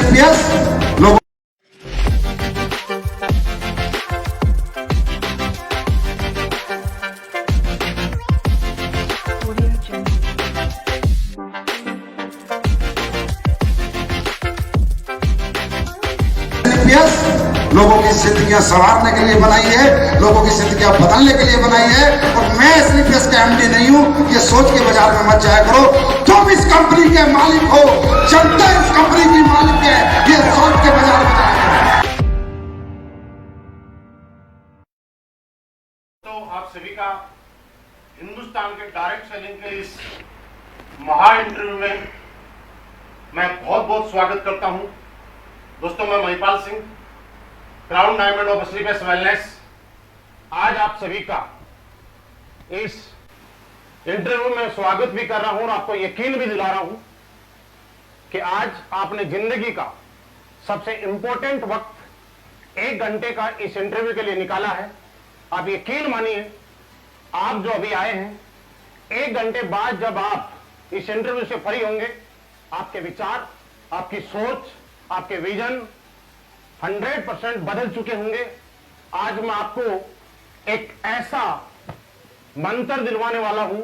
एसएलपीएस लोगों लोगों की जिंदगियां संवारने के लिए बनाई है, लोगों की जिंदगियां बदलने के लिए बनाई है। और मैं एसएलपीएस का एमडी नहीं हूं, ये सोच के बाजार में मत जाया करो। तुम इस कंपनी के मालिक हो, जनता इस कंपनी की मालिक है, ये सोच के बाजार में जाया करो। तो आप सभी का हिंदुस्तान के डायरेक्ट सेलिंग के इस महा इंटरव्यू में मैं बहुत बहुत स्वागत करता हूं। दोस्तों, मैं Mahipal Singh, crown diamond of SLPS wellness, आज आप सभी का इस इंटरव्यू में स्वागत भी कर रहा हूं और आपको यकीन भी दिला रहा हूं कि आज आपने जिंदगी का सबसे इंपॉर्टेंट वक्त 1 घंटे का इस इंटरव्यू के लिए निकाला है। आप यकीन मानिए, आप जो अभी आए हैं, 1 घंटे बाद जब आप इस इंटरव्यू से फ्री होंगे, आपके विचार, आपकी सोच, आपके विजन 100% बदल चुके होंगे। आज मैं आपको एक ऐसा मंत्र दिलवाने वाला हूं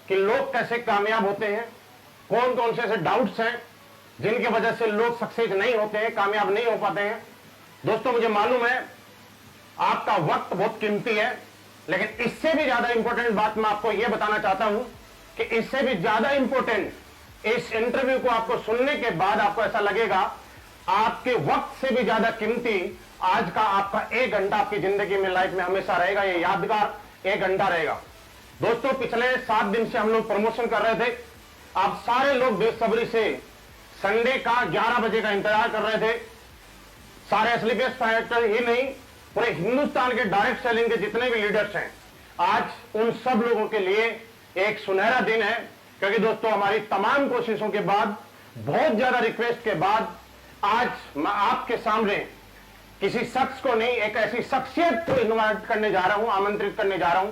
कि लोग कैसे कामयाब होते हैं, कौन कौन से ऐसे डाउट्स हैं जिनकी वजह से लोग सक्सेस नहीं होते हैं, कामयाब नहीं हो पाते हैं। दोस्तों, मुझे मालूम है आपका वक्त बहुत कीमती है, लेकिन इससे भी ज्यादा इंपॉर्टेंट बात मैं आपको यह बताना चाहता हूं कि इससे भी ज्यादा इंपॉर्टेंट, इस इंटरव्यू को आपको सुनने के बाद आपको ऐसा लगेगा आपके वक्त से भी ज्यादा कीमती आज का आपका 1 घंटा आपकी जिंदगी में, लाइफ में हमेशा रहेगा। ये यादगार 1 घंटा रहेगा। दोस्तों, पिछले 7 दिन से हम लोग प्रमोशन कर रहे थे। आप सारे लोग बेसब्री से संडे का 11 बजे का इंतजार कर रहे थे। सारे एसएलपीएस फाइटर ही नहीं, पूरे हिंदुस्तान के डायरेक्ट सेलिंग के जितने भी लीडर्स हैं, आज उन सब लोगों के लिए एक सुनहरा दिन है। क्योंकि दोस्तों, हमारी तमाम कोशिशों के बाद, बहुत ज्यादा रिक्वेस्ट के बाद, आज मैं आपके सामने किसी शख्स को नहीं, एक ऐसी शख्सियत को इनवाइट करने जा रहा हूं, आमंत्रित करने जा रहा हूं।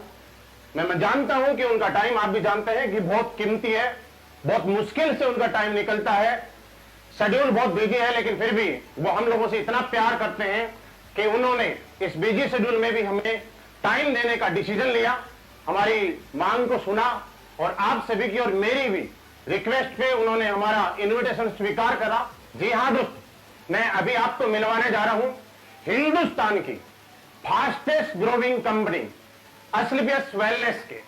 मैं जानता हूं कि उनका टाइम, आप भी जानते हैं कि बहुत कीमती है, बहुत मुश्किल से उनका टाइम निकलता है, शेड्यूल बहुत बिजी है, लेकिन फिर भी वो हम लोगों से इतना प्यार करते हैं कि उन्होंने इस बिजी शेड्यूल में भी हमें टाइम देने का डिसीजन लिया, हमारी मांग को सुना और आप सभी की और मेरी भी रिक्वेस्ट पे उन्होंने हमारा इन्विटेशन स्वीकार करा। जी हाँ दोस्त, मैं अभी आपको मिलवाने जा रहा हूं हिंदुस्तान की fastest growing company SLPS wellness के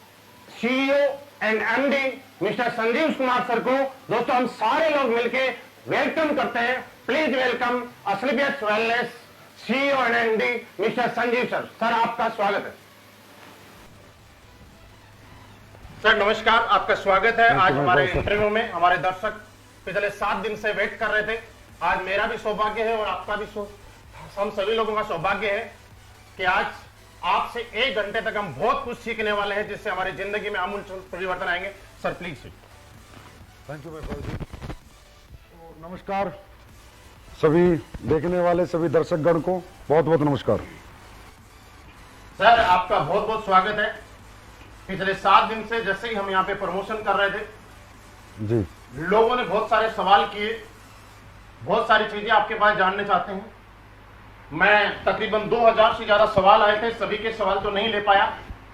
CEO and MD mister Sanjeev Kumar sir को। दोस्तों, हम सारे लोग मिलके वेलकम करते हैं। Please welcome SLPS wellness CEO and MD mister Sanjeev sir. Sir, आपका स्वागत है। सर नमस्कार, आपका स्वागत है आज हमारे इंटरव्यू में। हमारे दर्शक पिछले 7 दिन से वेट कर रहे थे। आज मेरा भी सौभाग्य है और आपका भी, हम सभी लोगों का सौभाग्य है कि आज आपसे 1 घंटे तक हम बहुत कुछ सीखने वाले हैं, जिससे हमारी जिंदगी में आमूल परिवर्तन आएंगे। Sir please. Thank you Mahipal ji. तो नमस्कार सभी देखने वाले सभी दर्शकगण को, बहुत बहुत नमस्कार। सर, आपका बहुत बहुत स्वागत है। पिछले 7 दिन से जैसे ही हम यहाँ पे प्रमोशन कर रहे थे जी, लोगों ने बहुत सारे सवाल किए, बहुत सारी चीजें आपके पास जानने चाहते हैं। मैं तकरीबन 2000 से ज्यादा सवाल आए थे, सभी के सवाल तो नहीं ले पाया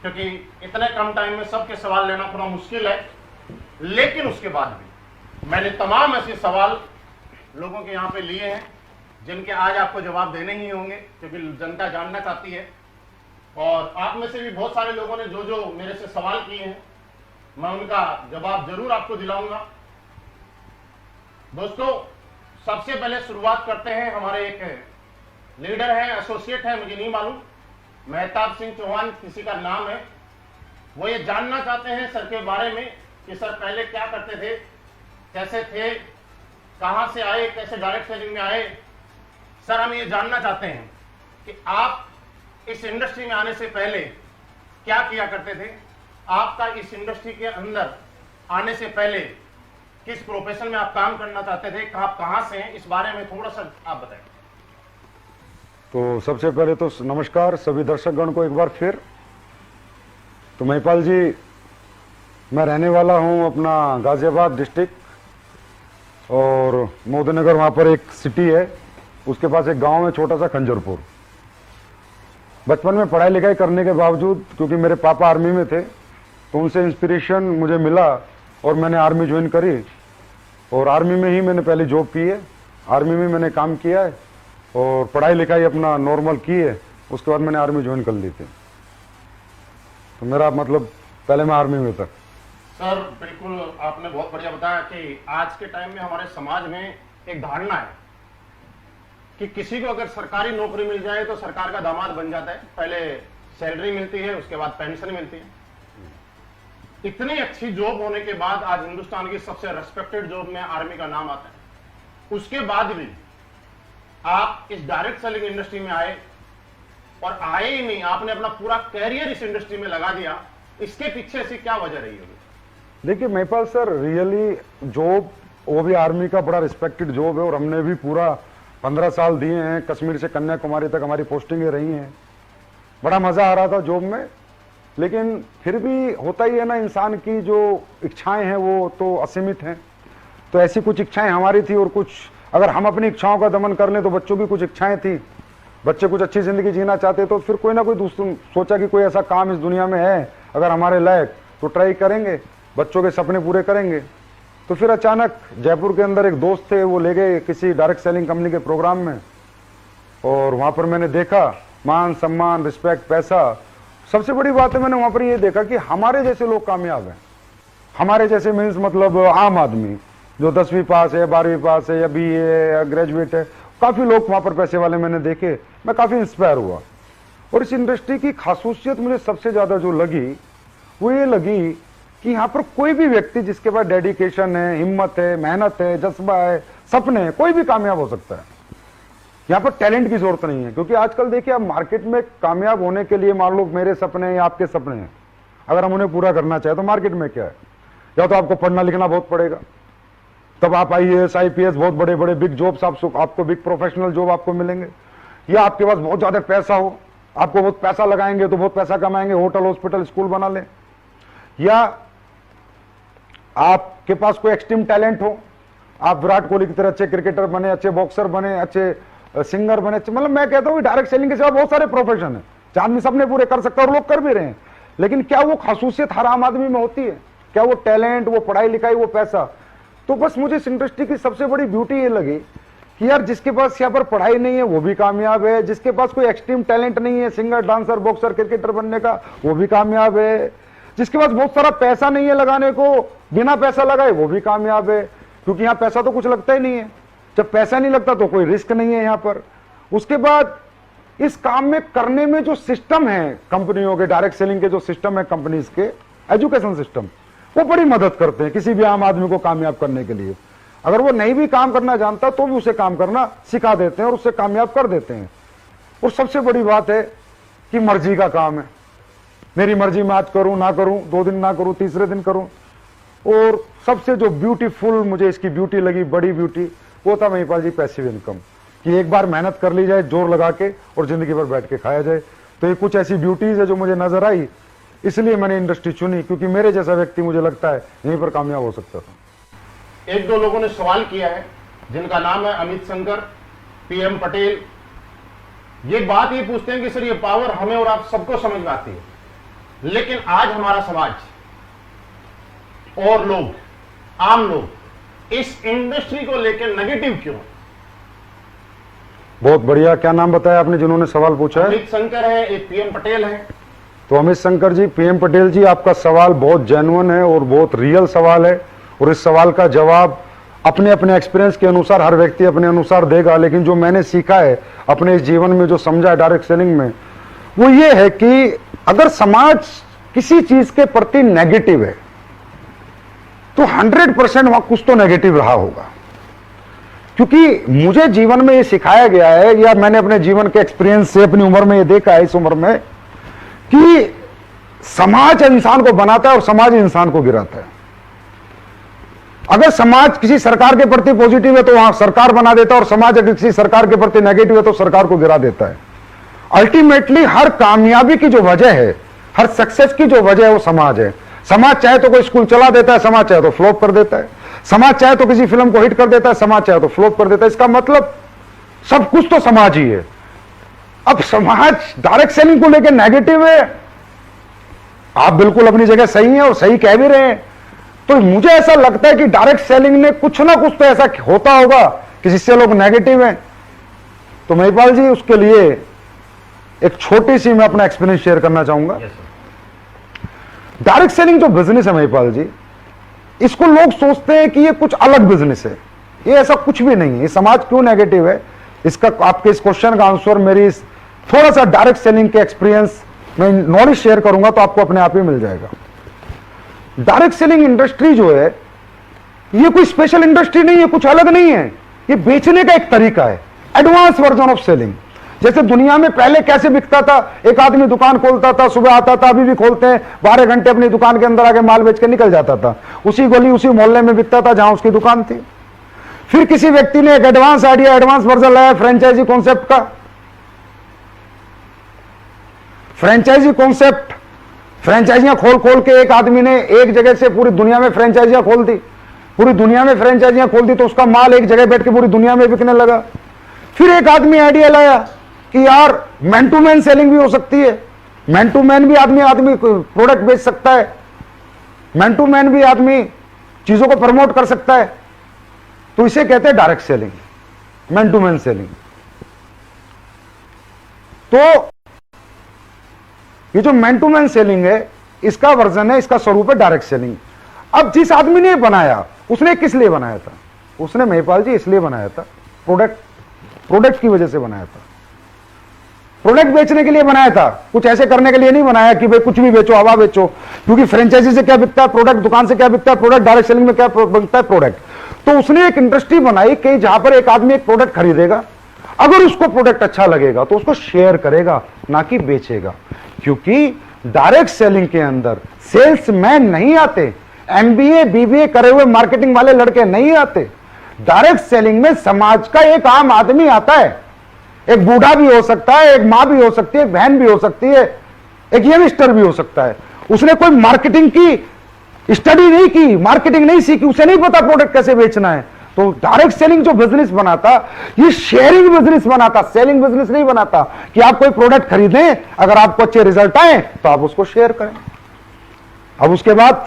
क्योंकि इतने कम टाइम में सबके सवाल लेना थोड़ा मुश्किल है। लेकिन उसके बाद भी मैंने तमाम ऐसे सवाल लोगों के यहाँ पे लिए हैं जिनके आज आपको जवाब देने ही होंगे, क्योंकि जनता जानना चाहती है। और आप में से भी बहुत सारे लोगों ने जो जो मेरे से सवाल किए हैं, मैं उनका जवाब जरूर आपको दिलाऊंगा। दोस्तों, सबसे पहले शुरुआत करते हैं। हमारे एक लीडर है, एसोसिएट है, मुझे नहीं मालूम, मेहताब सिंह चौहान किसी का नाम है। वो ये जानना चाहते हैं सर के बारे में कि सर पहले क्या करते थे, कैसे थे, कहां से आए, कैसे डायरेक्ट सेलिंग में आए। सर, हम ये जानना चाहते हैं कि आप इस इंडस्ट्री में आने से पहले क्या किया करते थे, आपका इस इंडस्ट्री के अंदर आने से पहले किस प्रोफेशन में आप काम करना चाहते थे, आप कहां से हैं, इस बारे में थोड़ा सा आप बताएं। तो सबसे पहले तो नमस्कार सभी दर्शकगण को एक बार फिर। तो महिपाल जी, मैं रहने वाला हूं अपना गाजियाबाद डिस्ट्रिक्ट और मोदीनगर वहाँ पर एक सिटी है, उसके पास एक गांव है छोटा सा खंजरपुर। बचपन में पढ़ाई लिखाई करने के बावजूद, क्योंकि मेरे पापा आर्मी में थे, तो उनसे इंस्पिरेशन मुझे मिला और मैंने आर्मी ज्वाइन करी। और आर्मी में ही मैंने पहले जॉब की है, आर्मी में मैंने काम किया है और पढ़ाई लिखाई अपना नॉर्मल की है। उसके बाद मैंने आर्मी ज्वाइन कर ली थी। तो मेरा मतलब पहले मैं आर्मी में था। सर बिल्कुल आपने बहुत बढ़िया बताया कि आज के टाइम में हमारे समाज में एक धारणा है कि किसी को अगर सरकारी नौकरी मिल जाए तो सरकार का दामाद बन जाता है। पहले सैलरी मिलती है, उसके बाद पेंशन मिलती है। इतनी अच्छी जॉब होने के बाद आज हिंदुस्तान की सबसे रेस्पेक्टेड जॉब में आर्मी का नाम आता है। उसके बाद भी आप इस डायरेक्ट सेलिंग इंडस्ट्री में आए, और आए ही नहीं, आपने अपना पूरा कैरियर इस इंडस्ट्री में लगा दिया। इसके पीछे से क्या वजह रही होगी? देखिए महिपाल सर, रियली जॉब, वो भी आर्मी का बड़ा रिस्पेक्टेड जॉब है और हमने भी पूरा 15 साल दिए हैं। कश्मीर से कन्याकुमारी तक हमारी पोस्टिंगें रही हैं। बड़ा मजा आ रहा था जॉब में, लेकिन फिर भी होता ही है ना, इंसान की जो इच्छाएं हैं वो तो असीमित हैं। तो ऐसी कुछ इच्छाएं हमारी थी, और कुछ अगर हम अपनी इच्छाओं का दमन कर लें तो बच्चों की कुछ इच्छाएं थी, बच्चे कुछ अच्छी जिंदगी जीना चाहते, तो फिर कोई ना कोई दूसरा सोचा कि कोई ऐसा काम इस दुनिया में है अगर हमारे लायक, तो ट्राई करेंगे, बच्चों के सपने पूरे करेंगे। तो फिर अचानक जयपुर के अंदर एक दोस्त थे, वो ले गए किसी डायरेक्ट सेलिंग कंपनी के प्रोग्राम में, और वहां पर मैंने देखा मान सम्मान, रिस्पेक्ट, पैसा। सबसे बड़ी बात है, मैंने वहां पर ये देखा कि हमारे जैसे लोग कामयाब हैं। हमारे जैसे मीन्स मतलब आम आदमी जो 10वीं पास है, 12वीं पास है, या BA है, या ग्रेजुएट है, काफी लोग वहां पर पैसे वाले मैंने देखे। मैं काफी इंस्पायर हुआ। और इस इंडस्ट्री की खासूसियत मुझे सबसे ज्यादा जो लगी वो ये लगी कि यहाँ पर कोई भी व्यक्ति जिसके पास डेडिकेशन है, हिम्मत है, मेहनत है, जज्बा है, सपने हैं, कोई भी कामयाब हो सकता है। यहाँ पर टैलेंट की जरूरत नहीं है, क्योंकि आजकल देखिए आप मार्केट में कामयाब होने के लिए, मान लो मेरे सपने या आपके सपने हैं, अगर हम उन्हें पूरा करना चाहे तो मार्केट में क्या है, या तो आपको पढ़ना लिखना बहुत पड़ेगा, तब आप IAS IPS बहुत बड़े बड़े बिग जॉब्स आपको बिग प्रोफेशनल जॉब आपको मिलेंगे, या आपके पास बहुत ज्यादा पैसा हो, आपको बहुत पैसा लगाएंगे तो बहुत पैसा कमाएंगे, होटल हॉस्पिटल स्कूल बना लें, या आपके पास कोई एक्सट्रीम टैलेंट हो, आप विराट कोहली की तरह अच्छे क्रिकेटर बने, अच्छे बॉक्सर बने, अच्छे सिंगर बने। मतलब मैं कहता हूँ डायरेक्ट सेलिंग के सिवा बहुत सारे प्रोफेशन है, आदमी सबने पूरे कर सकता है और लोग कर भी रहे हैं, लेकिन क्या वो खासूसियत हर आम आदमी में होती है? क्या वो टैलेंट, वो पढ़ाई लिखाई, वो पैसा? तो बस मुझे इस इंडस्ट्री की सबसे बड़ी ब्यूटी ये लगी कि यार जिसके पास यहाँ पर पढ़ाई नहीं है वो भी कामयाब है, जिसके पास कोई एक्सट्रीम टैलेंट नहीं है, सिंगर, डांसर, बॉक्सर, क्रिकेटर बनने का, वो भी कामयाब है, जिसके पास बहुत सारा पैसा नहीं है लगाने को, बिना पैसा लगाए वो भी कामयाब है, क्योंकि यहाँ पैसा तो कुछ लगता ही नहीं है। जब पैसा नहीं लगता तो कोई रिस्क नहीं है यहाँ पर। उसके बाद इस काम में करने में जो सिस्टम है कंपनियों के, डायरेक्ट सेलिंग के जो सिस्टम है कंपनीज के, एजुकेशन सिस्टम, वो बड़ी मदद करते हैं किसी भी आम आदमी को कामयाब करने के लिए। अगर वो नहीं भी काम करना जानता तो भी उसे काम करना सिखा देते हैं और उससे कामयाब कर देते हैं। और सबसे बड़ी बात है कि मर्जी का काम है, मेरी मर्जी में आज करूं ना करूं, 2 दिन ना करूं, तीसरे दिन करूं। और सबसे जो ब्यूटीफुल मुझे इसकी ब्यूटी लगी, बड़ी ब्यूटी, वो था महिपाल जी पैसिव इनकम, कि एक बार मेहनत कर ली जाए जोर लगा के और जिंदगी भर बैठ के खाया जाए। तो ये कुछ ऐसी ब्यूटीज है जो मुझे नजर आई, इसलिए मैंने इंडस्ट्री चुनी, क्योंकि मेरे जैसा व्यक्ति मुझे लगता है यहीं पर कामयाब हो सकता था। 1-2 लोगों ने सवाल किया है, जिनका नाम है अमित शंकर, PM पटेल। ये बात ये पूछते हैं कि सर ये पावर हमें और आप सबको समझ में आती है, लेकिन आज हमारा समाज और लोग, आम लोग इस इंडस्ट्री को लेकर नेगेटिव क्यों? बहुत बढ़िया। क्या नाम बताया आपने जिन्होंने सवाल पूछा है? अमित शंकर है, एक PM पटेल है। तो अमित शंकर जी, PM पटेल जी, आपका सवाल बहुत जेन्युइन है और बहुत रियल सवाल है, और इस सवाल का जवाब अपने अपने एक्सपीरियंस के अनुसार हर व्यक्ति अपने अनुसार देगा। लेकिन जो मैंने सीखा है अपने इस जीवन में, जो समझा है डायरेक्ट सेलिंग में, वो ये है कि अगर समाज किसी चीज के प्रति नेगेटिव है तो 100% वहां कुछ तो नेगेटिव रहा होगा। क्योंकि मुझे जीवन में ये सिखाया गया है, या मैंने अपने जीवन के एक्सपीरियंस से अपनी उम्र में ये देखा है, इस उम्र में, कि समाज इंसान को बनाता है और समाज इंसान को गिराता है। अगर समाज किसी सरकार के प्रति पॉजिटिव है तो वहां सरकार बना देता है, और समाज अगर किसी सरकार के प्रति नेगेटिव है तो सरकार को गिरा देता है। अल्टीमेटली हर कामयाबी की जो वजह है, हर सक्सेस की जो वजह है, वो समाज है। समाज चाहे तो कोई स्कूल चला देता है, समाज चाहे तो फ्लॉप कर देता है। समाज चाहे तो किसी फिल्म को हिट कर देता है, समाज चाहे तो फ्लॉप कर देता है। इसका मतलब सब कुछ तो समाज ही है। अब समाज डायरेक्ट सेलिंग को लेकर नेगेटिव है, आप बिल्कुल अपनी जगह सही हैं और सही कह भी रहे हैं। तो मुझे ऐसा लगता है कि डायरेक्ट सेलिंग में कुछ ना कुछ तो ऐसा होता होगा कि जिससे लोग नेगेटिव हैं। तो महिपाल जी, उसके लिए एक छोटी सी मैं अपना एक्सपीरियंस शेयर करना चाहूंगा। डायरेक्ट सेलिंग जो बिजनेस है महिपाल जी, इसको लोग सोचते हैं कि ये कुछ अलग बिजनेस है। ये ऐसा कुछ भी नहीं है। ये समाज क्यों नेगेटिव है, इसका आपके इस क्वेश्चन का आंसर मेरी थोड़ा सा डायरेक्ट सेलिंग के एक्सपीरियंस में नॉलेज शेयर करूंगा तो आपको अपने आप ही मिल जाएगा। डायरेक्ट सेलिंग इंडस्ट्री जो है, ये कोई स्पेशल इंडस्ट्री नहीं है, कुछ अलग नहीं है। ये बेचने का एक तरीका है, एडवांस वर्जन ऑफ सेलिंग। जैसे दुनिया में पहले कैसे बिकता था, एक आदमी दुकान खोलता था, सुबह आता था, अभी भी खोलते हैं, 12 घंटे अपनी दुकान के अंदर आके माल बेच के निकल जाता था। उसी गली उसी मोहल्ले में बिकता था जहां उसकी दुकान थी। फिर किसी व्यक्ति ने एक एडवांस आइडिया, एडवांस वर्जन लाया फ्रेंचाइजी कॉन्सेप्ट का। फ्रेंचाइजी कॉन्सेप्ट, फ्रेंचाइजियां खोल खोल के एक आदमी ने एक जगह से पूरी दुनिया में फ्रेंचाइजियां खोल दी। पूरी दुनिया में फ्रेंचाइजियां खोल दी तो उसका माल एक जगह बैठ के पूरी दुनिया में बिकने लगा। फिर एक आदमी आइडिया लाया कि यार मैन टू मैन सेलिंग भी हो सकती है, मैन टू मैन भी आदमी प्रोडक्ट बेच सकता है, मैन टू मैन भी आदमी चीजों को प्रमोट कर सकता है। तो इसे कहते हैं direct selling, man to man selling. तो ये जो मैन टू मैन सेलिंग है, इसका वर्जन है, इसका स्वरूप है डायरेक्ट सेलिंग। अब जिस आदमी ने बनाया, उसने किस लिए बनाया था? उसने महिपाल जी इसलिए बनाया था, प्रोडक्ट की वजह से बनाया था, प्रोडक्ट बेचने के लिए बनाया था। कुछ ऐसे करने के लिए नहीं बनाया कि भाई कुछ भी बेचो, हवा बेचो। क्योंकि फ्रेंचाइजी से क्या बिकता है प्रोडक्ट, दुकान से क्या बिकता है प्रोडक्ट, डायरेक्ट सेलिंग में क्या बिकता है प्रोडक्ट। तो उसने एक इंडस्ट्री बनाई कि जहां पर एक आदमी एक प्रोडक्ट खरीदेगा, अगर उसको प्रोडक्ट अच्छा लगेगा तो उसको शेयर करेगा, ना कि बेचेगा। क्योंकि डायरेक्ट सेलिंग के अंदर सेल्समैन नहीं आते, एमबीए बीबीए करे हुए मार्केटिंग वाले लड़के नहीं आते। डायरेक्ट सेलिंग में समाज का एक आम आदमी आता है। एक बूढ़ा भी हो सकता है, एक मां भी हो सकती है, एक बहन भी हो सकती है, एक यंगस्टर भी हो सकता है। उसने कोई मार्केटिंग की स्टडी नहीं की, मार्केटिंग नहीं सीखी, उसे नहीं पता प्रोडक्ट कैसे बेचना है। तो डायरेक्ट सेलिंग जो बिजनेस बनाता, ये शेयरिंग बिजनेस बनाता, सेलिंग बिजनेस नहीं बनाता कि आप कोई प्रोडक्ट खरीदें, अगर आपको अच्छे रिजल्ट आए तो आप उसको शेयर करें। अब उसके बाद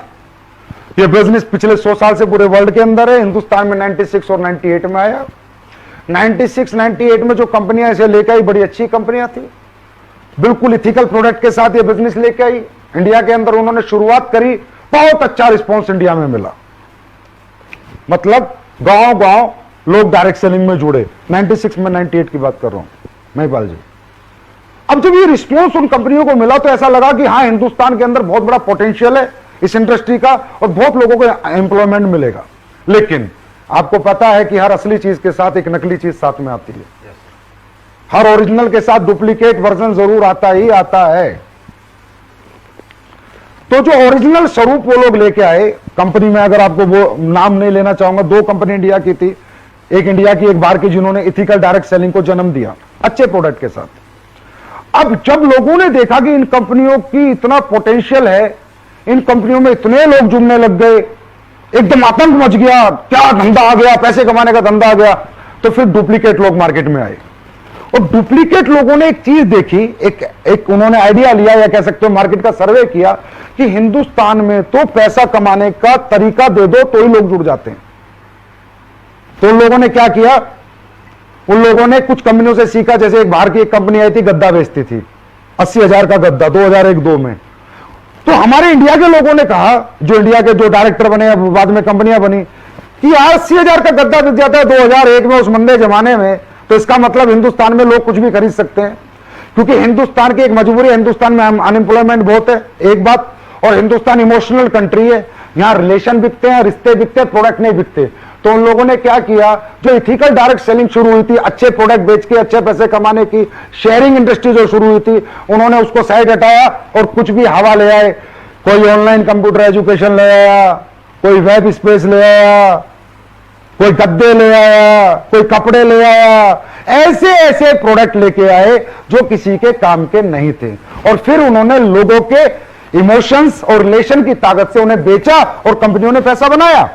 ये बिजनेस पिछले 100 साल से पूरे वर्ल्ड के अंदर है। हिंदुस्तान में 96 और 98 में आया। 96-98 में जो कंपनियां इसे लेकर आई, बड़ी अच्छी कंपनियां थी, बिल्कुल इथिकल प्रोडक्ट के साथ ये बिजनेस लेकर आई। इंडिया के अंदर उन्होंने शुरुआत करी, बहुत अच्छा रिस्पॉन्स इंडिया में मिला। मतलब गांव लोग डायरेक्ट सेलिंग में जुड़े। 96 में 98 की बात कर रहा हूं महिपाल जी। अब जब ये रिस्पॉन्स उन कंपनियों को मिला तो ऐसा लगा कि हाँ, हिंदुस्तान के अंदर बहुत बड़ा पोटेंशियल है इस इंडस्ट्री का और बहुत लोगों को एम्प्लॉयमेंट मिलेगा। लेकिन आपको पता है कि हर असली चीज के साथ एक नकली चीज साथ में आती है। हर ओरिजिनल के साथ डुप्लीकेट वर्जन जरूर आता ही आता है। तो जो ओरिजिनल स्वरूप वो लोग लेके आए कंपनी में, अगर आपको वो नाम नहीं लेना चाहूंगा, 2 कंपनी इंडिया की थी, एक इंडिया की एक बाहर की, जिन्होंने इथिकल डायरेक्ट सेलिंग को जन्म दिया अच्छे प्रोडक्ट के साथ। अब जब लोगों ने देखा कि इन कंपनियों की इतना पोटेंशियल है, इन कंपनियों में इतने लोग जुड़ने लग गए, एकदम आतंक मच गया, क्या धंधा आ गया, पैसे कमाने का धंधा आ गया। तो फिर डुप्लीकेट लोग मार्केट में आए और डुप्लीकेट लोगों ने एक चीज देखी, एक उन्होंने आइडिया लिया या कह सकते हो मार्केट का सर्वे किया कि हिंदुस्तान में तो पैसा कमाने का तरीका दे दो तो ही लोग जुड़ जाते हैं। तो उन लोगों ने क्या किया, उन लोगों ने कुछ कंपनियों से सीखा। जैसे एक बाहर की एक कंपनी आई थी, गद्दा बेचती थी, 80,000 का गद्दा 2001-2 में। तो हमारे इंडिया के लोगों ने कहा, जो इंडिया के जो डायरेक्टर बने, बाद में कंपनियां बनी, कि यार 80,000 का गद्दा बिक जाता है 2001 में, उस मंदे जमाने में, तो इसका मतलब हिंदुस्तान में लोग कुछ भी खरीद सकते हैं। क्योंकि हिंदुस्तान की एक मजबूरी है, हिंदुस्तान में अनएम्प्लॉयमेंट बहुत है, एक बात, और हिंदुस्तान इमोशनल कंट्री है, यहां रिलेशन बिकते हैं, रिश्ते बिकते हैं, प्रोडक्ट नहीं बिकते। तो उन लोगों ने क्या किया, जो इथिकल डायरेक्ट सेलिंग शुरू हुई थी, अच्छे प्रोडक्ट बेच के अच्छे पैसे कमाने की शेयरिंग इंडस्ट्री जो शुरू हुई थी, उन्होंने उसको साइड हटाया और कुछ भी हवा ले आए। कोई ऑनलाइन कंप्यूटर एजुकेशन ले आया, कोई वेब स्पेस ले आया, कोई गद्दे ले आया, कोई कपड़े ले आया, ऐसे ऐसे प्रोडक्ट लेके आए जो किसी के काम के नहीं थे। और फिर उन्होंने लोगों के इमोशंस और रिलेशन की ताकत से उन्हें बेचा और कंपनियों ने पैसा बनाया।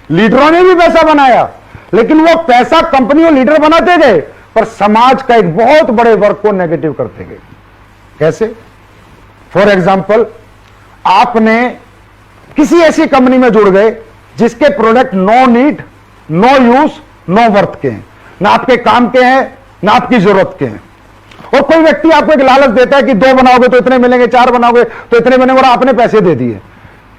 लीडरों ने भी पैसा बनाया, लेकिन वो पैसा कंपनियों लीडर बनाते गए पर समाज का एक बहुत बड़े वर्ग को नेगेटिव करते गए। कैसे? फॉर एग्जाम्पल, आपने किसी ऐसी कंपनी में जुड़ गए जिसके product no need, no use, no worth के हैं, ना आपके काम के हैं, ना आपकी जरूरत के हैं। और कोई व्यक्ति आपको एक लालच देता है कि 2 बनाओगे तो इतने मिलेंगे, 4 बनाओगे तो इतने मिलेंगे, और आपने पैसे दे दिए।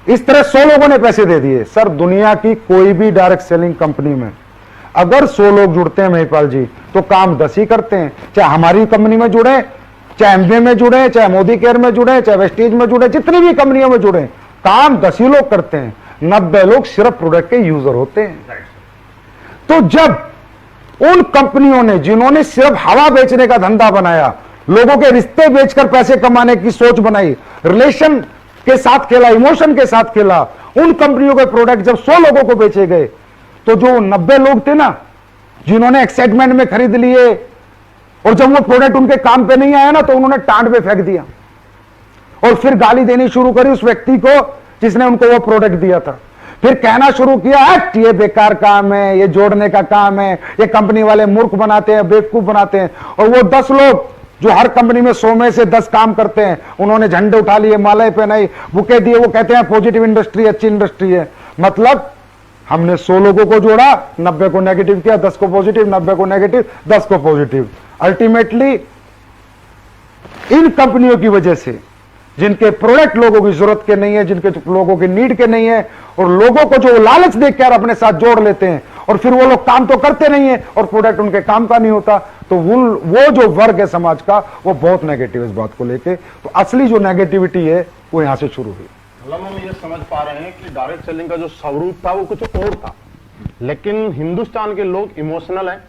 इस तरह 100 लोगों ने पैसे दे दिए। सर, दुनिया की कोई भी डायरेक्ट सेलिंग कंपनी में अगर 100 लोग जुड़ते हैं महिपाल जी, तो काम 10 ही करते हैं। चाहे हमारी कंपनी में जुड़े, चाहे एमबीए में जुड़े, चाहे मोदी केयर में जुड़े, चाहे वेस्टीज में जुड़े, जितनी भी कंपनियों में जुड़े, काम 10 ही लोग करते हैं, 90 लोग सिर्फ प्रोडक्ट के यूजर होते हैं। तो जब उन कंपनियों ने जिन्होंने सिर्फ हवा बेचने का धंधा बनाया, लोगों के रिश्ते बेचकर पैसे कमाने की सोच बनाई, रिलेशन के साथ खेला, इमोशन के साथ खेला, उन कंपनियों के प्रोडक्ट जब 100 लोगों को बेचे गए, तो जो 90 लोग थे ना, जिन्होंने एक्साइटमेंट में खरीद लिए, और जब वो प्रोडक्ट उनके काम पे नहीं आया ना, तो उन्होंने टांड पे फेंक दिया और फिर गाली देनी शुरू करी उस व्यक्ति को जिसने उनको वो प्रोडक्ट दिया था। फिर कहना शुरू किया, ये बेकार काम है, ये जोड़ने का काम है, ये कंपनी वाले मूर्ख बनाते हैं, बेवकूफ बनाते हैं। और वो 10 लोग जो हर कंपनी में 100 में से 10 काम करते हैं, उन्होंने झंडे उठा लिए, मालाएं पहनाई, बुके दिए, वो कहते हैं पॉजिटिव इंडस्ट्री, अच्छी इंडस्ट्री है। मतलब हमने 100 लोगों को जोड़ा, 90 को नेगेटिव किया, 10 को पॉजिटिव, 90 को नेगेटिव, 10 को पॉजिटिव। अल्टीमेटली इन कंपनियों की वजह से, जिनके प्रोडक्ट लोगों की जरूरत के नहीं है, जिनके लोगों की नीड के नहीं है, और लोगों को जो लालच देखकर अपने साथ जोड़ लेते हैं, और फिर वो लोग काम तो करते नहीं है और प्रोडक्ट उनके काम का नहीं होता, तो वो जो वर्ग है समाज का, वो बहुत नेगेटिव है इस बात को लेके। तो असली जो नेगेटिविटी है वो यहां से शुरू हुई। मतलब हम ये समझ पा रहे हैं कि डायरेक्ट सेलिंग का जो स्वरूप था वो कुछ और था, लेकिन हिंदुस्तान के लोग इमोशनल हैं,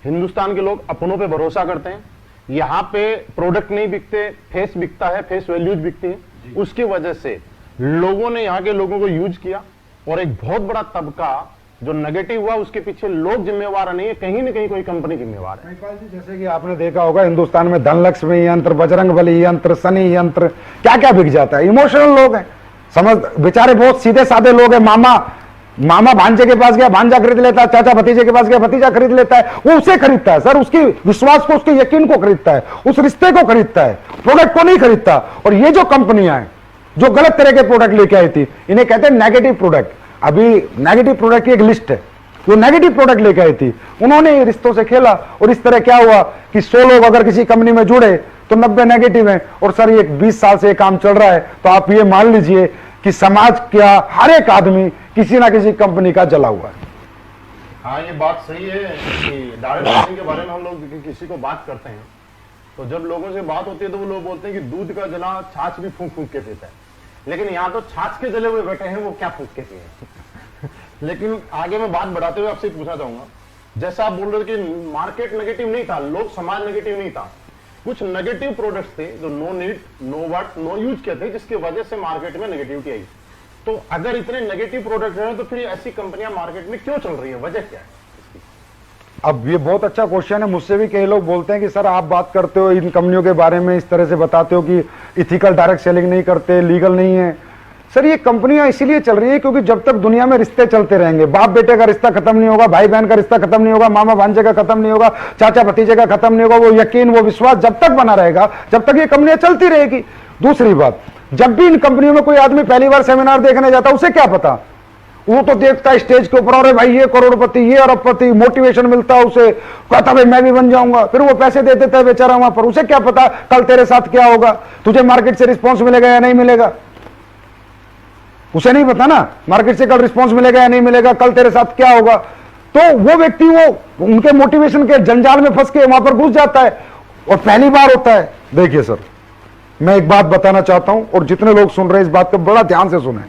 हिंदुस्तान के लोग अपनों पे भरोसा करते हैं। यहाँ पे प्रोडक्ट नहीं बिकते, फेस बिकता है, फेस वैल्यूज बिकती है। उसकी वजह से लोगों ने यहाँ के लोगों को यूज किया, और एक बहुत बड़ा तबका जो नेगेटिव हुआ, उसके पीछे लोग जिम्मेवार नहीं है, कहीं ना कहीं कोई कंपनी जिम्मेवार है। जैसे कि आपने देखा होगा, हिंदुस्तान में धनलक्ष्मी यंत्र, बजरंगबली यंत्र, शनि यंत्र, क्या क्या बिक जाता है। इमोशनल लोग हैं, समझ, बेचारे बहुत सीधे साधे लोग हैं। मामा भांजे के पास गया, भांजा खरीद लेता है, चाचा भतीजे के पास गया, भतीजा खरीद लेता है, वो उसे खरीदता है सर, उसकी विश्वास को, उसके यकीन को खरीदता है, उस रिश्ते को खरीदता है, प्रोडक्ट को नहीं खरीदता। और ये जो कंपनियां हैं जो गलत तरह के प्रोडक्ट लेके आई थी, इन्हें कहते हैं नेगेटिव प्रोडक्ट। अभी नेगेटिव प्रोडक्ट की एक लिस्ट है, जो नेगेटिव प्रोडक्ट लेके आई थी, उन्होंने रिश्तों से खेला, और इस तरह क्या हुआ कि 100 लोग अगर किसी कंपनी में जुड़े तो 90 नेगेटिव है। और सर, ये 20 साल से ये काम चल रहा है, तो आप ये मान लीजिए कि समाज का हर एक आदमी किसी ना किसी कंपनी का जला हुआ है। हाँ, ये बात सही है कि डायरेक्ट सेलिंग के बारे में हम लोग किसी को बात करते हैं, तो जब लोगों से बात होती है तो वो लोग बोलते हैं कि दूध का जला छाछ भी फूंक फूंक के पीता है, लेकिन यहाँ तो छाछ के जले हुए बैठे हैं, वो क्या फूंक के पिए। लेकिन आगे मैं बात बढ़ाते हुए आपसे पूछना चाहूंगा, जैसा आप बोल रहे थे कि मार्केट नेगेटिव नहीं था, लोग समाज नेगेटिव नहीं था, कुछ नेगेटिव प्रोडक्ट्स थे जो no need, no worth, no use के थे, जिसकी वजह से मार्केट में नेगेटिविटी आई। तो अगर इतने नेगेटिव प्रोडक्ट हैं, तो फिर ऐसी कंपनियां मार्केट में क्यों चल रही है, वजह क्या है? अब ये बहुत अच्छा क्वेश्चन है। मुझसे भी कई लोग बोलते हैं कि सर, आप बात करते हो इन कंपनियों के बारे में, इस तरह से बताते हो कि इथिकल डायरेक्ट सेलिंग नहीं करते, लीगल नहीं है। सर, ये कंपनियां इसीलिए चल रही है क्योंकि जब तक दुनिया में रिश्ते चलते रहेंगे, बाप बेटे का रिश्ता खत्म नहीं होगा, भाई बहन का रिश्ता खत्म नहीं होगा, मामा भांजे का खत्म नहीं होगा, चाचा भतीजे का खत्म नहीं होगा, वो यकीन, वो विश्वास जब तक बना रहेगा, जब तक ये कंपनियां चलती रहेगी। दूसरी बात, जब भी इन कंपनियों में कोई आदमी पहली बार सेमिनार देखने जाता है, उसे क्या पता, वो तो देखता है स्टेज के ऊपर, अरे भाई ये करोड़पति, ये अरबपति, मोटिवेशन मिलता है उसे, कहता भाई मैं भी बन जाऊंगा, फिर वो पैसे दे देता है बेचारा वहां पर। उसे क्या पता कल तेरे साथ क्या होगा, तुझे मार्केट से रिस्पॉन्स मिलेगा या नहीं मिलेगा, उसे नहीं पता ना, मार्केट से कल रिस्पॉन्स मिलेगा या नहीं मिलेगा, कल तेरे साथ क्या होगा। तो वो व्यक्ति वो उनके मोटिवेशन के जंजाल में फंस के वहां पर घुस जाता है, और पहली बार होता है। देखिए सर, मैं एक बात बताना चाहता हूं, और जितने लोग सुन रहे हैं इस बात को बड़ा ध्यान से सुने।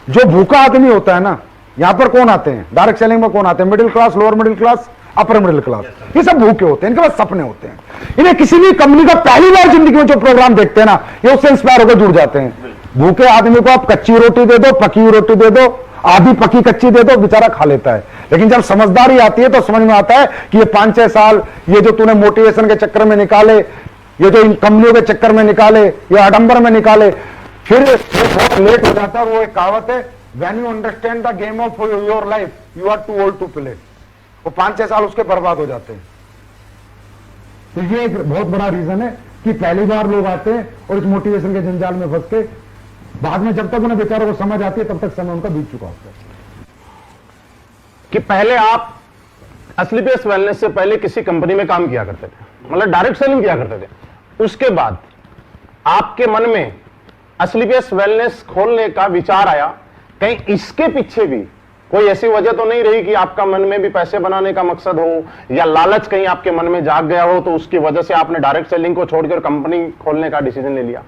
जो भूखा आदमी होता है ना, यहां पर कौन आते हैं डायरेक्ट सेलिंग में, कौन आते हैं, middle class, lower middle class, upper middle class, ये सब भूखे होते हैं, इनके पास सपने होते हैं। इन्हें किसी भी कंपनी का पहली बार जिंदगी में जो प्रोग्राम देखते हैं ना, ये उससे इंस्पायर होकर जुड़ जाते हैं। भूखे आदमी को आप कच्ची रोटी दे दो, पकी रोटी दे दो, आधी पकी कच्ची दे दो, बेचारा खा लेता है। लेकिन जब समझदारी आती है तो समझ में आता है कि ये 5-6 साल ये जो तूने मोटिवेशन के चक्कर में निकाले, ये जो इन कंपनियों के चक्कर में निकाले, ये आडंबर में निकाले, फिर बहुत लेट हो जाता है। और वो एक कहावत है, when you understand the game of your life you are too old to play. वो 5-6 साल उसके बर्बाद हो जाते हैं। तो ये एक बहुत बड़ा रीजन है कि पहली बार लोग आते हैं और इस मोटिवेशन के जंजाल में फंस के बाद में जब तक उन्हें बेचारों को समझ आती है तब तक समय उनका बीत चुका होता है। कि पहले आप असलीपियस वेलनेस से पहले किसी कंपनी में काम किया करते थे, मतलब डायरेक्ट सेलिंग किया करते थे, उसके बाद आपके मन में असलीपियस वेलनेस खोलने का विचार आया, कहीं इसके पीछे भी कोई ऐसी वजह तो नहीं रही कि आपका मन में भी पैसे बनाने का मकसद हो या लालच कहीं आपके मन में जाग गया हो, तो उसकी वजह से आपने डायरेक्ट सेलिंग को छोड़कर कंपनी खोलने का डिसीजन ले लिया?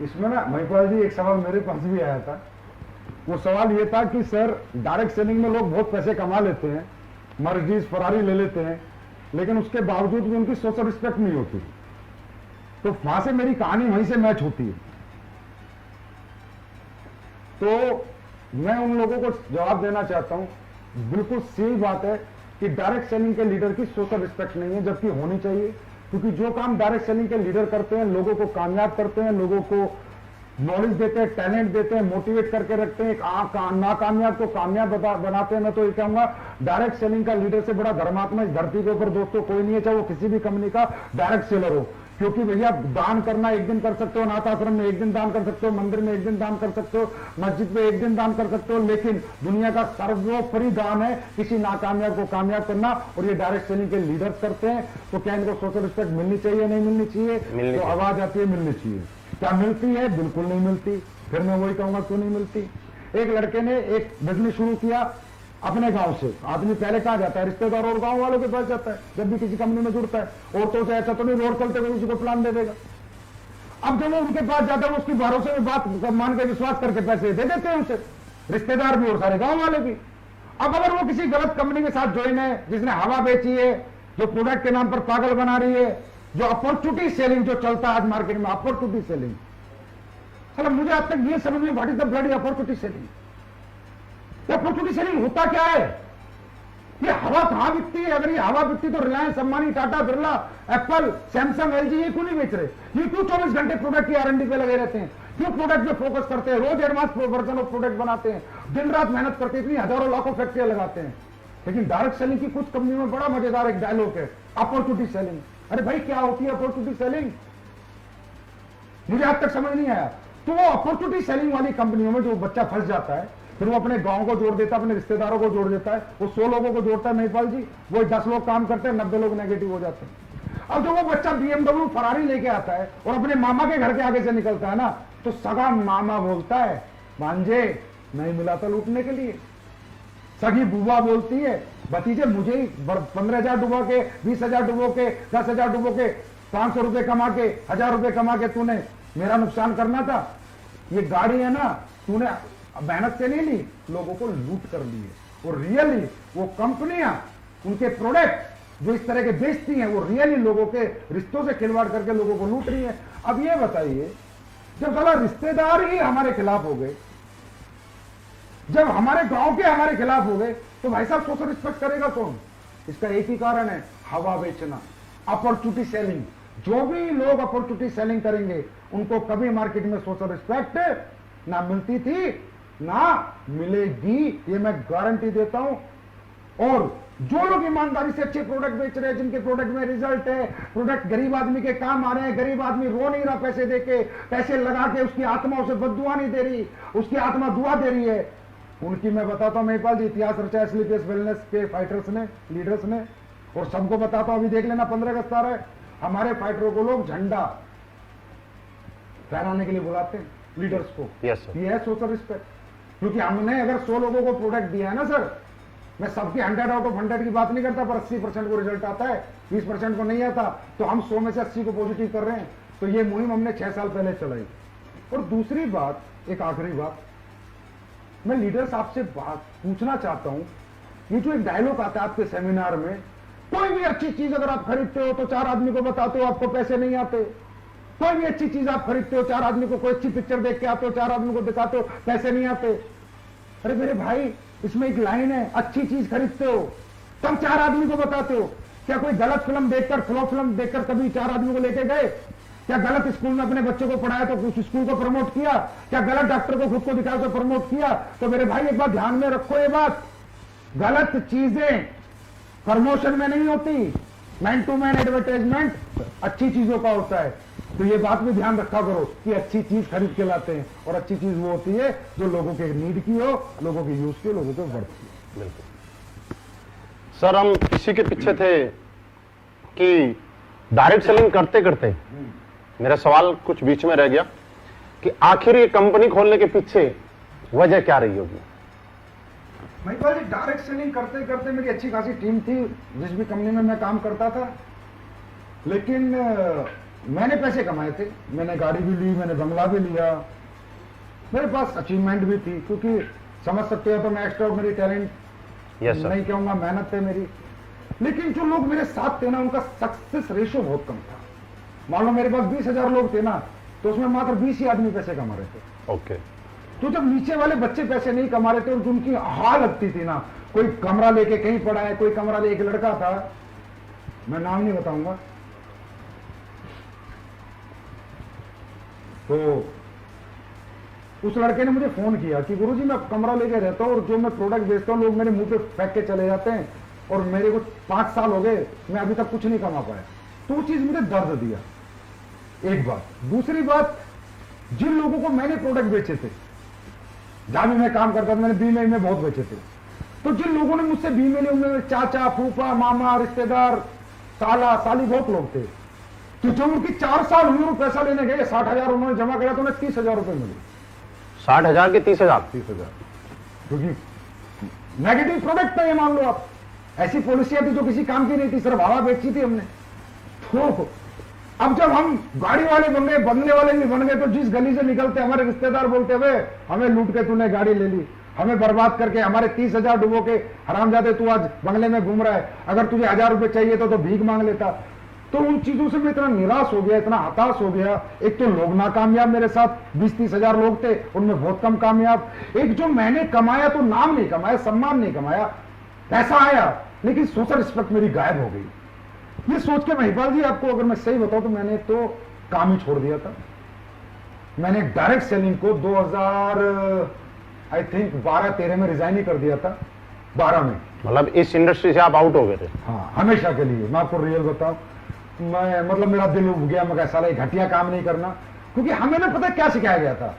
इसमें ना महिपाल जी एक सवाल मेरे पास भी आया था। वो सवाल ये था कि सर डायरेक्ट सेलिंग में लोग बहुत पैसे कमा लेते हैं, मर्जीज फरारी ले लेते हैं, लेकिन उसके बावजूद भी उनकी सोशल रिस्पेक्ट नहीं होती। तो वहां से मेरी कहानी वहीं से मैच होती है। तो मैं उन लोगों को जवाब देना चाहता हूं, बिल्कुल सही बात है कि डायरेक्ट सेलिंग के लीडर की सोशल रिस्पेक्ट नहीं है, जबकि होनी चाहिए। क्योंकि जो काम डायरेक्ट सेलिंग के लीडर करते हैं, लोगों को कामयाब करते हैं, लोगों को नॉलेज देते हैं, टैलेंट देते हैं, मोटिवेट करके रखते हैं, नाकामयाब को कामयाब बनाते हैं। मैं तो ये कहूंगा डायरेक्ट सेलिंग का लीडर से बड़ा धर्मात्मा इस धरती के ऊपर दोस्तों कोई नहीं है, चाहे वो किसी भी कंपनी का डायरेक्ट सेलर हो। क्योंकि भैया दान करना एक दिन कर सकते हो, अनाथ आश्रम में एक दिन दान कर सकते हो, मंदिर में एक दिन दान कर सकते हो, मस्जिद में एक दिन दान कर सकते हो, लेकिन दुनिया का सर्वोपरि दान है किसी नाकामयाब को कामयाब करना, और ये डायरेक्ट सेलिंग के लीडर्स करते हैं। तो क्या इनको सोशल रिस्पेक्ट मिलनी चाहिए, नहीं मिलनी चाहिए? तो आवाज आती है मिलनी चाहिए। क्या मिलती है? बिल्कुल नहीं मिलती। फिर मैं वही कहूंगा क्यों नहीं मिलती। एक लड़के ने एक बिजनेस शुरू किया अपने गांव से। आदमी पहले कहां जाता है? रिश्तेदार और गांव वालों के पास जाता है जब भी किसी कंपनी में जुड़ता है। औरतों से ऐसा तो नहीं रोड चलते हुए किसी को प्लान दे देगा। अब जब वो उनके पास जाता है वो उसकी भरोसे में बात मान के विश्वास करके पैसे दे देते हैं उसे, रिश्तेदार भी और सारे गांव वाले भी। अब अगर वो किसी गलत कंपनी के साथ ज्वाइन है जिसने हवा बेची है, जो प्रोडक्ट के नाम पर पागल बना रही है, जो अपॉर्चुनिटी सेलिंग जो चलता है आज मार्केट में, अपॉर्चुनिटी सेलिंग, चलो मुझे आज तक ये समझ में what is the bloody opportunity selling? Opportunity selling होता क्या है? ये हवा कहां बिकती है? अगर ये हवा बिकती तो Reliance, Ambani, Tata, Birla, Apple, Samsung, LG ये क्यों नहीं बेच रहे? ये क्यों 24 घंटे प्रोडक्ट की R&D पे लगे रहते हैं? क्यों प्रोडक्ट पे फोकस करते हैं? रोज एडवांस वर्जन ऑफ प्रोडक्ट बनाते हैं, दिन रात मेहनत करते हैं, इतनी हजारों लाखों फैक्ट्रियां लगाते हैं। लेकिन डायरेक्ट सेलिंग की कुछ कंपनियों में बड़ा मजेदार एक डायलॉग है, अपॉर्चुनिटी सेलिंग। अरे भाई क्या होती है अपॉर्चुनिटी सेलिंग? मुझे आज तक समझ नहीं आया। तो वो अपॉर्चुनिटी सेलिंग वाली कंपनियों में जो बच्चा फंस जाता है, फिर वो अपने गांव को जोड़ देता है, अपने रिश्तेदारों को जोड़ देता है, वो 100 लोगों को जोड़ता है महिपाल जी, वो 10 लोग काम करते हैं, 90 लोग नेगेटिव हो जाते हैं। अब जब वो बच्चा BMW फरारी लेके आता है और अपने मामा के घर के आगे से निकलता है ना, तो सगा मामा बोलता है भांजे नहीं मिला था लूटने के लिए। सगी बुआ बोलती है भतीजे मुझे 15,000 डुबो के, 20,000 डुबो के, 10,000 डुबो के, 500 रुपए कमा के, 1,000 रुपए कमा के तूने मेरा नुकसान करना था। ये गाड़ी है ना तूने मेहनत से नहीं ली, लोगों को लूट कर लिए। और रियली वो कंपनियां उनके प्रोडक्ट जो इस तरह के बेचती हैं वो रियली लोगों के रिश्तों से खिलवाड़ करके लोगों को लूट रही है। अब ये बताइए, जब साला रिश्तेदार ही हमारे खिलाफ हो गए, जब हमारे गांव के हमारे खिलाफ हो गए, तो भाई साहब सोशल रिस्पेक्ट करेगा कौन? इसका एक ही कारण है, हवा बेचना, अपॉर्चुनिटी सेलिंग। जो भी लोग अपॉर्चुनिटी सेलिंग करेंगे उनको कभी मार्केट में सोशल रिस्पेक्ट ना मिलती थी ना मिलेगी, ये मैं गारंटी देता हूं। और जो लोग ईमानदारी से अच्छे प्रोडक्ट बेच रहे हैं, जिनके प्रोडक्ट में रिजल्ट है, प्रोडक्ट गरीब आदमी के काम आ रहे हैं, गरीब आदमी रो नहीं रहा पैसे देके, पैसे लगा के उसकी आत्मा उसे बद्दुआ नहीं दे रही, उसकी आत्मा दुआ दे रही है, उनकी मैं बताता हूं महिपाल जी, इतिहास रचा एसलीपीएस वेलनेस के फाइटर्स ने, लीडर्स ने। और सबको बताता हूं, अभी देख लेना 15 अगस्त आ रहा है, हमारे फाइटरों को लोग झंडा फहराने के लिए बुलाते हैं, लीडर्स को। Yes sir. ये है सोशल रिस्पेक्ट। क्योंकि हमने अगर 100 लोगों को प्रोडक्ट दिया है ना सर, मैं सबकी 100 आउट ऑफ 100 की बात नहीं करता, पर 80% को रिजल्ट आता है, 20% को नहीं आता, तो हम 100 में से 80 को पॉजिटिव कर रहे हैं। तो ये मुहिम हमने 6 साल पहले चलाई। और दूसरी बात, एक आखिरी बात, मैं लीडर्स आपसे बात पूछना चाहता हूं, ये जो एक डायलॉग आता है आपके सेमिनार में, कोई भी अच्छी चीज अगर आप खरीदते हो तो 4 आदमी को बताते हो, आपको पैसे नहीं आते। कोई भी अच्छी चीज आप खरीदते हो, 4 आदमी को, कोई अच्छी पिक्चर देख के आते हो, 4 आदमी को दिखाते हो, पैसे नहीं आते। अरे मेरे भाई, इसमें एक लाइन है, अच्छी चीज खरीदते हो तब 4 आदमी को बताते हो। क्या कोई गलत फिल्म देखकर, फ्लॉप फिल्म देखकर कभी 4 आदमी को लेके गए? क्या गलत स्कूल में अपने बच्चों को पढ़ाया तो उस स्कूल को प्रमोट किया? क्या गलत डॉक्टर को खुद को दिखाया तो प्रमोट किया? तो मेरे भाई एक बात ध्यान में रखो, ये बात, गलत चीजें प्रमोशन में नहीं होती, मैन टू मैन एडवर्टाइजमेंट अच्छी चीजों का होता है। तो ये बात भी ध्यान रखा करो कि अच्छी चीज खरीद के लाते हैं, और अच्छी चीज वो होती है जो लोगों के नीड की हो, लोगों के यूज की हो, लोगों के वर्थ की हो। बिल्कुल सर, हम इसी के पीछे थे कि डायरेक्ट सेलिंग करते करते मेरा सवाल कुछ बीच में रह गया कि आखिर ये कंपनी खोलने के पीछे वजह क्या रही होगी? महिपाल जी, डायरेक्ट सेलिंग करते करते मेरी अच्छी खासी टीम थी जिस भी कंपनी में मैं काम करता था, लेकिन मैंने पैसे कमाए थे, मैंने गाड़ी भी ली, मैंने बंगला भी लिया, मेरे पास अचीवमेंट भी थी, क्योंकि समझ सकते हो तो मैं एक्स्ट्राऑर्डिनरी टैलेंट नहीं कहूंगा, मेहनत है मेरी। लेकिन जो लोग मेरे साथ थे ना, उनका सक्सेस रेशियो बहुत कम था। मान लो मेरे पास 20,000 लोग थे ना, तो उसमें मात्र 20 ही आदमी पैसे कमा रहे थे। ओके। तो जब नीचे वाले बच्चे पैसे नहीं कमा रहे थे और उनकी हाल लगती थी ना, कोई कमरा लेके कहीं पड़ा है, कोई कमरा ले, एक लड़का था, मैं नाम नहीं बताऊंगा, तो उस लड़के ने मुझे फोन किया कि गुरुजी मैं कमरा लेके रहता हूं और जो मैं प्रोडक्ट बेचता हूं लोग मेरे मुंह पे फेंक के चले जाते हैं, और मेरे को 5 साल हो गए, मैं अभी तक कुछ नहीं कमा पाया। तो वो चीज मुझे दर्द दिया, एक बात। दूसरी बात, जिन लोगों को मैंने प्रोडक्ट बेचे थे, जहां भी मैं काम करता था, मैंने बीमे में बहुत बेचे थे, तो जिन लोगों ने मुझसे बीमे लिए उनमें चाचा, फूफा, मामा, रिश्तेदार, साला, साली बहुत लोग थे। तो जब उनकी 4 साल हुए और पैसा लेने गए, 60,000 उन्होंने जमा किया, तो उन्हें 30,000 रुपए मिले। 60,000 के 30,000? 30,000, क्योंकि नेगेटिव प्रोडक्ट था ये, मान लो आप। ऐसी पॉलिसियां थी जो किसी काम की नहीं थी, सिर्फ हवा बेची थी हमने। तो अब जब हम गाड़ी वाले बन गए, बंगले वाले भी बन गए, तो जिस गली से निकलते हमारे रिश्तेदार बोलते हुए, हमें लूट के तूने गाड़ी ले ली, हमें बर्बाद करके हमारे 30,000 डुबो के हरामजादे तू आज बंगले में घूम रहा है, अगर तुझे 1,000 रुपए चाहिए तो भीख मांग लेता। तो उन चीजों से मैं इतना निराश हो गया, इतना हताश हो गया। एक तो लोग नाकामयाब, मेरे साथ 20-30,000 लोग थे, उनमें बहुत कम कामयाब। एक जो मैंने कमाया, तो नाम नहीं कमाया, सम्मान नहीं कमाया, पैसा आया, लेकिन सोशल रिस्पेक्ट मेरी गायब हो गई। ये सोच के महिपाल जी, आपको अगर मैं सही बताऊं तो मैंने तो काम ही छोड़ दिया था। मैंने डायरेक्ट सेलिंग को 2000 आई थिंक 12-13 में रिजाइन ही कर दिया था, 12 में। मतलब इस इंडस्ट्री से आप आउट हो गए थे? हाँ, हमेशा के लिए। मैं आपको रियल बताऊं, मैं मतलब मेरा दिल उब गया, मैं साला घटिया काम नहीं करना, क्योंकि हमें ना पता क्या सिखाया गया था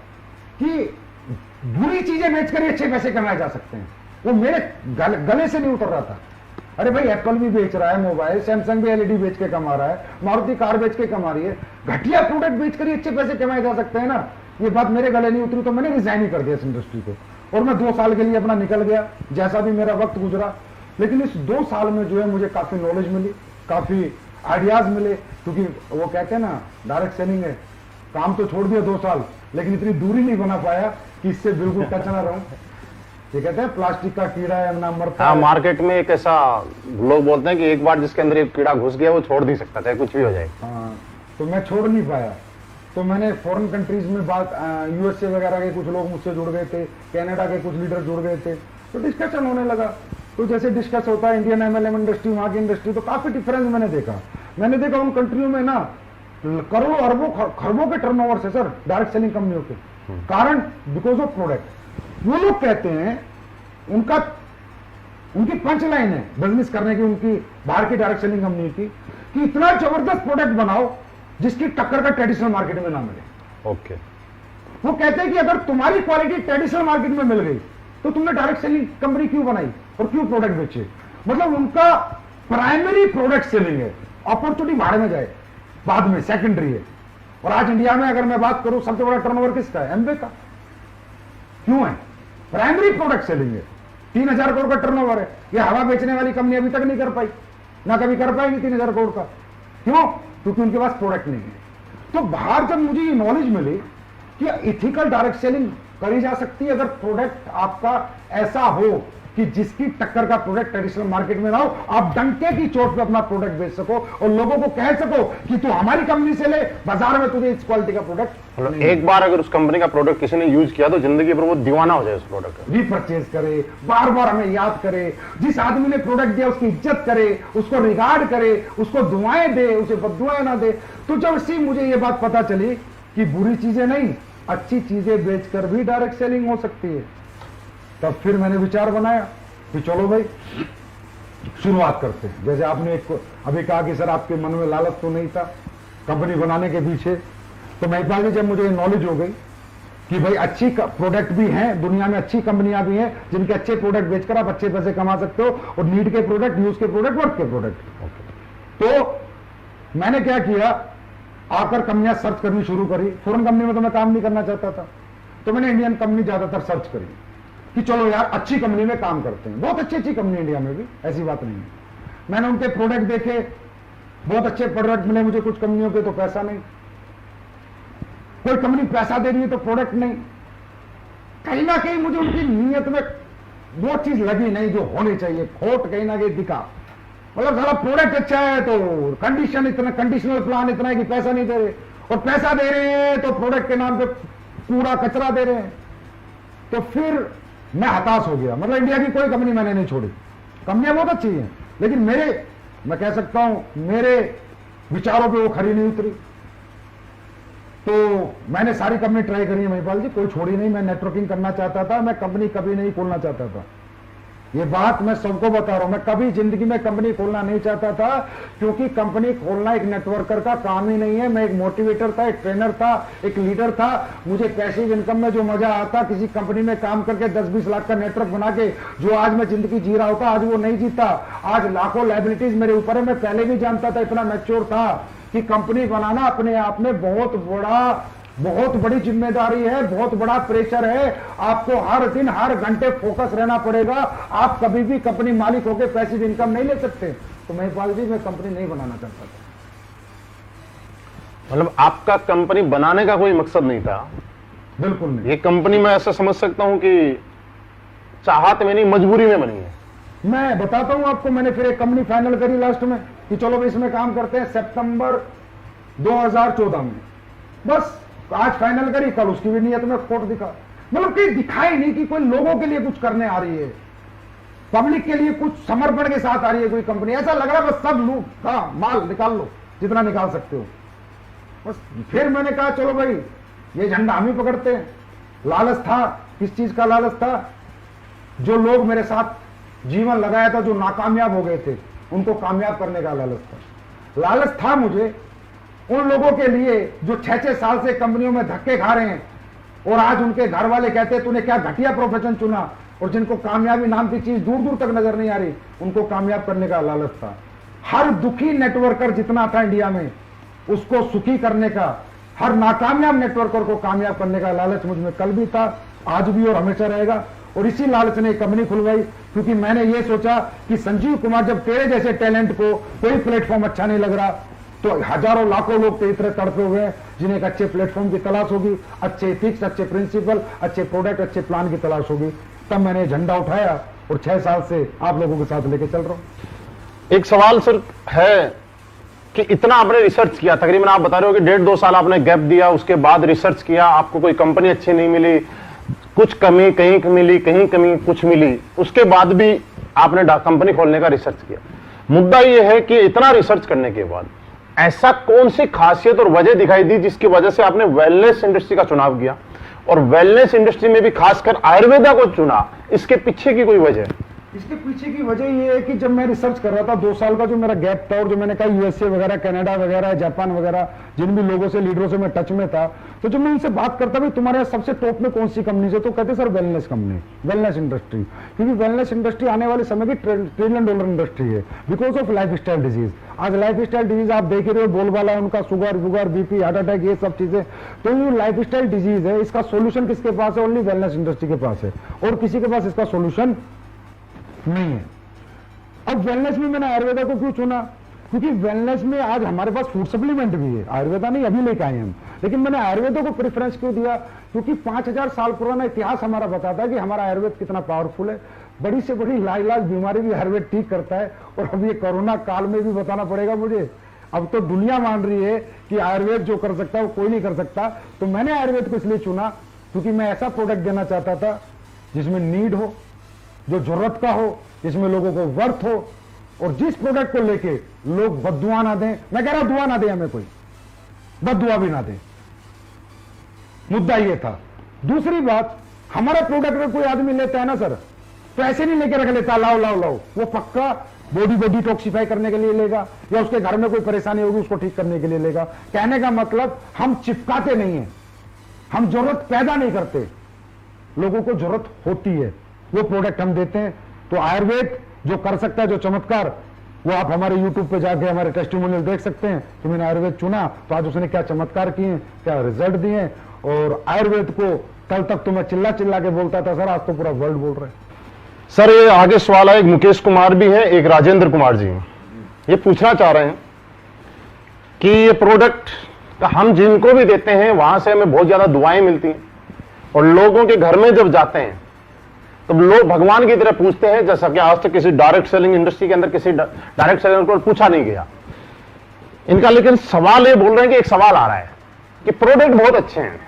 कि बुरी चीजें बेचकर ही अच्छे पैसे कमाए जा सकते हैं। वो मेरे गले से नहीं उतर रहा था। अरे भाई, एप्पल भी बेच रहा है मोबाइल, सैमसंग भी एलईडी बेच के कमा रहा है, मारुति कार बेच के कमा रही है, घटिया प्रोडक्ट बेचकर ही अच्छे पैसे कमाए जा सकते हैं ना, ये बात मेरे गले नहीं उतरी। तो मैंने रिजाइन ही कर दिया इस इंडस्ट्री को, और मैं 2 साल के लिए अपना निकल गया, जैसा भी मेरा वक्त गुजरा। लेकिन इस 2 साल में जो है मुझे काफी नॉलेज मिली, काफी आइडियाज मिले, क्योंकि वो कहते हैं ना, डायरेक्ट सेलिंग है, काम तो छोड़ दिया 2 साल, लेकिन इतनी दूरी नहीं बना पाया कि इससे बिल्कुल टच ना रहूं। ये कहते हैं प्लास्टिक का कीड़ा है ना मरता। हाँ, मार्केट में एक ऐसा लोग बोलते हैं कि एक बार जिसके अंदर एक कीड़ा घुस गया वो छोड़ नहीं सकता, चाहे कुछ भी हो जाए। हाँ, तो मैं छोड़ नहीं पाया। तो मैंने फॉरेन कंट्रीज में बात, यूएसए वगैरह के कुछ लोग मुझसे जुड़ गए थे, कनाडा के कुछ लीडर जुड़ गए थे, तो डिस्कशन होने लगा। तो जैसे डिस्कस होता है इंडियन एमएलएम इंडस्ट्री, वहां की इंडस्ट्री, तो काफी डिफरेंस मैंने देखा उन कंट्रियों में ना करोड़ों अरबों खरबों के टर्नओवर से सर डायरेक्ट सेलिंग कंपनियों के कारण, बिकॉज ऑफ प्रोडक्ट। वो लोग कहते हैं, उनकी पंच लाइन है बिजनेस करने की, उनकी बाहर की डायरेक्ट सेलिंग कंपनी की, कि इतना जबरदस्त प्रोडक्ट बनाओ जिसकी टक्कर का ट्रेडिशनल मार्केट में ना मिले। ओके। वो कहते हैं कि अगर तुम्हारी क्वालिटी ट्रेडिशनल मार्केट में मिल गई तो तुमने डायरेक्ट सेलिंग कंपनी क्यों बनाई और क्यों प्रोडक्ट बेचे। मतलब उनका प्राइमरी प्रोडक्ट सेलिंग है, अपॉर्चुनिटी भाड़ में जाए बाद में सेकेंडरी है। और आज इंडिया में अगर मैं बात करूं, सबसे बड़ा टर्नओवर किसका है? एमवे का। क्यों है? प्राइमरी प्रोडक्ट सेलिंग है। 3,000 करोड़ का टर्नओवर है। ये हवा बेचने वाली कंपनी अभी तक नहीं कर पाई, ना कभी कर पाएंगी 3,000 करोड़ का। क्यों? क्योंकि उनके पास प्रोडक्ट नहीं है। तो बाहर जब मुझे ये नॉलेज मिली कि इथिकल डायरेक्ट सेलिंग करी जा सकती है अगर प्रोडक्ट आपका ऐसा हो कि जिसकी टक्कर का प्रोडक्ट ट्रेडिशनल मार्केट में ना हो, आप डंके की चोट पे अपना प्रोडक्ट बेच सको और लोगों को कह सको कि तू हमारी कंपनी से ले, बाजार में तुझे इस क्वालिटी का प्रोडक्ट मतलब एक बार अगर उस कंपनी का प्रोडक्ट किसी ने यूज किया तो जिंदगी भर वो दीवाना हो जाए उस प्रोडक्ट का। रीपरचेज करे, बार बार हमें याद करे, जिस आदमी ने प्रोडक्ट दिया उसकी इज्जत करे, उसको रिगार्ड करे, उसको दुआएं दे, उसे बददुआएं ना दे। तो जब से मुझे ये बात पता चली कि बुरी चीजें नहीं, अच्छी चीजें बेचकर भी डायरेक्ट सेलिंग हो सकती है, तब फिर मैंने विचार बनाया कि चलो भाई शुरुआत करते हैं। जैसे आपने एक अभी कहा कि सर आपके मन में लालच तो नहीं था कंपनी बनाने के पीछे, तो महिपाल जी जब मुझे नॉलेज हो गई कि भाई अच्छी प्रोडक्ट भी हैं, दुनिया में अच्छी कंपनियां भी हैं जिनके अच्छे प्रोडक्ट बेचकर आप अच्छे पैसे कमा सकते हो, और नीड के प्रोडक्ट, यूज के प्रोडक्ट, वर्क के प्रोडक्ट, तो मैंने क्या किया, आकर कंपनियां सर्च करनी शुरू करी। फॉरेन कंपनी में तो मैं काम नहीं करना चाहता था, तो मैंने इंडियन कंपनी ज्यादातर सर्च करी कि चलो यार अच्छी कंपनी में काम करते हैं। बहुत अच्छी कंपनी इंडिया में भी, ऐसी बात नहीं है। मैंने उनके प्रोडक्ट देखे, बहुत अच्छे प्रोडक्ट मिले मुझे कुछ कंपनियों के, तो पैसा नहीं। कोई कंपनी पैसा दे रही है तो प्रोडक्ट नहीं। कहीं ना कहीं मुझे उनकी नीयत में वो चीज लगी नहीं जो होनी चाहिए, खोट कहीं ना कहीं दिखा। मतलब सारा प्रोडक्ट अच्छा है तो कंडीशन इतना, कंडीशनल प्लान इतना है कि पैसा नहीं दे रहे, और पैसा दे रहे हैं तो प्रोडक्ट के नाम पे पूरा कचरा दे रहे हैं। तो फिर मैं हताश हो गया। मतलब इंडिया की कोई कंपनी मैंने नहीं छोड़ी, कंपनियां बहुत अच्छी हैं, लेकिन मैं कह सकता हूं मेरे विचारों पे वो खरी नहीं उतरी। तो मैंने सारी कंपनी ट्राई करी है महिपाल जी, कोई छोड़ी नहीं। मैं नेटवर्किंग करना चाहता था, मैं कंपनी कभी नहीं खोलना चाहता था। ये बात मैं सबको बता रहा हूं, मैं कभी जिंदगी में कंपनी खोलना नहीं चाहता था, क्योंकि कंपनी खोलना एक नेटवर्कर का काम ही नहीं है। मैं एक मोटिवेटर था, एक ट्रेनर था, एक लीडर था। मुझे पैसिव इनकम में जो मजा आता, किसी कंपनी में काम करके 10-20 लाख का नेटवर्क बना के जो आज मैं जिंदगी जी रहा होता, आज वो नहीं जीता। आज लाखों लायबिलिटीज मेरे ऊपर है। मैं पहले भी जानता था, इतना मैच्योर था कि कंपनी बनाना अपने आप में बहुत बड़ी जिम्मेदारी है, बहुत बड़ा प्रेशर है। आपको हर दिन हर घंटे फोकस रहना पड़ेगा। आप कभी भी कंपनी मालिक होकर पैसिव इनकम नहीं ले सकते। तो महिपाल जी मैं कंपनी नहीं बनाना चाहता था। मतलब आपका कंपनी बनाने का कोई मकसद नहीं था? बिल्कुल नहीं। ये कंपनी मैं ऐसा समझ सकता हूं कि चाहत में नहीं, मजबूरी में बनी है। मैं बताता हूं आपको, मैंने फिर एक कंपनी फाइनल करी लास्ट में कि चलो भाई इसमें काम करते हैं, सितंबर 2014 में। बस आज फाइनल करी, कल उसकी भी नियत में खोट दिखा। मतलब कि दिखाई नहीं कि कोई लोगों के लिए कुछ करने आ रही है, पब्लिक के लिए कुछ समर्पण के साथ आ रही है कोई कंपनी। ऐसा लग रहा है बस सब लूट का माल निकाल लो जितना निकाल सकते हो। बस फिर मैंने कहा चलो भाई ये झंडा हम ही पकड़ते हैं। लालच था, किस चीज का लालच था? जो लोग मेरे साथ जीवन लगाया था, जो नाकामयाब हो गए थे, उनको कामयाब करने का लालच था। लालच था मुझे उन लोगों के लिए जो 6-6 साल से कंपनियों में धक्के खा रहे हैं, और आज उनके घर वाले कहते हैं तूने क्या घटिया प्रोफेशन चुना, और जिनको कामयाबी नाम की चीज दूर दूर तक नजर नहीं आ रही, उनको कामयाब करने का लालच था। हर दुखी नेटवर्कर जितना था इंडिया में, उसको सुखी करने का, हर नाकामयाब नेटवर्कर को कामयाब करने का लालच मुझ में कल भी था, आज भी और हमेशा रहेगा। और इसी लालच ने कंपनी खुलवाई, क्योंकि मैंने ये सोचा कि संजीव कुमार, जब तेरे जैसे टैलेंट को कोई प्लेटफॉर्म अच्छा नहीं लग रहा, तो हजारों लाखों लोग तेरी तरह तड़पे हुए हैं जिन्हें एक अच्छे प्लेटफॉर्म की तलाश होगी, अच्छे एथिक्स, अच्छे प्रिंसिपल, अच्छे प्रोडक्ट, अच्छे प्लान की तलाश होगी। तब मैंने झंडा उठाया और 6 साल से आप लोगों के साथ लेके चल रहा हूं। एक सवाल सर है कि इतना आपने रिसर्च किया, तकरीबन आप बता रहे हो कि 1.5-2 साल आपने गैप दिया, उसके बाद रिसर्च किया, आपको कोई कंपनी अच्छी नहीं मिली, कुछ कमी कहीं मिली, कहीं कमी कुछ मिली, उसके बाद भी आपने कंपनी खोलने का रिसर्च किया। मुद्दा यह है कि इतना रिसर्च करने के बाद ऐसा कौन सी खासियत और वजह दिखाई दी जिसकी वजह से आपने वेलनेस इंडस्ट्री का चुनाव किया, और वेलनेस इंडस्ट्री में भी खासकर आयुर्वेदा को चुना? इसके पीछे की कोई वजह? इसके पीछे की वजह यह है कि जब मैं रिसर्च कर रहा था, 2 साल का जो मेरा गैप था, और जो मैंने कहा यूएसए वगैरह, कनाडा वगैरह, जापान वगैरह, जिन भी लोगों से, लीडरों से मैं टच में था, तो जब मैं उनसे बात करता भाई तुम्हारे यहाँ सबसे टॉप में कौन सी कंपनी है, तो कहते sir wellness company, wellness industry. क्योंकि वेलनेस इंडस्ट्री आने वाले समय की $1 ट्रिलियन इंडस्ट्री है, because of life style disease. आज लाइफ स्टाइल डिजीज आप देख रहे हो, बोलबाला है उनका, शुगर, बीपी, हार्ट अटैक, ये सब चीजें। तो ये लाइफ स्टाइल डिजीज है, इसका सोल्यूशन किसके पास है? ओनली वेलनेस इंडस्ट्री के पास है, और किसी के पास इसका सोल्यूशन नहीं है। अब वेलनेस में मैंने आयुर्वेदा को क्यों चुना? क्योंकि वेलनेस में आज हमारे पास फूड सप्लीमेंट भी है, आयुर्वेदा नहीं अभी लेके आए हम, लेकिन मैंने आयुर्वेदा को प्रेफरेंस क्यों दिया? क्योंकि 5000 साल पुराना इतिहास हमारा बताता है कि हमारा आयुर्वेद कितना पावरफुल है। बड़ी से बड़ी लाइलाज बीमारी भी आयुर्वेद ठीक करता है। और अब ये कोरोना काल में भी बताना पड़ेगा मुझे, अब तो दुनिया मान रही है कि आयुर्वेद जो कर सकता है वो कोई नहीं कर सकता। तो मैंने आयुर्वेद को इसलिए चुना क्योंकि मैं ऐसा प्रोडक्ट देना चाहता था जिसमें नीड हो, जो जरूरत का हो, जिसमें लोगों को वर्थ हो, और जिस प्रोडक्ट को लेके लोग बद्दुआ ना दें। मैं कह रहा हूं दुआ ना दे, हमें कोई बद्दुआ भी ना दे, मुद्दा ये था। दूसरी बात, हमारा प्रोडक्ट अगर कोई आदमी लेता है ना सर, तो ऐसे नहीं लेके रख लेता लाओ लाओ लाओ, वो पक्का बॉडी डिटॉक्सिफाई करने के लिए लेगा, या उसके घर में कोई परेशानी होगी उसको ठीक करने के लिए लेगा। कहने का मतलब हम चिपकाते नहीं है, हम जरूरत पैदा नहीं करते, लोगों को जरूरत होती है वो प्रोडक्ट हम देते हैं। तो आयुर्वेद जो कर सकता है, जो चमत्कार, वो आप हमारे YouTube पे जाके हमारे टेस्टिमोनियल देख सकते हैं कि मैंने आयुर्वेद चुना तो आज उसने क्या चमत्कार किए, क्या रिजल्ट दिए। और आयुर्वेद को कल तक तो मैं चिल्ला चिल्ला के बोलता था सर, आज तो पूरा वर्ल्ड बोल रहे हैं। सर ये आगे सवाल है, एक मुकेश कुमार भी है, एक राजेंद्र कुमार जी हैं। ये पूछना चाह रहे हैं कि ये प्रोडक्ट हम जिनको भी देते हैं वहां से हमें बहुत ज्यादा दुआएं मिलती हैं, और लोगों के घर में जब जाते हैं तब लोग भगवान की तरह पूछते हैं, जैसा कि आज तक किसी डायरेक्ट सेलिंग इंडस्ट्री के अंदर किसी डायरेक्ट सेलिंग को पूछा नहीं गया इनका। लेकिन सवाल ये बोल रहे हैं कि एक सवाल आ रहा है कि प्रोडक्ट बहुत अच्छे हैं,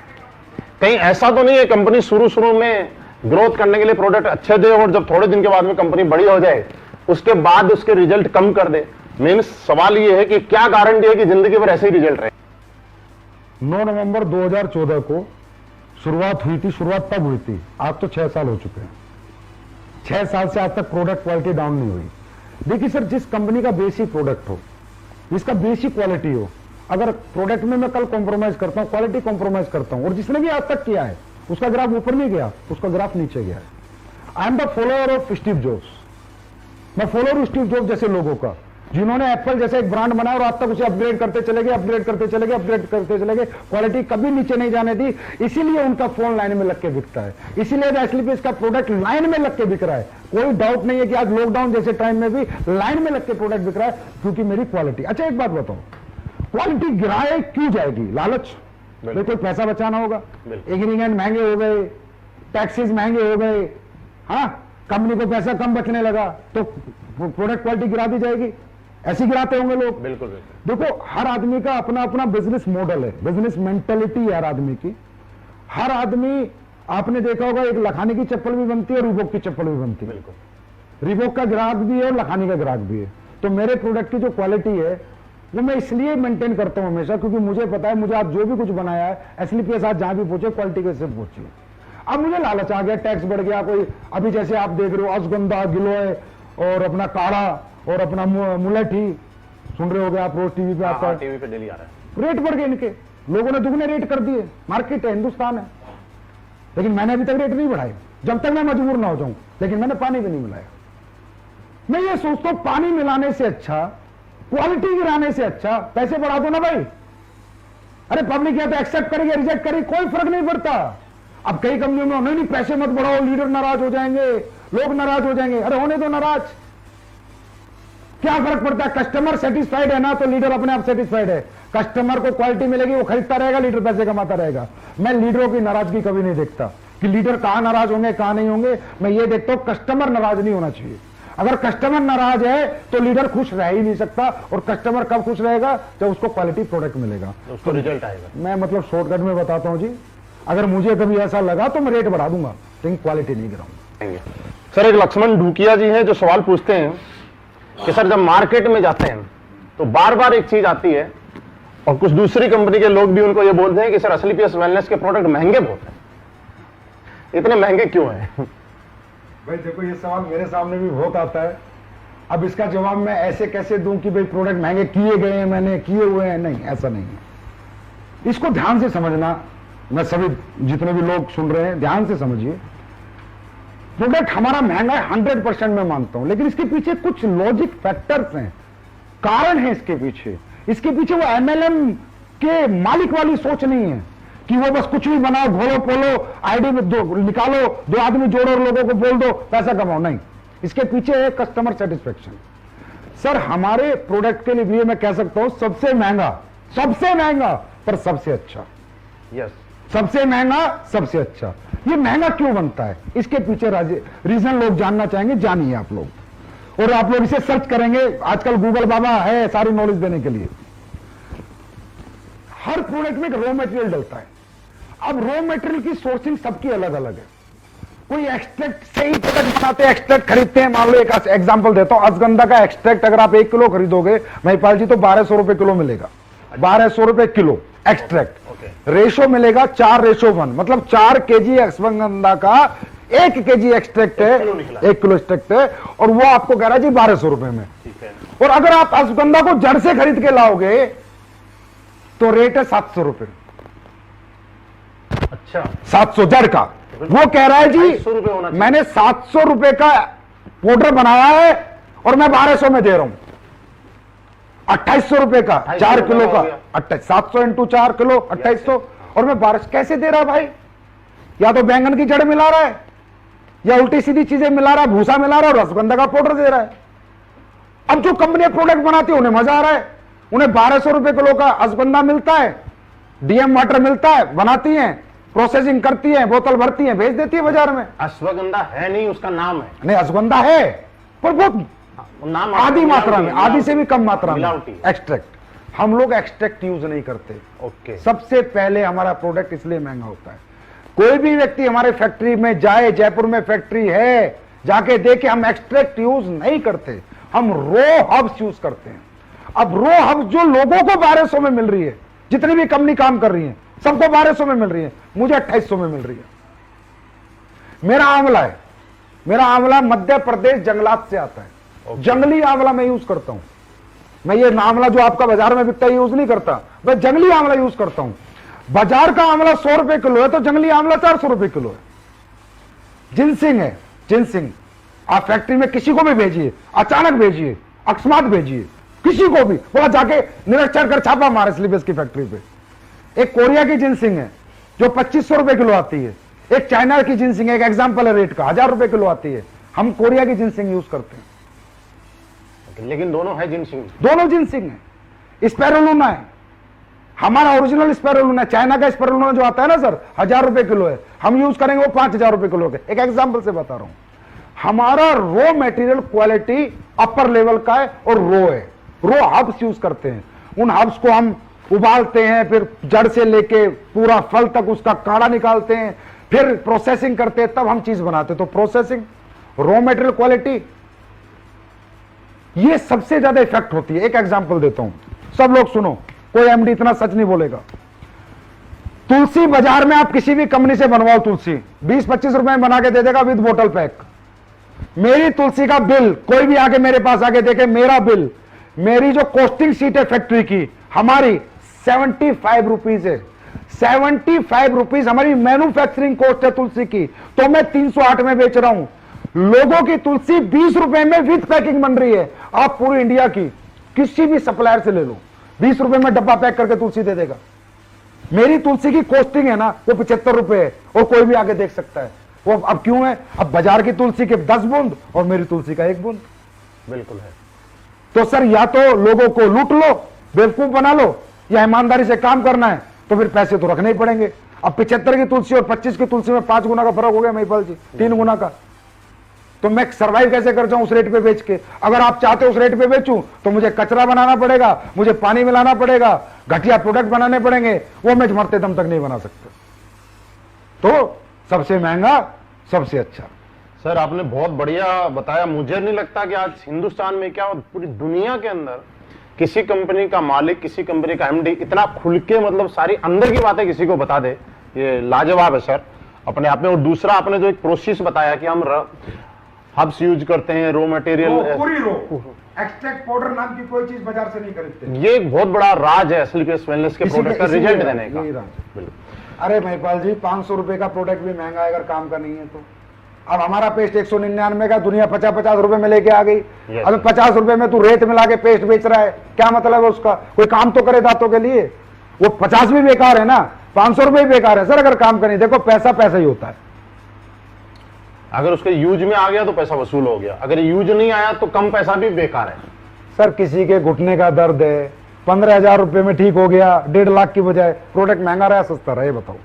कहीं ऐसा तो नहीं है कंपनी शुरू में ग्रोथ करने के लिए प्रोडक्ट अच्छे दे और जब थोड़े दिन के बाद में कंपनी बड़ी हो जाए उसके बाद उसके रिजल्ट कम कर दे? मीन्स सवाल ये है कि क्या गारंटी है कि जिंदगी भर ऐसे ही रिजल्ट रहे? 9 नवंबर 2014 को शुरुआत हुई थी। शुरुआत तब हुई थी, आज तो 6 साल हो चुके हैं। 6 साल से आज तक प्रोडक्ट क्वालिटी डाउन नहीं हुई। देखिए सर, जिस कंपनी का बेसिक प्रोडक्ट हो, जिसका बेसिक क्वालिटी हो, अगर प्रोडक्ट में मैं कल कॉम्प्रोमाइज करता हूं, क्वालिटी कॉम्प्रोमाइज करता हूं, और जिसने भी आज तक किया है उसका ग्राफ ऊपर नहीं गया, उसका ग्राफ नीचे गया है। I am the follower of Steve jobs. मैं फॉलोअर हूं स्टीव जॉब्स जैसे लोगों का, जिन्होंने एप्पल जैसे एक ब्रांड बनाया और आज तक उसे अपग्रेड करते चले गए, अपग्रेड करते चले गए, अपग्रेड करते चले गए, क्वालिटी कभी नीचे नहीं जाने दी। इसीलिए उनका फोन लाइन में लग के बिकता है, इसीलिए एस्लीपियस का प्रोडक्ट लाइन में लग के बिक रहा है। कोई डाउट नहीं है कि आज लॉकडाउन जैसे टाइम में भी लाइन में लग के प्रोडक्ट बिक रहा है, क्योंकि मेरी क्वालिटी। अच्छा एक बात बताओ, क्वालिटी गिराए क्यों जाएगी? लालच, भाई कोई पैसा बचाना होगा, इंग्रीडिएंट महंगे हो गए, टैक्सेस महंगे हो गए, हाँ कंपनी को पैसा कम बचने लगा तो प्रोडक्ट क्वालिटी गिरा दी जाएगी। ऐसे गिराते होंगे लोग। बिल्कुल। देखो, हर आदमी का अपना अपना बिजनेस मॉडल है, बिजनेस मेंटेलिटी है हर आदमी की। हर आदमी, आपने देखा होगा, एक लखानी की चप्पल भी बनती है और रिबॉक की चप्पल भी बनती है। रिबॉक का ग्राहक भी है और लखानी का ग्राहक भी है। तो मेरे प्रोडक्ट की जो क्वालिटी है वो मैं इसलिए मेंटेन करता हूं हमेशा, क्योंकि मुझे पता है मुझे आज जो भी कुछ बनाया है एस्लीपियस आज जहां भी पहुंचे क्वालिटी के साथ पहुंची। अब मुझे लालच आ गया, टैक्स बढ़ गया, कोई अभी जैसे आप देख रहे हो अश्वगंधा, गिलोय और अपना काढ़ा और अपना मुलेठी, सुन रहे हो गए आप, रोज टीवी पे आता है, टीवी पे डेली आ रहा है। रेट बढ़ गए इनके, लोगों ने दुगने रेट कर दिए। मार्केट है, हिंदुस्तान है, लेकिन मैंने अभी तक रेट नहीं बढ़ाए, जब तक मैं मजबूर ना हो जाऊं। लेकिन मैंने पानी भी नहीं मिलाया। मैं ये सोचता हूं पानी मिलाने से अच्छा, क्वालिटी गिराने से अच्छा पैसे बढ़ा दो ना भाई। अरे पब्लिक या तो एक्सेप्ट करेगी, रिजेक्ट करेगी, कोई फर्क नहीं पड़ता। अब कई कंपनियों में नहीं पैसे मत बढ़ाओ, लीडर नाराज हो जाएंगे, लोग नाराज हो जाएंगे। अरे होने दो नाराज, क्या फर्क पड़ता है? कस्टमर सेटिस्फाइड है ना तो लीडर अपने आप सेटिस्फाइड है। कस्टमर को क्वालिटी मिलेगी, वो खरीदता रहेगा, लीडर पैसे कमाता रहेगा। मैं लीडरों की नाराजगी कभी नहीं देखता कि लीडर कहां नाराज होंगे कहां नहीं होंगे। मैं ये देखता हूं कस्टमर नाराज नहीं होना चाहिए। अगर कस्टमर नाराज है तो लीडर खुश रह ही नहीं सकता। और कस्टमर कब खुश रहेगा? जब उसको क्वालिटी प्रोडक्ट मिलेगा, उसको रिजल्ट आएगा। मैं मतलब शॉर्टकट में बताता हूं जी, अगर मुझे कभी ऐसा लगा तो मैं रेट बढ़ा दूंगा, लेकिन क्वालिटी नहीं गिराऊंगा। सर एक लक्ष्मण ढूकिया जी हैं जो सवाल पूछते हैं कि सर जब मार्केट में जाते हैं तो बार बार एक चीज आती है और कुछ दूसरी कंपनी के लोग भी उनको ये बोलते हैं कि सर एस्लीपियस वेलनेस के प्रोडक्ट महंगे बहुत हैं, इतने महंगे क्यों हैं? भाई देखो, ये सवाल मेरे सामने भी बहुत आता है। अब इसका जवाब मैं ऐसे कैसे दूं कि भाई प्रोडक्ट महंगे किए गए हैं, मैंने किए हुए हैं? नहीं, ऐसा नहीं है। इसको ध्यान से समझना, मैं सभी जितने भी लोग सुन रहे हैं ध्यान से समझिए। प्रोडक्ट हमारा महंगा है 100% मैं मानता हूं, लेकिन इसके पीछे कुछ लॉजिक फैक्टर्स हैं, कारण है इसके पीछे। इसके पीछे वो MLM के मालिक वाली सोच नहीं है कि वो बस कुछ भी बनाओ, घोलो पोलो, आईडी में निकालो, 2 आदमी जोड़ो और लोगों को बोल दो पैसा कमाओ। नहीं, इसके पीछे है कस्टमर सेटिस्फेक्शन। सर हमारे प्रोडक्ट के लिए मैं कह सकता हूं सबसे महंगा पर सबसे अच्छा। यस। सबसे महंगा सबसे अच्छा। ये महंगा क्यों बनता है, इसके पीछे रीजन लोग जानना चाहेंगे, जानिए आप लोग। और आप लोग इसे सर्च करेंगे, आजकल गूगल बाबा है सारी नॉलेज देने के लिए। हर प्रोडक्ट में एक रॉ मटेरियल डलता है। अब रॉ मटेरियल की सोर्सिंग सबकी अलग अलग है। कोई एक्सट्रैक्ट से ही प्रोडक्ट बनाते हैं, एक्सट्रैक्ट खरीदते हैं। मान लो एक एग्जांपल देता हूं, अश्वगंधा का एक्सट्रैक्ट अगर आप 1 किलो खरीदोगे महिपाल जी तो 1200 रुपए किलो मिलेगा। 1200 रुपए किलो एक्सट्रैक्ट। रेशो मिलेगा 4:1, मतलब 4 केजी अश्वगंधा का 1 केजी एक्सट्रैक्ट है, 1 किलो एक्सट्रैक्ट है, और वो आपको कह रहा है जी 1200 रुपए में। और अगर आप अश्वगंधा को जड़ से खरीद के लाओगे तो रेट है 700 रुपए। अच्छा, 700 जड़ का। वो कह रहा है जी मैंने 700 रुपए का पाउडर बनाया है और मैं 1200 में दे रहा हूं। 2800 रुपए का 4 किलो का 700 इंटू 4 किलो 2800, और मैं 1200 कैसे दे रहा भाई? या तो बैंगन की जड़ मिला रहा है, या उल्टी सीधी चीजें मिला रहा है, भूसा मिला रहा है, और अश्वगंधा का पाउडर दे रहा है। अब जो कंपनियां प्रोडक्ट बनाती है उन्हें मजा आ रहा है, उन्हें 1200 रुपए किलो का अश्वगंधा मिलता है, डीएम वाटर मिलता है, बनाती हैं, प्रोसेसिंग करती है, बोतल भरती है, भेज देती है बाजार में। अश्वगंधा है नहीं, उसका नाम है। नहीं, अश्वगंधा है पर बहुत नाम आधी मात्रा में, आधी से भी कम मात्रा में मिलावटी। एक्सट्रैक्ट। हम लोग एक्सट्रैक्ट यूज नहीं करते। ओके। सबसे पहले हमारा प्रोडक्ट इसलिए महंगा होता है। कोई भी व्यक्ति हमारे फैक्ट्री में जाए, जयपुर में फैक्ट्री है, जाके देखे, हम एक्सट्रैक्ट यूज नहीं करते, हम रो हब्स यूज करते हैं। अब रो हब्स जो लोगों को 1200 में मिल रही है, जितनी भी कंपनी काम कर रही है सबको 1200 में मिल रही है, मुझे 2800 में मिल रही है। मेरा आंवला है, मेरा आंवला मध्य प्रदेश जंगलात से आता है। जंगली आंवला मैं यूज करता हूं। मैं ये आंवला जो आपका बाजार में बिकता है यूज नहीं करता, मैं जंगली आंवला यूज करता हूं। बाजार का आंवला 100 रुपए किलो है तो जंगली आंवला 400 रुपए किलो है। जिनसिंग है, जिनसिंग आप फैक्ट्री में किसी को भी भेजिए, अचानक भेजिए, अकस्मात भेजिए, किसी को भी बोला जाके निरीक्षण कर छापा मारे स्लीपेज की फैक्ट्री पे। एक कोरिया की जिनसिंग है जो 2500 रुपए किलो आती है, एक चाइना की जिनसिंग है, एक एग्जांपल है रेट का, 1000 रुपए किलो आती है। हम कोरिया की जिनसिंग यूज करते हैं। लेकिन दोनों है जिनसिंग, दोनों जिनसिंग है। स्पेरुलिना है, हमारा ओरिजिनल स्पेरुलिना, चाइना का स्पेरुलिना जो आता है ना सर 1000 रुपए किलो है, हम यूज करेंगे वो 5000 रुपए किलो के। एक एग्जांपल से बता रहा हूं, हमारा raw material quality upper level का है और रो है। रो हब्स यूज करते हैं, उन हब्स को हम उबालते हैं, फिर जड़ से लेके पूरा फल तक उसका काढ़ा निकालते हैं, फिर प्रोसेसिंग करते हैं, तब हम चीज बनाते हैं। तो प्रोसेसिंग, रॉ मटेरियल क्वालिटी, ये सबसे ज्यादा इफेक्ट होती है। एक एग्जांपल देता हूं, सब लोग सुनो, कोई एमडी इतना सच नहीं बोलेगा। तुलसी बाजार में आप किसी भी कंपनी से बनवाओ, तुलसी 20-25 रुपए में बना के दे देगा विद बोतल पैक। मेरी तुलसी का बिल, कोई भी आके मेरे पास आके देखे, मेरा बिल, मेरी जो कॉस्टिंग शीट है फैक्ट्री की, हमारी 75 रुपीज है। 75 रुपीज हमारी मैन्युफैक्चरिंग कॉस्ट है तुलसी की, तो मैं 308 में बेच रहा हूं। लोगों की तुलसी 20 रुपए में विद पैकिंग बन रही है। आप पूरी इंडिया की किसी भी सप्लायर से ले लो, 20 रुपए में डब्बा पैक करके तुलसी दे देगा। मेरी तुलसी की कॉस्टिंग है ना वो 75 रुपए है, और कोई भी आगे देख सकता है वो। अब क्यों है? अब बाजार की तुलसी के 10 बूंद और मेरी तुलसी का 1 बूंद। बिल्कुल है। तो सर या तो लोगों को लूट लो, बेवकूफ बना लो, या ईमानदारी से काम करना है तो फिर पैसे तो रखने ही पड़ेंगे। अब 75 की तुलसी और 25 की तुलसी में 5 गुना का फर्क हो गया महिपाल जी, 3 गुना का। तो मैं सर्वाइव कैसे कर जाऊं उस रेट पे बेच के? अगर आप चाहते हो उस रेट पे बेचूं तो मुझे कचरा बनाना पड़ेगा, मुझे पानी मिलाना पड़ेगा, घटिया प्रोडक्ट बनाने पड़ेंगे, वो मैं मरते दम तक नहीं बना सकता। तो सबसे महंगा सबसे अच्छा। सर आपने बहुत बढ़िया बताया। मुझे नहीं लगता कि आज हिंदुस्तान में क्या पूरी दुनिया के अंदर किसी कंपनी का मालिक, किसी कंपनी का एमडी इतना खुल के मतलब सारी अंदर की बातें किसी को बता दे, ये लाजवाब है सर अपने आप में। और दूसरा आपने जो एक प्रोसेस बताया कि हम हब्स यूज करते हैं, रॉ मटेरियल, पूरी रो एक्सट्रैक्ट पाउडर नाम की कोई चीज बाजार से नहीं खरीदते। ये एक बहुत बड़ा राज है एसलीपीएस वेलनेस के प्रोडक्ट का रिजल्ट देने का। अरे महिपाल जी 500 रुपए का प्रोडक्ट भी महंगा है अगर काम का नहीं है तो। अब हमारा पेस्ट 199 का, दुनिया 50-50 रुपए में लेके आ गई। अब 50 रुपए में तू रेत मिला के पेस्ट बेच रहा है, क्या मतलब है उसका? कोई काम तो करे दांतों के लिए। वो 50 भी बेकार है ना, 500 रुपए भी बेकार है सर अगर काम करें। देखो पैसा पैसा ही होता है। अगर उसके यूज में आ गया तो पैसा वसूल हो गया, अगर यूज नहीं आया तो कम पैसा भी बेकार है। सर किसी के घुटने का दर्द है 15,000 रुपए में ठीक हो गया, 1.5 लाख की बजाय प्रोडक्ट महंगा रहा सस्ता रहा, ये बताओ।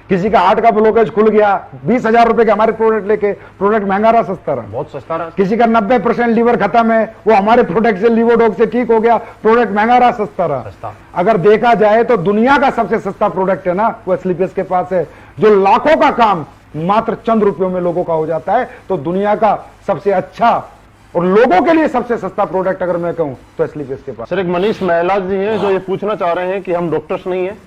किसी का हार्ट का ब्लॉकेज खुल गया 20,000 रुपए के हमारे प्रोडक्ट लेके, प्रोडक्ट महंगा रहा सस्ता रहा। बहुत सस्ता रहा। किसी का 90% लीवर खत्म है, वो हमारे प्रोडक्ट से लीवोडॉग से ठीक हो गया, प्रोडक्ट महंगा रहा सस्ता रहा। अगर देखा जाए तो दुनिया का सबसे सस्ता प्रोडक्ट है ना वो एस्क्लेपियस के पास है, जो लाखों का काम मात्र चंद रुपयों में लोगों का हो जाता है। तो दुनिया का सबसे अच्छा और लोगों के लिए सबसे सस्ता प्रोडक्ट अगर मैं कहूं तो एस्क्लेपियस के पास। सर एक मनीष महिला जी हैं जो ये पूछना चाह रहे हैं कि हम डॉक्टर्स नहीं है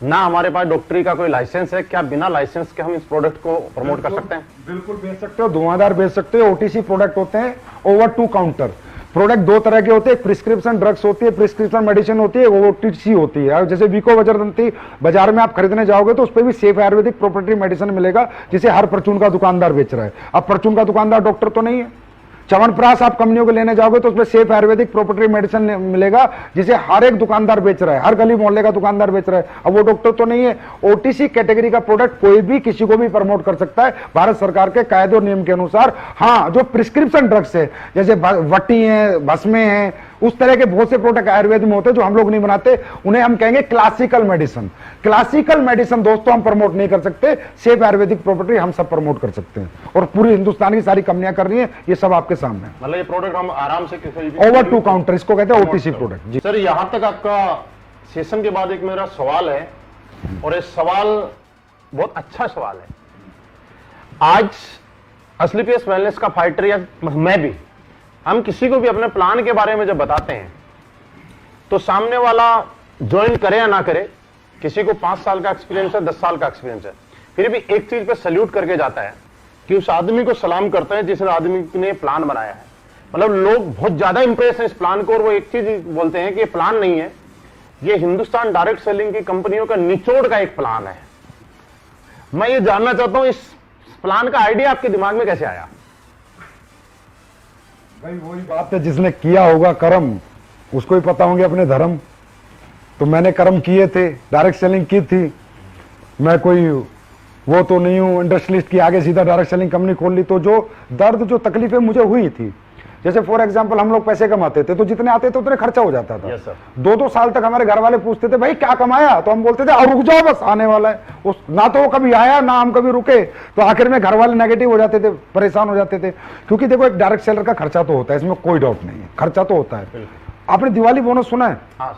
ना, हमारे पास डॉक्टरी का कोई लाइसेंस है, क्या बिना लाइसेंस के हम इस प्रोडक्ट को प्रमोट कर सकते हैं? बिल्कुल बेच सकते हो, धुआंधार बेच सकते हो। ओटीसी प्रोडक्ट होते हैं, ओवर टू काउंटर प्रोडक्ट। दो तरह के होते हैं, प्रिस्क्रिप्शन ड्रग्स होती है, प्रिस्क्रिप्शन मेडिसिन होती है, ओटीसी होती है। जैसे वीको वज्रदंती बाजार में आप खरीदने जाओगे तो उस पर भी सेफ आयुर्वेदिक प्रोप्राइटरी मेडिसिन मिलेगा, जिसे हर परचून का दुकानदार बेच रहा है। अब परचून का दुकानदार डॉक्टर तो नहीं है। च्यवनप्राश आप कंपनियों को लेने जाओगे तो उसमें सेफ आयुर्वेदिक प्रोप्राइटरी मेडिसिन मिलेगा, जिसे हर एक दुकानदार बेच रहा है, हर गली मोहल्ले का दुकानदार बेच रहा है। अब वो डॉक्टर तो नहीं है। ओटीसी कैटेगरी का प्रोडक्ट कोई भी किसी को भी प्रमोट कर सकता है भारत सरकार के कायदे और नियम के अनुसार। हाँ, जो प्रिस्क्रिप्शन ड्रग्स है जैसे वटी है, भस्में हैं, उस तरह के बहुत से प्रोडक्ट आयुर्वेद में होते हैं जो हम लोग नहीं बनाते, उन्हें हम कहेंगे क्लासिकल मेडिसिन। क्लासिकल मेडिसिन दोस्तों हम प्रमोट नहीं कर सकते, सेफ आयुर्वेदिक प्रॉपर्टी हम सब प्रमोट कर सकते हैं और पूरी हिंदुस्तान की सारी कंपनियां कर रही हैं। ये सब आपके सामने। मतलब ये प्रोडक्ट हम आराम से किसी ओवर टू काउंटर इसको कहते हैं, ओटीसी प्रोडक्ट जी। सर यहां तक आपका सेशन के बाद एक मेरा सवाल है, और ये सवाल बहुत अच्छा सवाल है। आज एस्क्लेपियस वेलनेस का फाइटर या मैं भी, हम किसी को भी अपने प्लान के बारे में जब बताते हैं तो सामने वाला ज्वाइन करे या ना करे, किसी को 5 साल का एक्सपीरियंस है, 10 साल का एक्सपीरियंस है, फिर भी एक चीज पे सल्यूट करके जाता है कि उस आदमी को सलाम करते हैं जिस आदमी ने प्लान बनाया है। मतलब लोग बहुत ज्यादा इंप्रेस हैं इस प्लान को, और वो एक चीज बोलते हैं कि ये प्लान नहीं है, ये हिंदुस्तान डायरेक्ट सेलिंग की कंपनियों का निचोड़ का एक प्लान है। मैं ये जानना चाहता हूं इस प्लान का आइडिया आपके दिमाग में कैसे आया? भाई वही बात है, जिसने किया होगा कर्म उसको ही पता होंगे अपने धर्म। तो मैंने कर्म किए थे, डायरेक्ट सेलिंग की थी। मैं कोई वो तो नहीं हूं इंडस्ट्रियलिस्ट की आगे सीधा डायरेक्ट सेलिंग कंपनी खोल ली। तो जो दर्द जो तकलीफें मुझे हुई थी, जैसे फॉर एग्जांपल हम लोग पैसे कमाते थे तो जितने आते थे उतने खर्चा हो जाता था। Yes, sir. 2-2 साल तक हमारे घर वाले पूछते थे भाई क्या कमाया, तो हम बोलते थे और रुक जाओ बस आने वाला है। उस ना तो वो कभी आया ना हम कभी रुके, तो आखिर में घर वाले नेगेटिव हो जाते थे, परेशान हो जाते थे। क्योंकि देखो एक डायरेक्ट सेलर का खर्चा तो होता है, इसमें कोई डाउट नहीं है, खर्चा तो होता है। आपने दिवाली बोनस सुना है? हाँ,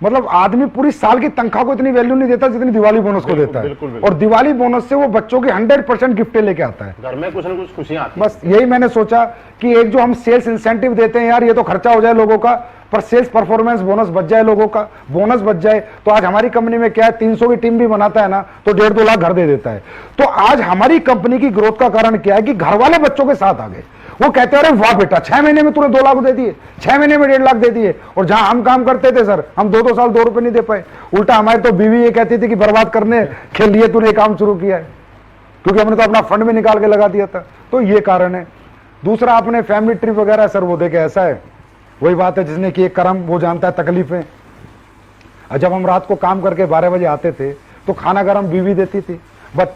मतलब आदमी पूरी साल की तनख्वाह को इतनी वैल्यू नहीं देता जितनी दिवाली बोनस को देता है। बिल्कुल। और दिवाली बोनस से वो बच्चों की 100% गिफ्टें लेके आता है। घर में कुछ ना कुछ खुशियां आती बस यही मैंने सोचा कि एक जो हम सेल्स इंसेंटिव देते हैं यार, ये तो खर्चा हो जाए लोगों का, पर सेल्स परफॉर्मेंस बोनस बच जाए लोगों का, बोनस बच जाए। तो आज हमारी कंपनी में क्या है, 300 की टीम भी बनाता है ना तो 1.5-2 लाख घर दे देता है। तो आज हमारी कंपनी की ग्रोथ का कारण क्या है कि घर वाले बच्चों के साथ आ गए। वो कहते हैं अरे वाह बेटा 6 महीने में तूने 2 लाख दे दिए, 6 महीने में 1.5 लाख दे दिए। और जहां हम काम करते थे सर, हम 2-2 साल 2 रुपए नहीं दे पाए। उल्टा हमारी तो बीवी ये कहती थी कि बर्बाद करने के लिए तूने काम शुरू किया है, क्योंकि हमने तो अपना फंड में निकाल के लगा दिया था। तो ये कारण है। दूसरा आपने फैमिली ट्रिप वगैरह सर वो देखे, ऐसा है वही बात है जिसने कि एक कर्म वो जानता है तकलीफें। जब हम रात को काम करके 12 बजे आते थे तो खाना गरम बीवी देती थी,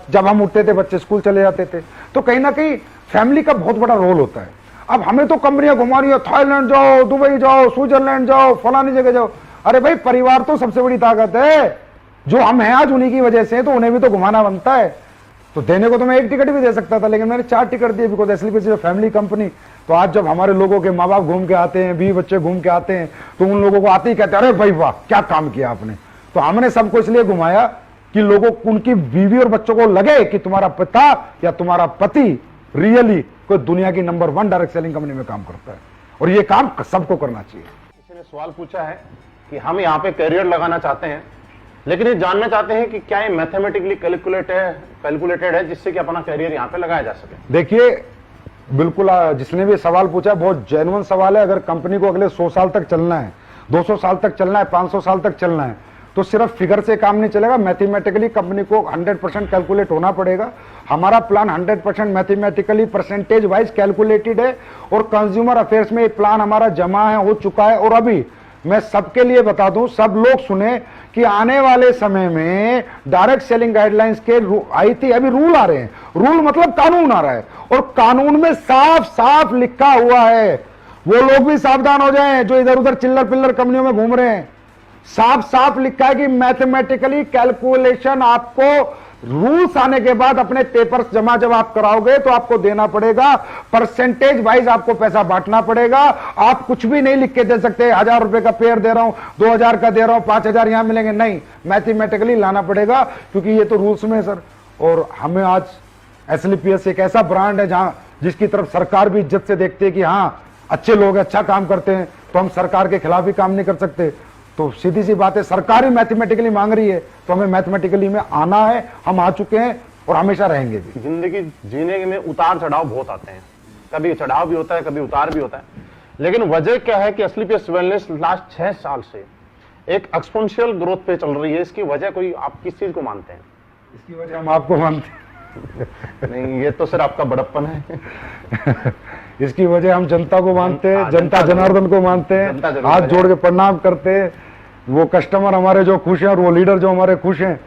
जब हम उठते थे बच्चे स्कूल चले जाते थे। तो कहीं ना कहीं फैमिली का बहुत बड़ा रोल होता है। अब हमें तो कंपनियां घुमा रही है, थाईलैंड जाओ, दुबई जाओ, स्विट्जरलैंड जाओ, फलानी जगह जाओ। अरे भाई परिवार तो सबसे बड़ी ताकत है, जो हम हैं आज उन्हीं की वजह से, तो उन्हें भी तो घुमाना बनता है। तो देने को तो मैं 1 टिकट भी दे सकता था, लेकिन मैंने 4 टिकट दिए, बिकॉज एस्क्लेपियस फैमिली कंपनी। तो आज जब हमारे लोगों के माँ बाप घूम के आते हैं, 20 बच्चे घूम के आते हैं, तो उन लोगों को आते ही कहते हैं अरे भाई वाह क्या काम किया आपने। तो हमने सबको इसलिए घुमाया कि लोगों उनकी बीवी और बच्चों को लगे कि तुम्हारा पिता या तुम्हारा पति रियली कोई दुनिया की नंबर 1 डायरेक्ट सेलिंग कंपनी में काम करता है, और ये काम सबको करना चाहिए। किसी ने सवाल पूछा है कि हम यहाँ पे करियर लगाना चाहते हैं, लेकिन ये जानना चाहते हैं कि क्या ये मैथमेटिकली कैलकुलेटेड है जिससे कि अपना करियर यहाँ पे लगाया जा सके। देखिए बिल्कुल, जिसने भी सवाल पूछा है बहुत जेन्युइन सवाल है। अगर कंपनी को अगले 100 साल तक चलना है, 200 साल तक चलना है, 500 साल तक चलना है, तो सिर्फ फिगर से काम नहीं चलेगा। मैथमेटिकली कंपनी को 100% कैलकुलेट होना पड़ेगा। हमारा plan 100% mathematically percentage wise calculated है, और कंज्यूमर अफेयर्स में एक प्लान हमारा जमा है, हो चुका है। और अभी मैं सबके लिए बता दूं, सब लोग सुने कि आने वाले समय में डायरेक्ट सेलिंग गाइडलाइंस के आई थी, अभी रूल आ रहे हैं। रूल मतलब कानून आ रहा है, और कानून में साफ साफ लिखा हुआ है वो लोग भी सावधान हो जाएं जो इधर उधर चिल्लर पिल्लर कंपनियों में घूम रहे हैं। साफ साफ लिखा है कि मैथमेटिकली कैलकुलेशन आपको रूल्स आने के बाद अपने पेपर्स जमा जब आप कराओगे तो आपको देना पड़ेगा, परसेंटेज वाइज आपको पैसा बांटना पड़ेगा। आप कुछ भी नहीं लिख के दे सकते 1000 रुपए का पेयर दे रहा हूं, 2000 का दे रहा हूं, 5000 यहां मिलेंगे, नहीं, मैथमेटिकली लाना पड़ेगा, क्योंकि ये तो रूल्स में है सर। और हमें आज एसएलपीएस एक ऐसा ब्रांड है जहां जिसकी तरफ सरकार भी इज्जत से देखती है कि हां अच्छे लोग अच्छा काम करते हैं, तो हम सरकार के खिलाफ भी काम नहीं कर सकते। तो सीधी सी बात है, सरकार ही मैथमेटिकली मांग रही है तो हमें मैथमेटिकली में आना है, हम आ चुके हैं और हमेशा रहेंगे भी। जिंदगी जीने में उतार चढ़ाव बहुत आते हैं, कभी चढ़ाव भी होता है, कभी उतार भी होता है, लेकिन वजह क्या है कि एसएलपीएस वेलनेस लास्ट 6 साल से एक एक्सपोनेंशियल ग्रोथ पे चल रही है। इसकी वजह कोई आप किस चीज को मानते हैं? इसकी वजह हम आपको मानते हैं। नहीं, ये तो सिर्फ आपका बड़प्पन है। इसकी वजह हम जनता को मानते हैं, जनता जनार्दन को मानते हैं, हाथ जोड़ के प्रणाम करते हैं। वो कस्टमर हमारे जो खुश हैं और वो लीडर जो हमारे खुश हैं,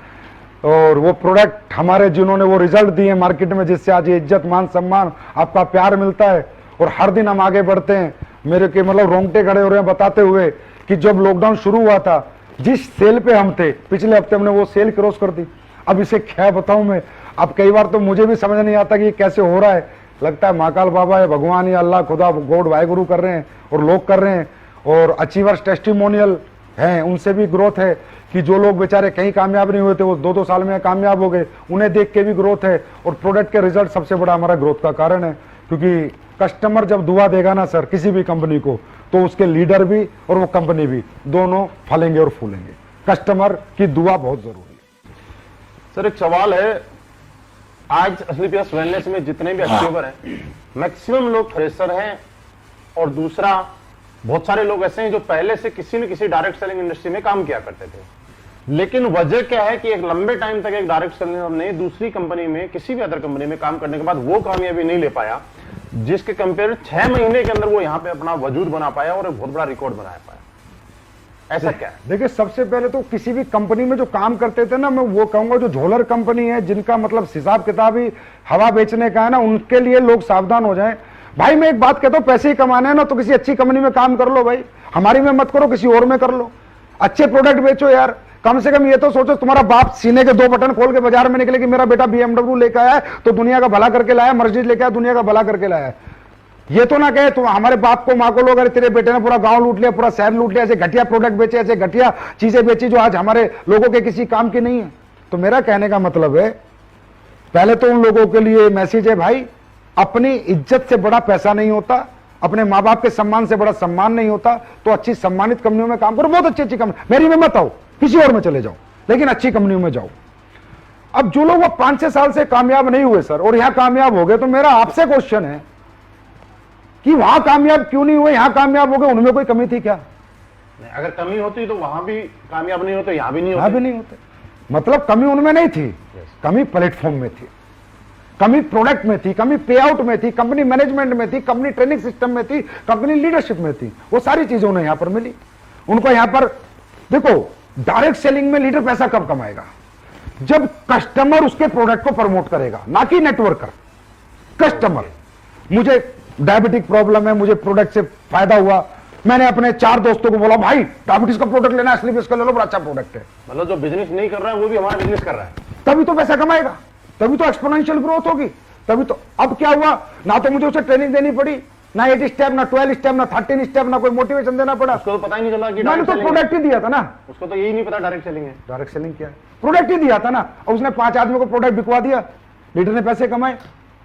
और वो प्रोडक्ट हमारे जिन्होंने वो रिजल्ट दिए मार्केट में, जिससे आज ये इज्जत मान सम्मान आपका प्यार मिलता है और हर दिन हम आगे बढ़ते हैं। मेरे के मतलब रोंगटे खड़े हो रहे हैं बताते हुए कि जब लॉकडाउन शुरू हुआ था, जिस सेल पे हम थे पिछले हफ्ते हमने वो सेल क्रॉस कर दी। अब इसे क्या बताऊं मैं, अब कई बार तो मुझे भी समझ नहीं आता कि ये कैसे हो रहा है। लगता है महाकाल बाबा है, भगवान या अल्लाह खुदा गॉड वाहेगुरु कर रहे हैं और लोग कर रहे हैं। और अचीवर्स टेस्टिमोनियल हैं, उनसे भी ग्रोथ है कि जो लोग बेचारे कहीं कामयाब नहीं हुए थे वो 2-2 साल में कामयाब हो गए, उन्हें देख के भी ग्रोथ है। और प्रोडक्ट के रिजल्ट सबसे बड़ा हमारा ग्रोथ का कारण है, क्योंकि कस्टमर जब दुआ देगा ना सर किसी भी कंपनी को, तो उसके लीडर भी और वो कंपनी भी दोनों फलेंगे और फूलेंगे। कस्टमर की दुआ बहुत जरूरी है। सर एक सवाल है, आज एसएलपीएस वेलनेस में जितने भी अचीवर हैं मैक्सिमम लोग फ्रेशर हैं, और दूसरा बहुत सारे लोग ऐसे हैं जो पहले से किसी न किसी डायरेक्ट सेलिंग इंडस्ट्री में काम किया करते थे। लेकिन वजह क्या है कि एक लंबे टाइम तक एक डायरेक्ट सेलिंग ने दूसरी कंपनी में, किसी भी अदर कंपनी में काम करने के बाद वो कामयाबी नहीं ले पाया जिसके कंपेयर 6 महीने के अंदर वो यहाँ पे अपना वजूद बना पाया और एक बहुत बड़ा रिकॉर्ड बना पाया। ऐसा क्या है? देखिए, सबसे पहले तो किसी भी कंपनी में जो काम करते थे ना, मैं वो कहूंगा जो झोलर कंपनी है, जिनका मतलब हिसाब किताब ही हवा बेचने का है ना, उनके लिए लोग सावधान हो जाएं। भाई मैं एक बात कहता हूं, पैसे ही कमाने हैं ना तो किसी अच्छी कंपनी में काम कर लो भाई, हमारी में मत करो, किसी और में कर लो। अच्छे प्रोडक्ट बेचो यार, कम से कम ये तो सोचो तुम्हारा बाप सीने के 2 बटन खोल के बाजार में निकले कि मेरा बेटा BMW लेकर आया तो दुनिया का भला करके लाया, मर्सिडीज लेकर आया दुनिया का भला करके लाया। ये तो ना कहे तुम हमारे बाप को माँ को लोग, अरे तेरे बेटे ने पूरा गांव लूट लिया, पूरा शहर लूट लिया, ऐसे घटिया प्रोडक्ट बेचे, ऐसे घटिया चीजें बेची जो आज हमारे लोगों के किसी काम की नहीं है। तो मेरा कहने का मतलब है, पहले तो उन लोगों के लिए मैसेज है, भाई अपनी इज्जत से बड़ा पैसा नहीं होता, अपने माँ बाप के सम्मान से बड़ा सम्मान नहीं होता, तो अच्छी सम्मानित कंपनियों में काम करो, बहुत अच्छी अच्छी कंपनी, मेरी में मत आओ, किसी और में चले जाओ, लेकिन अच्छी कंपनियों में जाओ। अब जो लोग वो 5-6 साल से कामयाब नहीं हुए सर और यहां कामयाब हो गए, तो मेरा आपसे क्वेश्चन है कि वहां कामयाब क्यों नहीं हुए, यहां कामयाब हो गए, उनमें कोई कमी थी क्या? नहीं, अगर कमी होती तो वहां भी कामयाब नहीं होते, यहां भी नहीं होते। यहां भी नहीं होते, मतलब कमी उनमें नहीं थी, कमी प्लेटफॉर्म में थी, कमी प्रोडक्ट में थी, कमी पे आउट में थी, कंपनी मैनेजमेंट में थी, कंपनी ट्रेनिंग सिस्टम में थी, कंपनी लीडरशिप में थी। वो सारी चीजें उन्हें यहां पर मिली। उनको यहां पर देखो, डायरेक्ट सेलिंग में लीडर पैसा कब कमाएगा? जब कस्टमर उसके प्रोडक्ट को प्रमोट करेगा, ना कि नेटवर्कर। कस्टमर, मुझे डायबिटिक प्रॉब्लम है, मुझे प्रोडक्ट से फायदा हुआ, मैंने अपने 4 दोस्तों को बोला भाई डायबिटीज का प्रोडक्ट लेना है, एसएलपीएस का ले लो, बड़ा अच्छा प्रोडक्ट है। मतलब जो बिजनेस नहीं कर रहा है वो भी हमारा बिजनेस कर रहा है, तभी तो पैसा कमाएगा, तभी तो एक्सपोनेंशियल ग्रोथ होगी, तभी तो। अब क्या हुआ, ना तो मुझे उसे ट्रेनिंग देनी पड़ी, ना 8 स्टेप, ना 12 स्टेप, ना 13 स्टेप, ना कोई मोटिवेशन देना पड़ा। उसको तो पता ही नहीं चला कि मैंने तो प्रोडक्ट ही दिया था ना, उसको तो यही नहीं पता डायरेक्ट सेलिंग है। डायरेक्ट सेलिंग क्या है, प्रोडक्ट ही दिया था ना, और उसने 5 आदमियों को प्रोडक्ट बिकवा दिया, लीडर ने पैसे कमाए,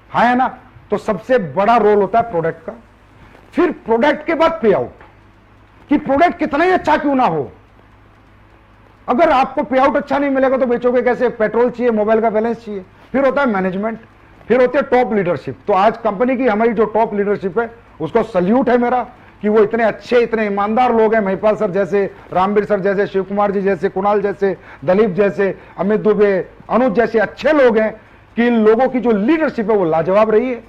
हाँ है ना। तो सबसे बड़ा रोल होता है प्रोडक्ट का। फिर प्रोडक्ट के बाद पे आउट, कि प्रोडक्ट कितना ही अच्छा क्यों ना हो, अगर आपको पे आउट अच्छा नहीं मिलेगा तो बेचोगे कैसे? पेट्रोल चाहिए, मोबाइल का बैलेंस चाहिए। फिर होता है मैनेजमेंट, फिर होती है टॉप लीडरशिप। तो आज कंपनी की हमारी जो टॉप लीडरशिप है उसको सल्यूट है मेरा, कि वो इतने अच्छे, इतने ईमानदार लोग हैं, महिपाल सर जैसे, रामवीर सर जैसे, शिव कुमार जी जैसे, कुणाल जैसे, दलीप जैसे, अमित दुबे, अनुज जैसे अच्छे लोग हैं, कि इन लोगों की जो लीडरशिप है वो लाजवाब रही है।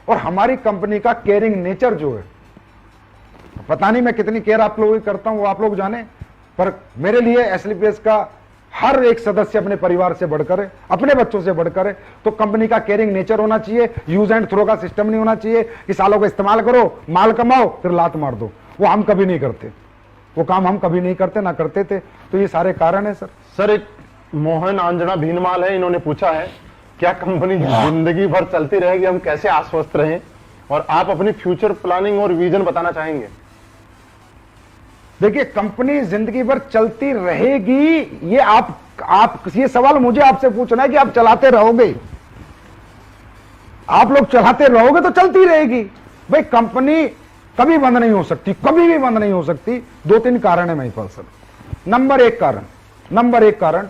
और हमारी कंपनी का केयरिंग नेचर जो है, पता नहीं मैं कितनी केयर आप लोगों की करता हूं वो आप लोग जाने, पर मेरे लिए एसएलपीएस का हर एक सदस्य अपने परिवार से बढ़कर है, अपने बच्चों से बढ़कर है। तो कंपनी का केयरिंग नेचर होना चाहिए, यूज एंड थ्रो का सिस्टम नहीं होना चाहिए कि सालों का इस्तेमाल करो, माल कमाओ, फिर लात मार दो। वो हम कभी नहीं करते, वो काम हम कभी नहीं करते, ना करते थे। तो ये सारे कारण है सर। सर, एक मोहन आंजना भीनमाल है, इन्होंने पूछा है क्या कंपनी जिंदगी भर चलती रहेगी, हम कैसे आश्वस्त रहें, और आप अपनी फ्यूचर प्लानिंग और विजन बताना चाहेंगे? देखिए, कंपनी जिंदगी भर चलती रहेगी, ये आप ये सवाल मुझे आपसे पूछना है कि आप चलाते रहोगे? आप लोग चलाते रहोगे तो चलती रहेगी। भाई कंपनी कभी बंद नहीं हो सकती, कभी भी बंद नहीं हो सकती। 2-3 कारण है महिपाल सर। नंबर एक कारण,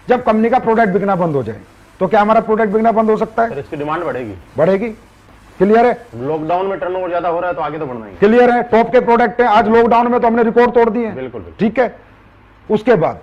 जब कंपनी का प्रोडक्ट बिकना बंद हो जाए तो क्या हमारा प्रोडक्ट बिकना बंद हो सकता है? सर, इसकी डिमांड बढ़ेगी। क्लियर है? लॉकडाउन में टर्नओवर ज्यादा हो रहा है तो आगे तो बढ़ना ही। क्लियर है? टॉप के प्रोडक्ट है, आज लॉकडाउन में तो हमने रिकॉर्ड तोड़ दिए। बिल्कुल। ठीक है। उसके बाद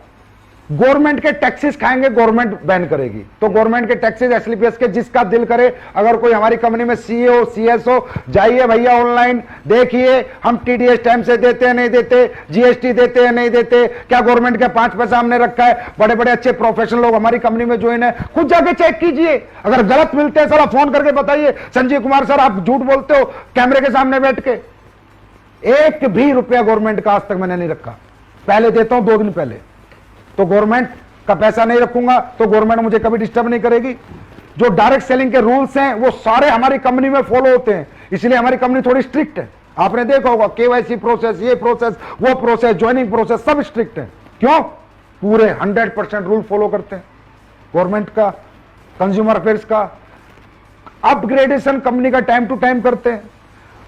गवर्नमेंट के टैक्सेस खाएंगे, गवर्नमेंट बैन करेगी। तो गवर्नमेंट के टैक्सेस एसलीपीएस के जिसका दिल करे, अगर कोई हमारी कंपनी में सीए सीएस हो, जाइए भैया ऑनलाइन देखिए हम टीडीएस टाइम से देते हैं नहीं देते, जीएसटी देते हैं नहीं देते, क्या गवर्नमेंट के 5 पैसा हमने रखा है। बड़े बड़े अच्छे प्रोफेशनल लोग हमारी कंपनी में ज्वाइन है, खुद जाके चेक कीजिए। अगर गलत मिलते हैं सर आप फोन करके बताइए, संजीव कुमार सर आप झूठ बोलते हो कैमरे के सामने बैठ के। 1 भी रुपया गवर्नमेंट का आज तक मैंने नहीं रखा। पहले देता हूं 2 दिन पहले, तो गवर्नमेंट का पैसा नहीं रखूंगा तो गवर्नमेंट मुझे कभी डिस्टर्ब नहीं करेगी। जो डायरेक्ट सेलिंग के रूल्स हैं वो सारे हमारी कंपनी में फॉलो होते हैं, इसलिए हमारी कंपनी थोड़ी स्ट्रिक्ट है। आपने देखा होगा केवाईसी प्रोसेस, ये प्रोसेस, वो प्रोसेस, ज्वाइनिंग प्रोसेस सब स्ट्रिक्ट है। क्यों? पूरे 100% रूल फॉलो करते हैं गवर्नमेंट का, कंज्यूमर अफेयर्स का। अपग्रेडेशन कंपनी का टाइम टू टाइम करते हैं।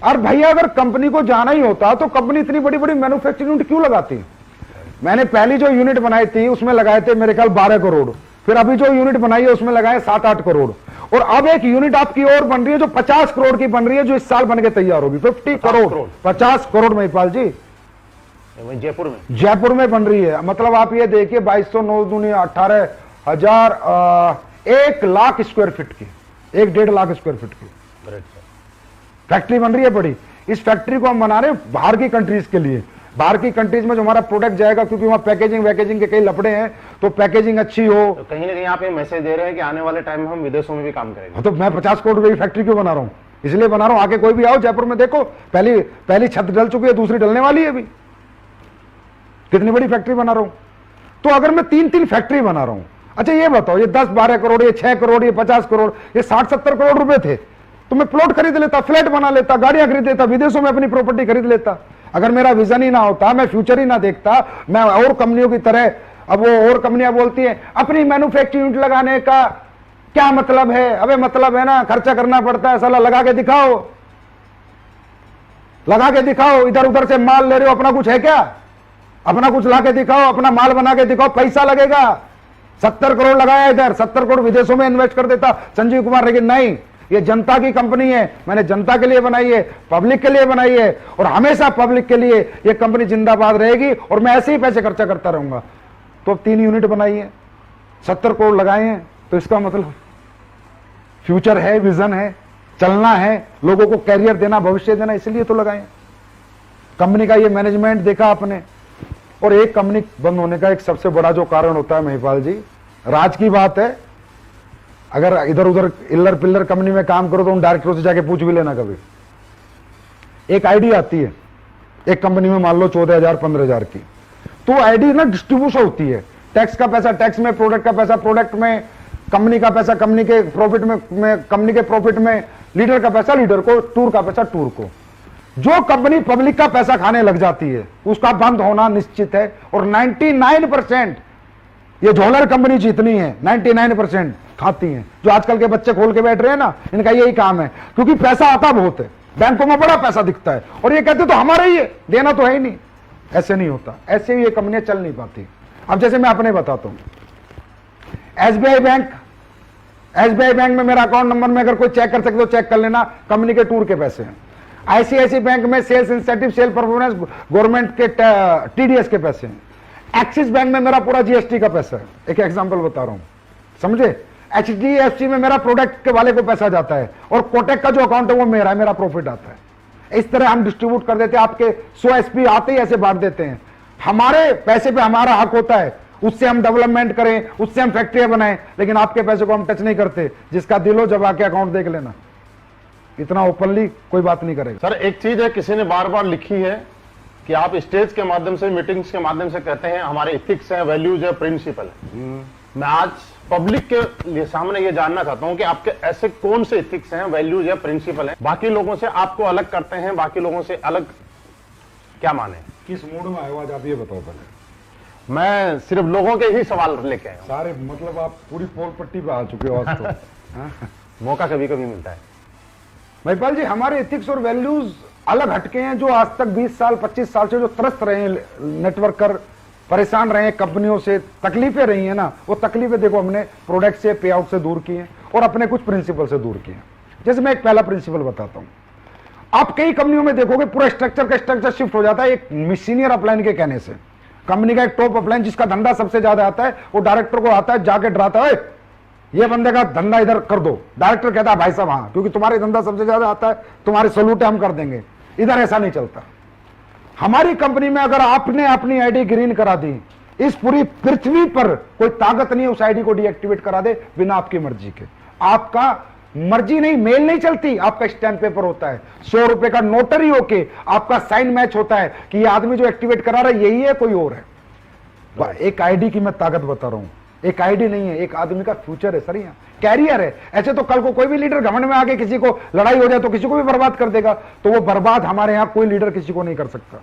और भैया अगर कंपनी को जाना ही होता तो कंपनी इतनी बड़ी बड़ी मैन्युफैक्चरिंग यूनिट क्यों लगाती? मैंने पहली जो यूनिट बनाई थी उसमें लगाए थे मेरे ख्याल 12 करोड़, फिर अभी जो यूनिट बनाई है उसमें लगाए 7-8 करोड़, और अब एक यूनिट आपकी और बन रही है जो 50 करोड़ की बन रही है, जो इस साल बन के तैयार होगी। 50 करोड़ 50 करोड़ महिपाल जी जयपुर में बन रही है। मतलब आप ये देखिए 2209 दुनिया 18,000 1 लाख स्क्वायर फीट की, 1-1.5 लाख स्क्वायर फीट की फैक्ट्री बन रही है बड़ी। इस फैक्ट्री को हम बना रहे हैं बाहर की कंट्रीज के लिए। बाहर की कंट्रीज में जो हमारा प्रोडक्ट जाएगा, क्योंकि वहां पैकेजिंग के कई लफड़े हैं, तो पैकेजिंग अच्छी हो। तो कहीं ना कहीं आप ये मैसेज दे रहे हैं कि आने वाले टाइम में हम विदेशों में भी काम करेंगे। तो मैं 50 करोड़ रुपए की फैक्ट्री क्यों बना रहा हूं? इसलिए बना रहा हूं, आके कोई भी आओ जयपुर में देखो, पहली छत डल चुकी है, दूसरी डलने वाली है अभी। कितनी बड़ी फैक्ट्री बना रहा हूं। तो अगर मैं 3-3 फैक्ट्री बना रहा हूं, अच्छा ये बताओ, ये 10-12 करोड़, ये 6 करोड़, ये 50 करोड़, ये 60-70 करोड़ रुपए थे, तो मैं प्लॉट खरीद लेता, फ्लैट बना लेता, गाड़ियां खरीद लेता, विदेशों में अपनी प्रॉपर्टी खरीद लेता। अगर मेरा विजन ही ना होता, मैं फ्यूचर ही ना देखता, मैं और कंपनियों की तरह, अब वो और कंपनियां बोलती हैं अपनी मैन्युफैक्चरिंग यूनिट लगाने का क्या मतलब है? अबे मतलब है ना, खर्चा करना पड़ता है, साला लगा के दिखाओ, लगा के दिखाओ। इधर उधर से माल ले रहे हो, अपना कुछ है क्या? अपना कुछ ला के दिखाओ, अपना माल बना के दिखाओ, पैसा लगेगा। 70 करोड़ लगाया इधर, 70 करोड़ विदेशों में इन्वेस्ट कर देता संजीव कुमार, लेकिन नहीं, ये जनता की कंपनी है, मैंने जनता के लिए बनाई है, पब्लिक के लिए बनाई है, और हमेशा पब्लिक के लिए ये कंपनी जिंदाबाद रहेगी, और मैं ऐसे ही पैसे खर्चा करता रहूंगा। तो अब 3 यूनिट बनाई है, 70 करोड़ लगाए हैं, तो इसका मतलब फ्यूचर है, विजन है, चलना है, लोगों को कैरियर देना, भविष्य देना, इसलिए तो लगाए। कंपनी का ये मैनेजमेंट देखा आपने। और एक कंपनी बंद होने का एक सबसे बड़ा जो कारण होता है महिपाल जी, राज की बात है, अगर इधर उधर इल्लर पिल्लर कंपनी में काम करो तो उन डायरेक्टरों से जाके पूछ भी लेना कभी। एक आईडी आती है एक कंपनी में, मान लो 14,000 15,000 की, तो आईडी ना डिस्ट्रीब्यूशन होती है, टैक्स का पैसा टैक्स में, प्रोडक्ट का पैसा प्रोडक्ट में, कंपनी का पैसा कंपनी के प्रॉफिट में कंपनी के प्रॉफिट में, लीडर का पैसा लीडर को, टूर का पैसा टूर को। जो कंपनी पब्लिक का पैसा खाने लग जाती है उसका बंद होना निश्चित है। और 99% ये झोलर कंपनी जितनी है 99% खाती हैं। जो आजकल के बच्चे खोल के बैठ रहे हैं ना, इनका यही काम है, क्योंकि पैसा आता बहुत है, बैंकों में बड़ा पैसा दिखता है, और ये कहते तो हमारा ही है, देना तो है ही नहीं। ऐसे नहीं होता, ऐसे ही ये कंपनियां चल नहीं पाती। अब जैसे मैं अपने बताता हूं, एसबीआई बैंक में मेरा अकाउंट नंबर में अगर कोई चेक कर सकते तो चेक कर लेना, कंपनी के टूर के पैसे हैं। आईसीआईसी बैंक में sales incentive, sale performance, government के टीडीएस के पैसे हैं। एक्सिस बैंक में मेरा पूरा जीएसटी का पैसा है, एक एग्जांपल बता रहा हूं, समझे। एचडीएफसी में मेरा प्रोडक्ट के वाले को पैसा जाता है, और कोटेक का जो अकाउंट है वो मेरा है, मेरा प्रॉफिट आता है। इस तरह हम डिस्ट्रीब्यूट कर देते हैं, आपके 100 एसपी आते ही ऐसे बांट देते हैं। हमारे पैसे पे हमारा हक होता है, उससे हम डेवलपमेंट करें, उससे हम फैक्ट्रियां बनाएं, लेकिन आपके पैसे को हम टच नहीं करते। जिसका दिल हो जब आके अकाउंट देख लेना, इतना ओपनली कोई बात नहीं करेगा। सर एक चीज है, किसी ने बार बार लिखी है कि आप स्टेज के माध्यम से, मीटिंग्स के माध्यम से कहते हैं हमारे इथिक्स हैं, वैल्यूज है, प्रिंसिपल है। मैं आज पब्लिक के लिए सामने ये जानना चाहता हूं कि आपके ऐसे कौन से इथिक्स हैं, वैल्यूज या प्रिंसिपल हैं, बाकी लोगों से आपको अलग करते हैं, बाकी लोगों से अलग क्या माने? किस मूड में आए हो आज आप ये बताओ पहले। मैं सिर्फ लोगों के ही सवाल लेके आया हूं। सारे मतलब आप पूरी पोल पट्टी पे आ चुके हो आज तो। हाँ? मौका कभी कभी मिलता है। महिपाल जी, हमारे एथिक्स और वैल्यूज अलग हटके हैं। जो आज तक 20 साल 25 साल से जो त्रस्त रहे हैं, नेटवर्क कर परेशान रहे हैं, कंपनियों से तकलीफें रही हैं ना, वो तकलीफें देखो हमने प्रोडक्ट से, पे आउट से दूर की हैं और अपने कुछ प्रिंसिपल से दूर किए हैं। जैसे मैं एक पहला प्रिंसिपल बताता हूं। आप कई कंपनियों में देखोगे पूरा स्ट्रक्चर का स्ट्रक्चर शिफ्ट हो जाता है एक सीनियर अपलाइन के कहने से। कंपनी का एक टॉप अपलाइन जिसका धंधा सबसे ज्यादा आता है, वो डायरेक्टर को आता है, जाके डराता है, ये बंदे का धंधा इधर कर दो। डायरेक्टर कहता है भाई साहब हाँ, क्योंकि तुम्हारे धंधा सबसे ज्यादा आता है, तुम्हारे सलूट हम कर देंगे। इधर ऐसा नहीं चलता। हमारी कंपनी में अगर आपने अपनी आईडी ग्रीन करा दी, इस पूरी पृथ्वी पर कोई ताकत नहीं है उस आईडी को डीएक्टिवेट करा दे बिना आपकी मर्जी के। आपका मर्जी नहीं, मेल नहीं चलती, आपका स्टैंप पेपर होता है, 100 रुपए का नोटरी होके आपका साइन मैच होता है कि ये आदमी जो एक्टिवेट करा रहा है यही है, कोई और है। एक आईडी की मैं ताकत बता रहा हूं। एक आईडी नहीं है, एक आदमी का फ्यूचर है सर, यहाँ कैरियर है। ऐसे तो कल को कोई भी लीडर घमंड में आके किसी को लड़ाई हो जाए तो किसी को भी बर्बाद कर देगा, तो वो बर्बाद हमारे यहाँ कोई लीडर किसी को नहीं कर सकता।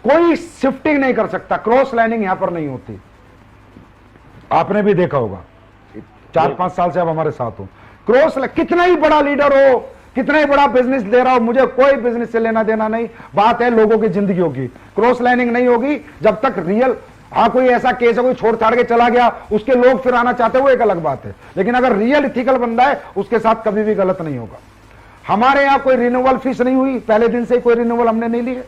कोई शिफ्टिंग नहीं कर सकता, क्रॉस लाइनिंग यहां पर नहीं होती। आपने भी देखा होगा, 4-5 साल से आप हमारे साथ हो। क्रॉस, कितना ही बड़ा लीडर हो, कितना ही बड़ा बिजनेस दे रहा हो, मुझे कोई बिजनेस से लेना देना नहीं। बात है लोगों की जिंदगियों की। क्रॉस लाइनिंग नहीं होगी जब तक रियल, हाँ कोई ऐसा केस है कोई छोड़ छाड़ के चला गया, उसके लोग फिर आना चाहते हैं, वो एक अलग बात है। लेकिन अगर रियल इथिकल बंदा है उसके साथ कभी भी गलत नहीं होगा। हमारे यहाँ कोई रिन्यूअल फीस नहीं हुई, पहले दिन से कोई रिन्यूअल हमने नहीं ली है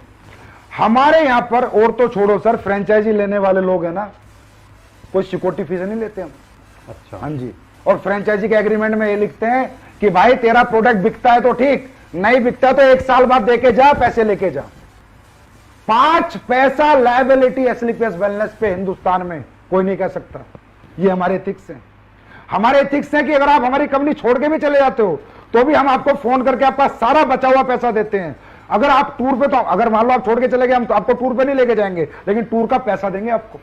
हमारे यहाँ पर। और तो छोड़ो सर, फ्रेंचाइजी लेने वाले लोग हैं ना, कोई सिक्योरिटी फीस नहीं लेते हम। अच्छा, हाँ जी। और फ्रेंचाइजी के एग्रीमेंट में ये लिखते हैं कि भाई तेरा प्रोडक्ट बिकता है तो ठीक, नहीं बिकता तो 1 साल बाद देके जा, पैसे लेके जा। 5 पैसा लायबिलिटी एसलीपीएस वेलनेस पे हिंदुस्तान में कोई नहीं कह सकता। ये हमारे एथिक्स हैं। हमारे एथिक्स हैं कि अगर आप हमारी कंपनी छोड़ के भी चले जाते हो तो भी हम आपको फोन करके आपका सारा बचा हुआ पैसा देते हैं। अगर आप टूर पे, तो अगर मान लो आप छोड़ के चले गए, हम तो आपको टूर पे नहीं लेके जाएंगे, लेकिन टूर का पैसा देंगे आपको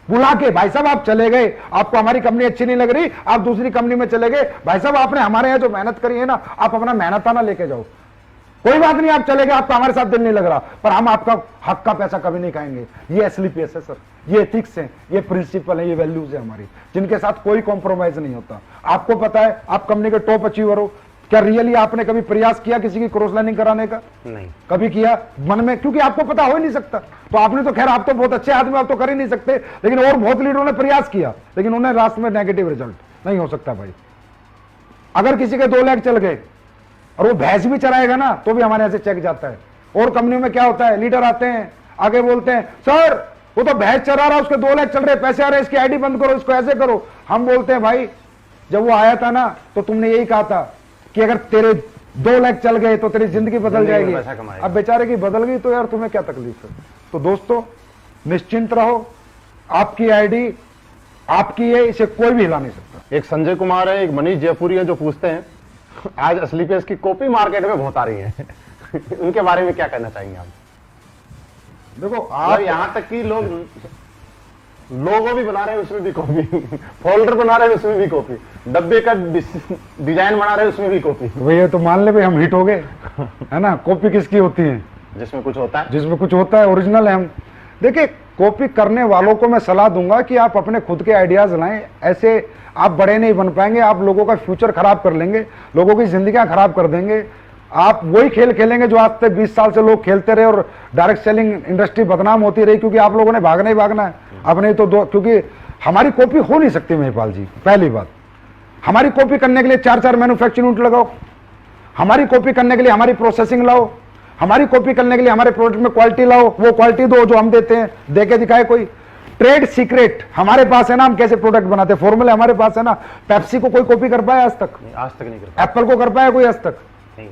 बुला के। भाई साहब आप चले गए, आपको हमारी कंपनी अच्छी नहीं लग रही, आप दूसरी कंपनी में चले गए, भाई साहब आपने हमारे यहाँ जो मेहनत करी है ना, आप अपना मेहनताना लेके जाओ, कोई बात नहीं, आप चले गए, आपका हमारे साथ दिल नहीं लग रहा, पर हम आपका हक का पैसा कभी नहीं खाएंगे। ये एसलीपीएस है सर, ये एथिक्स है, ये प्रिंसिपल है, ये वैल्यूज है हमारी, जिनके साथ कोई कॉम्प्रोमाइज नहीं होता। आपको पता है आप कंपनी के टॉप अचीवर हो, क्या रियली आपने कभी प्रयास किया किसी की क्रॉस लाइनिंग कराने का? नहीं कभी किया मन में? क्योंकि आपको पता हो ही नहीं सकता। तो आपने तो खैर, आप तो बहुत अच्छे आदमी, आप तो कर ही नहीं सकते, लेकिन और बहुत लीडरों ने प्रयास किया, लेकिन उन्हें रास्ते में नेगेटिव रिजल्ट नहीं हो सकता भाई। अगर किसी के 2 लाख चल गए और वो भैंस भी चराएगा ना, तो भी हमारे यहाँ से चेक जाता है। और कंपनियों में क्या होता है, लीडर आते हैं आगे बोलते हैं सर वो तो भैंस चरा रहा, उसके 2 लाख चल रहे, पैसे आ रहे, इसकी आईडी बंद करो, इसको ऐसे करो। हम बोलते हैं भाई जब वो आया था ना तो तुमने यही कहा था कि अगर तेरे 2 लाख चल गए तो तेरी जिंदगी बदल जाएगी। अब बेचारे की बदल गई तो यार तुम्हें क्या तकलीफ है? तो दोस्तों निश्चिंत रहो, आपकी आईडी आपकी है, इसे कोई भी हिला नहीं सकता। एक संजय कुमार है, एक मनीष जयपुरी है, जो पूछते हैं आज एसलीपीएस की कॉपी मार्केट में बहुत आ रही है उनके बारे में क्या कहना चाहेंगे आप? देखो आप यहां तक कि लोगो भी बना रहे हैं उसमें भी कॉपी, फोल्डर बना रहे हैं उसमें भी कॉपी, डब्बे का डिजाइन बना रहे हैं उसमें भी कॉपी। भैया तो मान ले भाई हम हिट हो गए है ना। कॉपी किसकी होती है? जिसमें कुछ होता है, जिसमें कुछ होता है, ओरिजिनल है हम। देखिए कॉपी करने वालों को मैं सलाह दूंगा कि आप अपने खुद के आइडियाज लाएं, ऐसे आप बड़े नहीं बन पाएंगे, आप लोगों का फ्यूचर खराब कर लेंगे, लोगों की जिंदगियां खराब कर देंगे। आप वही खेल खेलेंगे जो आज तक 20 साल से लोग खेलते रहे और डायरेक्ट सेलिंग इंडस्ट्री बदनाम होती रही, क्योंकि आप लोगों ने भागना ही भागना है। अब नहीं तो क्योंकि हमारी कॉपी हो नहीं सकती महिपाल जी। पहली बात, हमारी कॉपी करने के लिए 4-4 मैन्युफैक्चरिंग यूनिट लगाओ, हमारी कॉपी करने के लिए हमारी प्रोसेसिंग लाओ, हमारी कॉपी करने के लिए हमारे प्रोडक्ट में क्वालिटी लाओ, वो क्वालिटी दो जो हम देते हैं, दे के दिखाए कोई। ट्रेड सीक्रेट हमारे पास है ना, हम कैसे प्रोडक्ट बनाते हैं, फॉर्मूले हमारे पास है ना। पेप्सी को कोई कॉपी कर पाया आज तक? आज तक नहीं कर पाया। एप्पल को कर पाया कोई आज तक?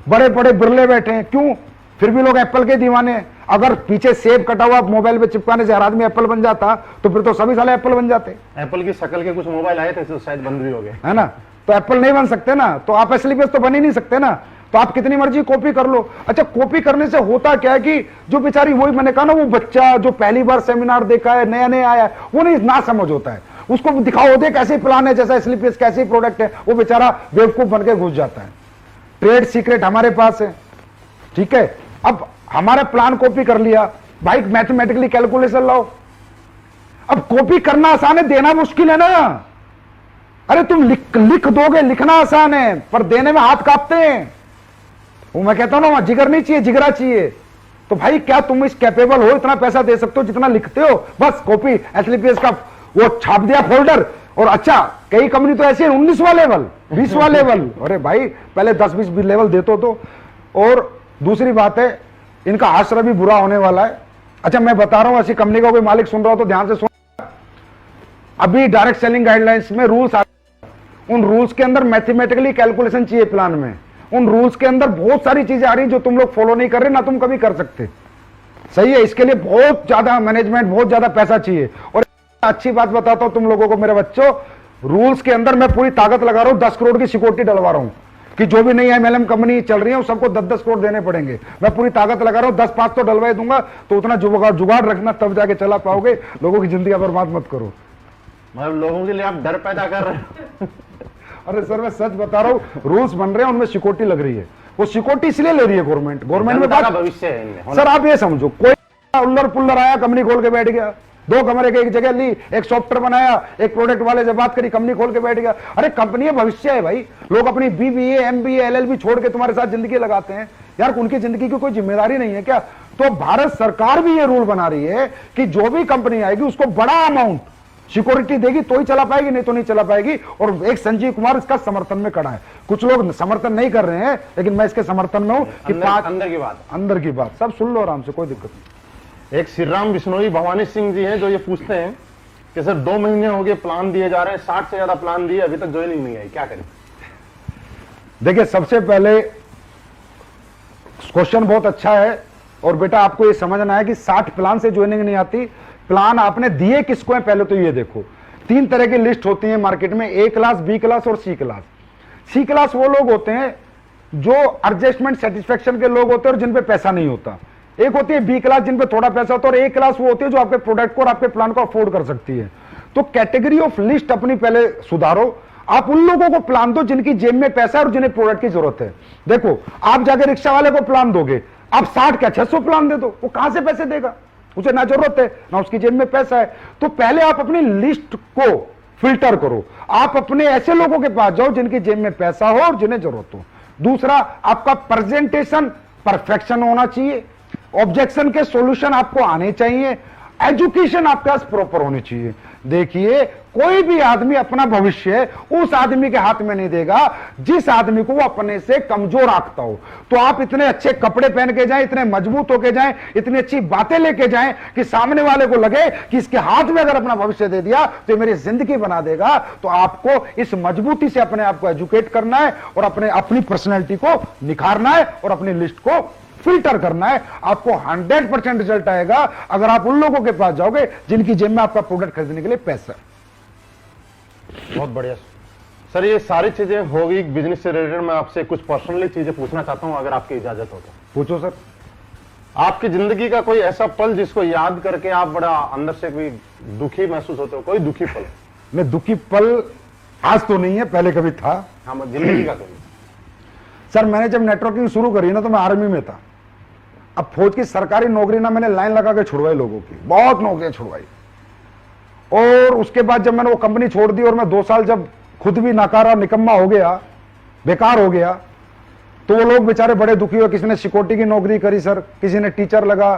बड़े बड़े बिरले बैठे हैं, क्यों? फिर भी लोग एप्पल के दीवाने हैं। अगर पीछे सेब कटा हुआ मोबाइल पे चिपकाने से हर आदमी एप्पल बन जाता तो फिर तो सभी साले एप्पल बन जाते। एप्पल की शक्ल के कुछ मोबाइल आए थे तो शायद बंद भी हो गए, है ना। तो एप्पल नहीं बन सकते ना, तो आप एसलीपीएस तो बन ही नहीं सकते ना। तो आप कितनी मर्जी कॉपी कर लो। अच्छा, कॉपी करने से होता क्या है कि जो बेचारी, वही मैंने कहा ना, वो बच्चा जो पहली बार सेमिनार देखा है, नया नया आया है, वो नहीं ना समझ होता है। उसको दिखाओ, देख ऐसे ही प्लान है जैसा एसलीपीएस कैसे ही प्रोडक्ट है, वो बेचारा बेवकूफ बन के घुस जाता है। ट्रेड सीक्रेट हमारे पास है, ठीक है। अब हमारा प्लान कॉपी कर लिया भाई, मैथमेटिकली कैलकुलेशन लाओ। अब कॉपी करना आसान है, देना मुश्किल है ना। अरे तुम लिख दोगे, लिखना आसान है, पर देने में हाथ कांपते हैं। वो मैं कहता हूं ना, जिगर नहीं चाहिए, जिगरा चाहिए। तो भाई क्या तुम इस कैपेबल हो, इतना पैसा दे सकते हो जितना लिखते हो? बस कॉपी एसलीपीएस का वो छाप दिया फोल्डर, और अच्छा कई कंपनी तो ऐसे 19वां लेवल, 20वां लेवल। अरे भाई पहले 10-20 लेवल देते तो। और दूसरी बात है, इनका आश्रय भी बुरा होने वाला है। अच्छा मैं बता रहा हूं, ऐसी कंपनी का कोई मालिक सुन रहा हो तो ध्यान से सुन। अभी डायरेक्ट सेलिंग गाइडलाइंस में रूल्स आ, उन रूल्स के अंदर मैथमेटिकली कैलकुलेशन चाहिए प्लान में। उन रूल्स के अंदर बहुत सारी चीजें आ रही जो तुम लोग फॉलो नहीं कर रहे, ना तुम कभी कर सकते। सही है, इसके लिए बहुत ज्यादा मैनेजमेंट, बहुत ज्यादा पैसा चाहिए। और अच्छी बात बताता हूं तुम लोगों को मेरे बच्चों, रूल्स के अंदर मैं पूरी ताकत लगा रहा हूं, 10 करोड़ की सिक्योरिटी डलवा रहा हूं कि जो भी नई एमएलएम कंपनी चल रही है सबको 10-10 करोड़ देने पड़ेंगे। मैं पूरी ताकत लगा रहा हूं, 10-5 तो डलवा दूंगा। तो उतना जुगाड़ रखना, तब जाके चला पाओगे। लोगों की जिंदगी बर्बाद मत करो। मतलब लोगों के लिए आप डर पैदा कर रहे हैं। अरे सर मैं सच बता रहा हूं, रूल्स बन रहे हैं, उनमें सिक्योरिटी लग रही है। वो सिक्योरिटी इसलिए ले रही है गवर्नमेंट में का भविष्य है इनमें। सर आप ये समझो, कोई उल्लर पुल्लर आया, कंपनी खोल के बैठ गया, 2 कमरे के एक जगह ली, एक सॉफ्टवेयर बनाया, एक प्रोडक्ट वाले से बात करी, कंपनी खोल के बैठ गया। अरे कंपनी भविष्य है भाई। लोग अपनी बीबीए, एमबीए, एलएलबी छोड़ के तुम्हारे साथ जिंदगी लगाते हैं यार। उनकी जिंदगी की कोई जिम्मेदारी नहीं है क्या? तो भारत सरकार भी ये रूल बना रही है कि जो भी कंपनी आएगी उसको बड़ा अमाउंट सिक्योरिटी देगी तो ही चला पाएगी, नहीं तो नहीं चला पाएगी। और एक संजीव कुमार इसका समर्थन में खड़ा है। कुछ लोग समर्थन नहीं कर रहे हैं, लेकिन मैं इसके समर्थन में हूं कि अंदर की बात सब सुन लो आराम से, कोई दिक्कत नहीं। एक श्री राम बिश्नोई भवानी सिंह जी हैं जो ये पूछते हैं कि सर 2 महीने हो गए प्लान दिए जा रहे हैं, 60 से ज्यादा प्लान दिए, अभी तक ज्वाइनिंग नहीं आई, क्या करें? देखिए सबसे पहले क्वेश्चन बहुत अच्छा है, और बेटा आपको ये समझना है कि 60 प्लान से ज्वाइनिंग नहीं आती। प्लान आपने दिए किसको है पहले तो ये देखो। 3 तरह की लिस्ट होती है मार्केट में, A क्लास, B क्लास और C क्लास। C क्लास वो लोग होते हैं जो एडजस्टमेंट सेटिस्फेक्शन के लोग होते हैं और जिन पे पैसा नहीं होता। एक होती है B क्लास जिन पे थोड़ा पैसा होता है, और A क्लास वो होती है जो आपके प्रोडक्ट को और आपके प्लान को अफोर्ड कर सकती है। तो कैटेगरी ऑफ लिस्ट अपनी पहले सुधारो। आप उन लोगों को प्लान दो जिनकी जेब में पैसा है और जिन्हें प्रोडक्ट की जरूरत है। देखो आप जाके रिक्शा वाले को प्लान दोगे, आप 60 क्या 600 प्लान दे दो, वो कहां से पैसे देगा? उसे ना जरूरत है ना उसकी जेब में पैसा है। तो पहले आप अपनी लिस्ट को फिल्टर करो। आप अपने ऐसे लोगों के पास जाओ जिनकी जेब में पैसा हो और जिन्हें जरूरत हो। दूसरा, आपका प्रेजेंटेशन परफेक्शन होना चाहिए। ऑब्जेक्शन के सॉल्यूशन आपको आने चाहिए। एजुकेशन आपके पास प्रॉपर होनी चाहिए। देखिए कोई भी आदमी अपना भविष्य उस आदमी के हाथ में नहीं देगा जिस आदमी को वो अपने से कमजोर आंकता हो। तो आप इतने अच्छे कपड़े पहन के जाएं, इतने मजबूत होके जाएं, इतनी अच्छी बातें लेके जाएं कि सामने वाले को लगे कि इसके हाथ में अगर अपना भविष्य दे दिया तो मेरी जिंदगी बना देगा। तो आपको इस मजबूती से अपने आप को एजुकेट करना है और अपनी पर्सनैलिटी को निखारना है और अपनी लिस्ट को फिल्टर करना है। आपको 100% रिजल्ट आएगा अगर आप उन लोगों के पास जाओगे जिनकी जेब में आपका प्रोडक्ट खरीदने के लिए पैसा है। बहुत बढ़िया सर, ये सारी चीजें हो गई बिजनेस से रिलेटेड। मैं आपसे कुछ पर्सनली चीजें पूछना चाहता हूं, अगर आपकी इजाजत हो तो। पूछो सर। आपकी जिंदगी का कोई ऐसा पल जिसको याद करके आप बड़ा अंदर से कोई दुखी महसूस होते हो? कोई दुखी पल? मैं दुखी पल आज तो नहीं है, पहले कभी था। हाँ, जिंदगी का कोई। सर मैंने जब नेटवर्किंग शुरू करी ना तो मैं आर्मी में था। अब फौज की सरकारी नौकरी ना मैंने लाइन लगा के छुड़वाई, लोगों की बहुत नौकरियां छुड़वाई। और उसके बाद जब मैंने वो कंपनी छोड़ दी और मैं 2 साल जब खुद भी नाकारा निकम्मा हो गया, बेकार हो गया, तो वो लोग बेचारे बड़े दुखी हुए। किसी ने सिक्योरिटी की नौकरी करी सर, किसी ने टीचर लगा,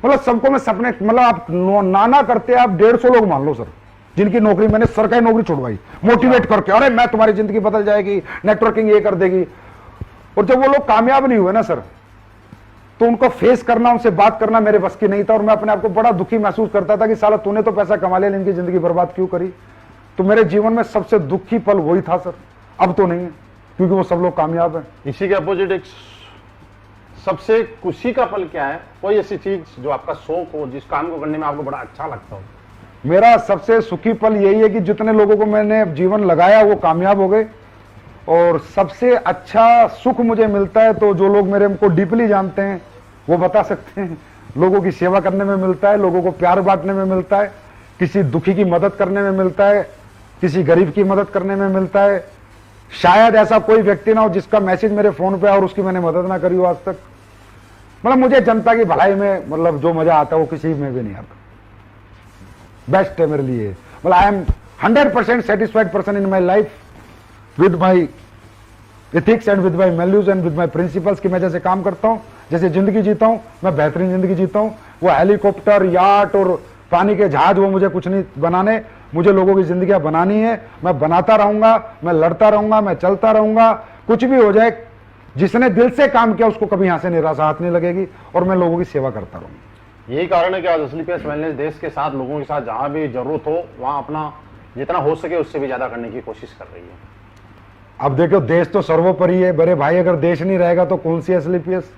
मतलब सबको मैं सपने, मतलब आप नाना करते आप 150 लोग मान लो सर जिनकी नौकरी मैंने सरकारी नौकरी छुड़वाई मोटिवेट करके, अरे मैं तुम्हारी जिंदगी बदल जाएगी, नेटवर्किंग ये कर देगी। और जब वो लोग कामयाब नहीं हुए ना सर, तो उनको फेस करना, उनसे बात करना मेरे बस की नहीं था। और मैं अपने आप को बड़ा दुखी महसूस करता था कि साला तूने तो पैसा कमा लिया, इनकी जिंदगी बर्बाद क्यों करी। तो मेरे जीवन में सबसे दुखी पल वही था सर। अब तो नहीं है क्योंकि वो सब लोग कामयाब हैं। इसी के अपोजिट एक सबसे खुशी का पल क्या है? कोई ऐसी चीज जो आपका शौक हो, जिस काम को करने में आपको बड़ा अच्छा लगता हो? मेरा सबसे सुखी पल यही है कि जितने लोगों को मैंने जीवन लगाया वो कामयाब हो गए, और सबसे अच्छा सुख मुझे मिलता है तो जो लोग मेरे को डीपली जानते हैं वो बता सकते हैं, लोगों की सेवा करने में मिलता है, लोगों को प्यार बांटने में मिलता है, किसी दुखी की मदद करने में मिलता है, किसी गरीब की मदद करने में मिलता है। शायद ऐसा कोई व्यक्ति ना हो जिसका मैसेज मेरे फोन पे आया और उसकी मैंने मदद ना करी हो आज तक। मतलब मुझे जनता की भलाई में मतलब जो मजा आता है वो किसी में भी नहीं आता। बेस्ट है मेरे लिए। मतलब I am 100% satisfied person in my life with my ethics and with my values and with my principles की मैं जैसे काम करता हूं, जैसे जिंदगी जीता हूं, मैं बेहतरीन जिंदगी जीता हूं। वो हेलीकॉप्टर, याट और पानी के जहाज वो मुझे कुछ नहीं बनाने, मुझे लोगों की जिंदगियां बनानी है। मैं बनाता रहूंगा, मैं लड़ता रहूंगा, मैं चलता रहूंगा, कुछ भी हो जाए। जिसने दिल से काम किया उसको कभी यहां से निराशा हाथ नहीं लगेगी, और मैं लोगों की सेवा करता रहूंगा। यही कारण है कि आज एसलीपीएस वेलनेस देश के साथ, लोगों के साथ जहां भी जरूरत हो वहां अपना जितना हो सके उससे भी ज्यादा करने की कोशिश कर रही है। अब देखो, देश तो सर्वोपरि है बड़े भाई। अगर देश नहीं रहेगा तो कौन सी एसलीपीएस,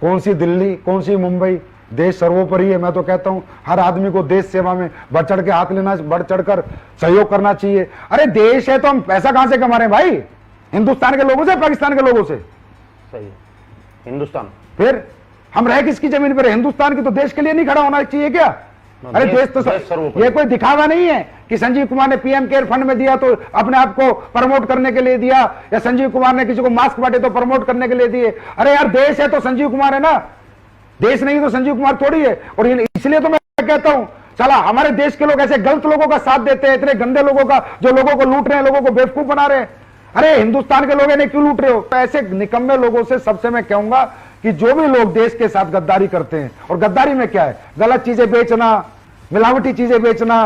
कौन सी दिल्ली, कौन सी मुंबई? देश सर्वोपरि है। मैं तो कहता हूं हर आदमी को देश सेवा में बढ़ चढ़ के हाथ लेना, बढ़ चढ़कर सहयोग करना चाहिए। अरे देश है तो हम पैसा कहां से कमा रहे हैं भाई? हिंदुस्तान के लोगों से, पाकिस्तान के लोगों से? सही है, हिंदुस्तान। फिर हम रहे किसकी जमीन पर? हिंदुस्तान की। तो देश के लिए नहीं खड़ा होना चाहिए क्या? अरे देश तो ये कोई दिखावा नहीं है कि संजीव कुमार ने पीएम केयर फंड में दिया तो अपने आप को प्रमोट करने के लिए दिया, या संजीव कुमार ने किसी को मास्क बांटे तो प्रमोट करने के लिए दिए। अरे यार, देश है तो संजीव कुमार है ना, देश नहीं तो संजीव कुमार थोड़ी है। और इसलिए तो मैं कहता हूं, चला हमारे देश के लोग ऐसे गलत लोगों का साथ देते हैं, इतने गंदे लोगों का, जो लोगों को लूट रहे हैं, लोगों को बेवकूफ बना रहे हैं। अरे हिंदुस्तान के लोग इन्हें क्यों लूट रहे हो? ऐसे निकम्मे लोगों से सबसे मैं कहूंगा कि जो भी लोग देश के साथ गद्दारी करते हैं, और गद्दारी में क्या है? गलत चीजें बेचना, मिलावटी चीजें बेचना,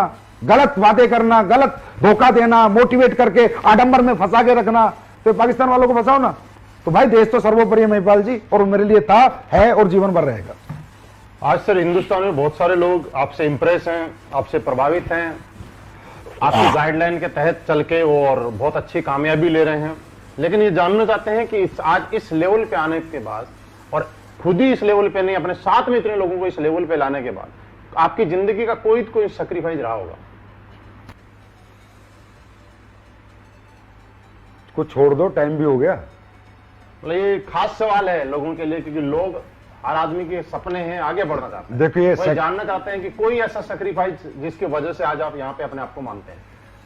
गलत वादे करना, गलत धोखा देना, मोटिवेट करके आडंबर में फंसा के रखना, तो पाकिस्तान वालों को फंसाओ ना। तो भाई देश तो सर्वोपरि है महिपाल जी, और मेरे लिए था, है और जीवन भर रहेगा। आज सर हिंदुस्तान में बहुत सारे लोग आपसे इंप्रेस हैं, आपसे प्रभावित हैं, आपकी गाइडलाइन के तहत चल के और बहुत अच्छी कामयाबी ले रहे हैं। लेकिन ये जानना चाहते हैं कि आज इस लेवल पे आने के बाद, और खुद ही इस लेवल पे नहीं, अपने साथ में इतने लोगों को इस लेवल पे लाने के बाद आपकी जिंदगी का कोई सैक्रिफाइस रहा होगा? कुछ छोड़ दो, टाइम भी हो गया। मतलब ये खास सवाल है लोगों के लिए, क्योंकि लोग, हर आदमी के सपने हैं, आगे बढ़ना चाहते हैं। देखिए, वो जानना चाहते हैं कि कोई ऐसा सैक्रिफाइस जिसकी वजह से आज आप यहाँ पे अपने आप को मानते हैं।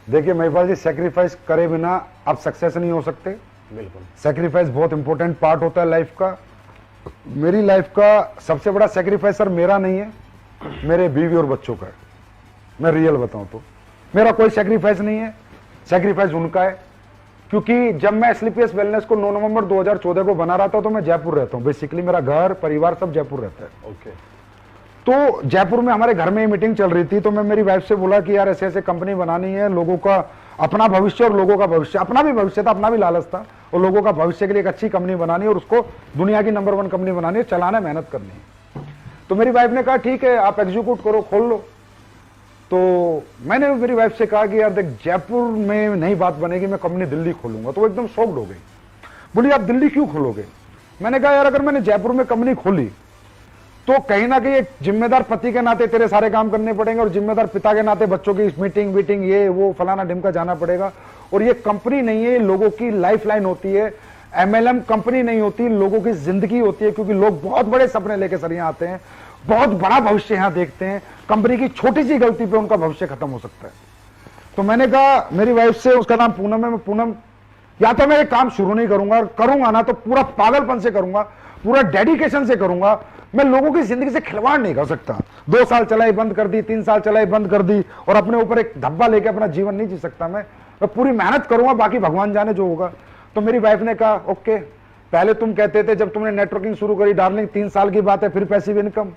देखिए महिपाल जी, सैक्रिफाइस करे बिना आप सक्सेस नहीं हो सकते। बिल्कुल, सैक्रिफाइस बहुत इंपॉर्टेंट पार्ट होता है लाइफ का। मेरी लाइफ का सबसे बड़ा सैक्रिफाइस सर मेरा नहीं है, मेरे बीवी और बच्चों का है। मैं रियल बताऊं तो मेरा कोई सैक्रिफाइस नहीं है, सैक्रिफाइस उनका है। क्योंकि जब मैं एसलीपीएस वेलनेस को 9 नवंबर 2014 को बना रहा था तो मैं जयपुर रहता हूं। बेसिकली मेरा घर परिवार सब जयपुर रहता है। ओके। तो जयपुर में हमारे घर में ही मीटिंग चल रही थी, तो मैं मेरी वाइफ से बोला कि यार ऐसे ऐसे कंपनी बनानी है, लोगों का अपना भविष्य और लोगों का भविष्य, अपना भी भविष्य था, अपना भी लालच था, और लोगों का भविष्य के लिए एक अच्छी कंपनी बनानी है और उसको दुनिया की नंबर 1 कंपनी बनानी है, चलाना है, मेहनत करनी है। तो मेरी वाइफ ने कहा ठीक है आप एग्जीक्यूट करो, खोल लो। तो मैंने मेरी वाइफ से कहा कि यार देख, जयपुर में नहीं बात बनेगी, मैं कंपनी दिल्ली खोलूंगा। तो वो एकदम शॉक्ड हो गई, बोली आप दिल्ली क्यों खोलोगे? मैंने कहा यार अगर मैंने जयपुर में कंपनी खोली तो कहीं ना कहीं एक जिम्मेदार पति के नाते तेरे सारे काम करने पड़ेंगे, और जिम्मेदार पिता के नाते बच्चों की मीटिंग वीटिंग ये वो फलाना ढिमका जाना पड़ेगा। और ये कंपनी नहीं है, लोगों की लाइफ लाइन होती है। एमएलएम कंपनी नहीं होती, लोगों की जिंदगी होती है। क्योंकि लोग बहुत बड़े सपने लेके सर यहाँ आते हैं, बहुत बड़ा भविष्य यहाँ देखते हैं। कंपनी की छोटी सी गलती पे उनका भविष्य खत्म हो सकता है। तो मैंने कहा मेरी वाइफ से, उसका नाम पूनम है, मैं पूनम, या तो मैं ये काम शुरू नहीं करूंगा, और करूंगा ना तो पूरा पागलपन से करूंगा, पूरा डेडिकेशन से करूंगा। मैं लोगों की जिंदगी से खिलवाड़ नहीं कर सकता। 2 साल चलाई बंद कर दी, 3 साल चलाई बंद कर दी, और अपने ऊपर एक धब्बा लेके अपना जीवन नहीं जी सकता। मैं पूरी मेहनत करूंगा, बाकी भगवान जाने जो होगा। तो मेरी वाइफ ने कहा ओके, पहले तुम कहते थे जब तुमने नेटवर्किंग शुरू करी डार्लिंग 3 साल की बात है, फिर पैसिव इनकम।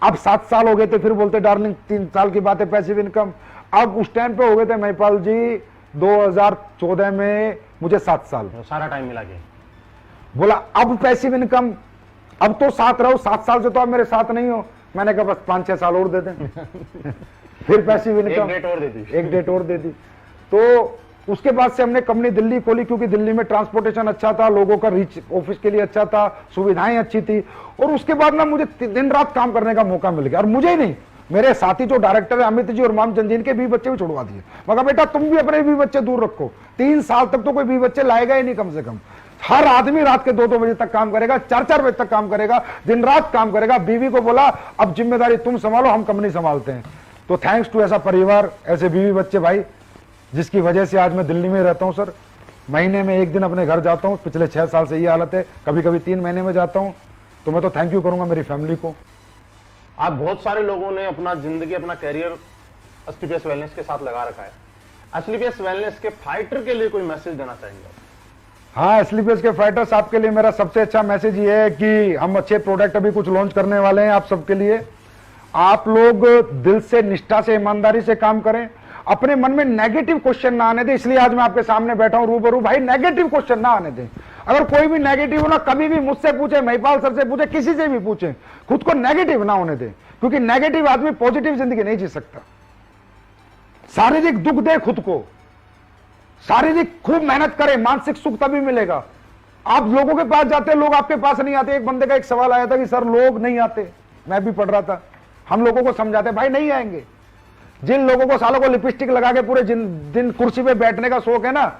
अब 7 साल हो गए थे, फिर बोलते डार्लिंग 3 साल की बात है, पैसिव इनकम। अब उस टाइम पे हो गए थे महिपाल जी 2014 में मुझे 7 साल, सारा टाइम मिला के। बोला अब पैसिव इनकम, अब तो साथ रहो, 7 साल से तो आप मेरे साथ नहीं हो। मैंने कहा बस 5-6 साल और दे दें फिर पैसिव इनकम, एक डेट और दे दी। एक डेट और दे दी। तो उसके बाद से हमने कंपनी दिल्ली खोली, क्योंकि दिल्ली में ट्रांसपोर्टेशन अच्छा था, लोगों का रीच ऑफिस के लिए अच्छा था, सुविधाएं अच्छी थी। और उसके बाद ना मुझे दिन रात काम करने का मौका मिल गया। और मुझे ही नहीं, मेरे साथी जो डायरेक्टर है अमित जी और मामचंद जी, इनके 20 बच्चे भी छुड़वा दिए। मगर बेटा तुम भी अपने 20 बच्चे दूर रखो, 3 साल तक तो कोई 20 बच्चे लाएगा ही नहीं कम से कम। हर आदमी रात के 2-2 बजे तक काम करेगा, 4-4 बजे तक काम करेगा, दिन रात काम करेगा। बीवी को बोला अब जिम्मेदारी तुम संभालो, हम कंपनी संभालते हैं। तो थैंक्स टू ऐसा परिवार, ऐसे बीवी बच्चे भाई, जिसकी वजह से आज मैं दिल्ली में रहता हूं सर। महीने में 1 दिन अपने घर जाता हूं, पिछले 6 साल से ये हालत है, कभी कभी 3 महीने में जाता हूं। तो मैं तो थैंक यू करूंगा मेरी फैमिली को। आप बहुत सारे लोगों ने अपना जिंदगी, अपना कैरियर एसलीपीएस वेलनेस के साथ लगा रखा है। एसलीपीएस वेलनेस के फाइटर के लिए कोई मैसेज देना चाहेंगे? हाँ, एसलीपीएस के फाइटर्स, आपके लिए मेरा सबसे अच्छा मैसेज ये है कि हम अच्छे प्रोडक्ट अभी कुछ लॉन्च करने वाले हैं आप सबके लिए। आप लोग दिल से, निष्ठा से, ईमानदारी से काम करें, अपने मन में नेगेटिव क्वेश्चन ना आने दें। इसलिए आज मैं आपके सामने बैठा हूं रूबरू, भाई नेगेटिव क्वेश्चन ना आने दें। अगर कोई भी नेगेटिव हो ना, कभी भी मुझसे पूछे, महिपाल सर से पूछे, किसी से भी पूछे, खुद को नेगेटिव ना होने दें, क्योंकि नेगेटिव आदमी पॉजिटिव जिंदगी नहीं जी सकता। शारीरिक दुख दे खुद को, शारीरिक खूब मेहनत करें, मानसिक सुख तभी मिलेगा। आप लोगों के पास जाते, लोग आपके पास नहीं आते। एक बंदे का एक सवाल आया था कि सर लोग नहीं आते, मैं भी पढ़ रहा था। हम लोगों को समझाते भाई नहीं आएंगे। जिन लोगों को सालों को लिपस्टिक लगा के पूरे दिन कुर्सी पे बैठने का शौक है ना,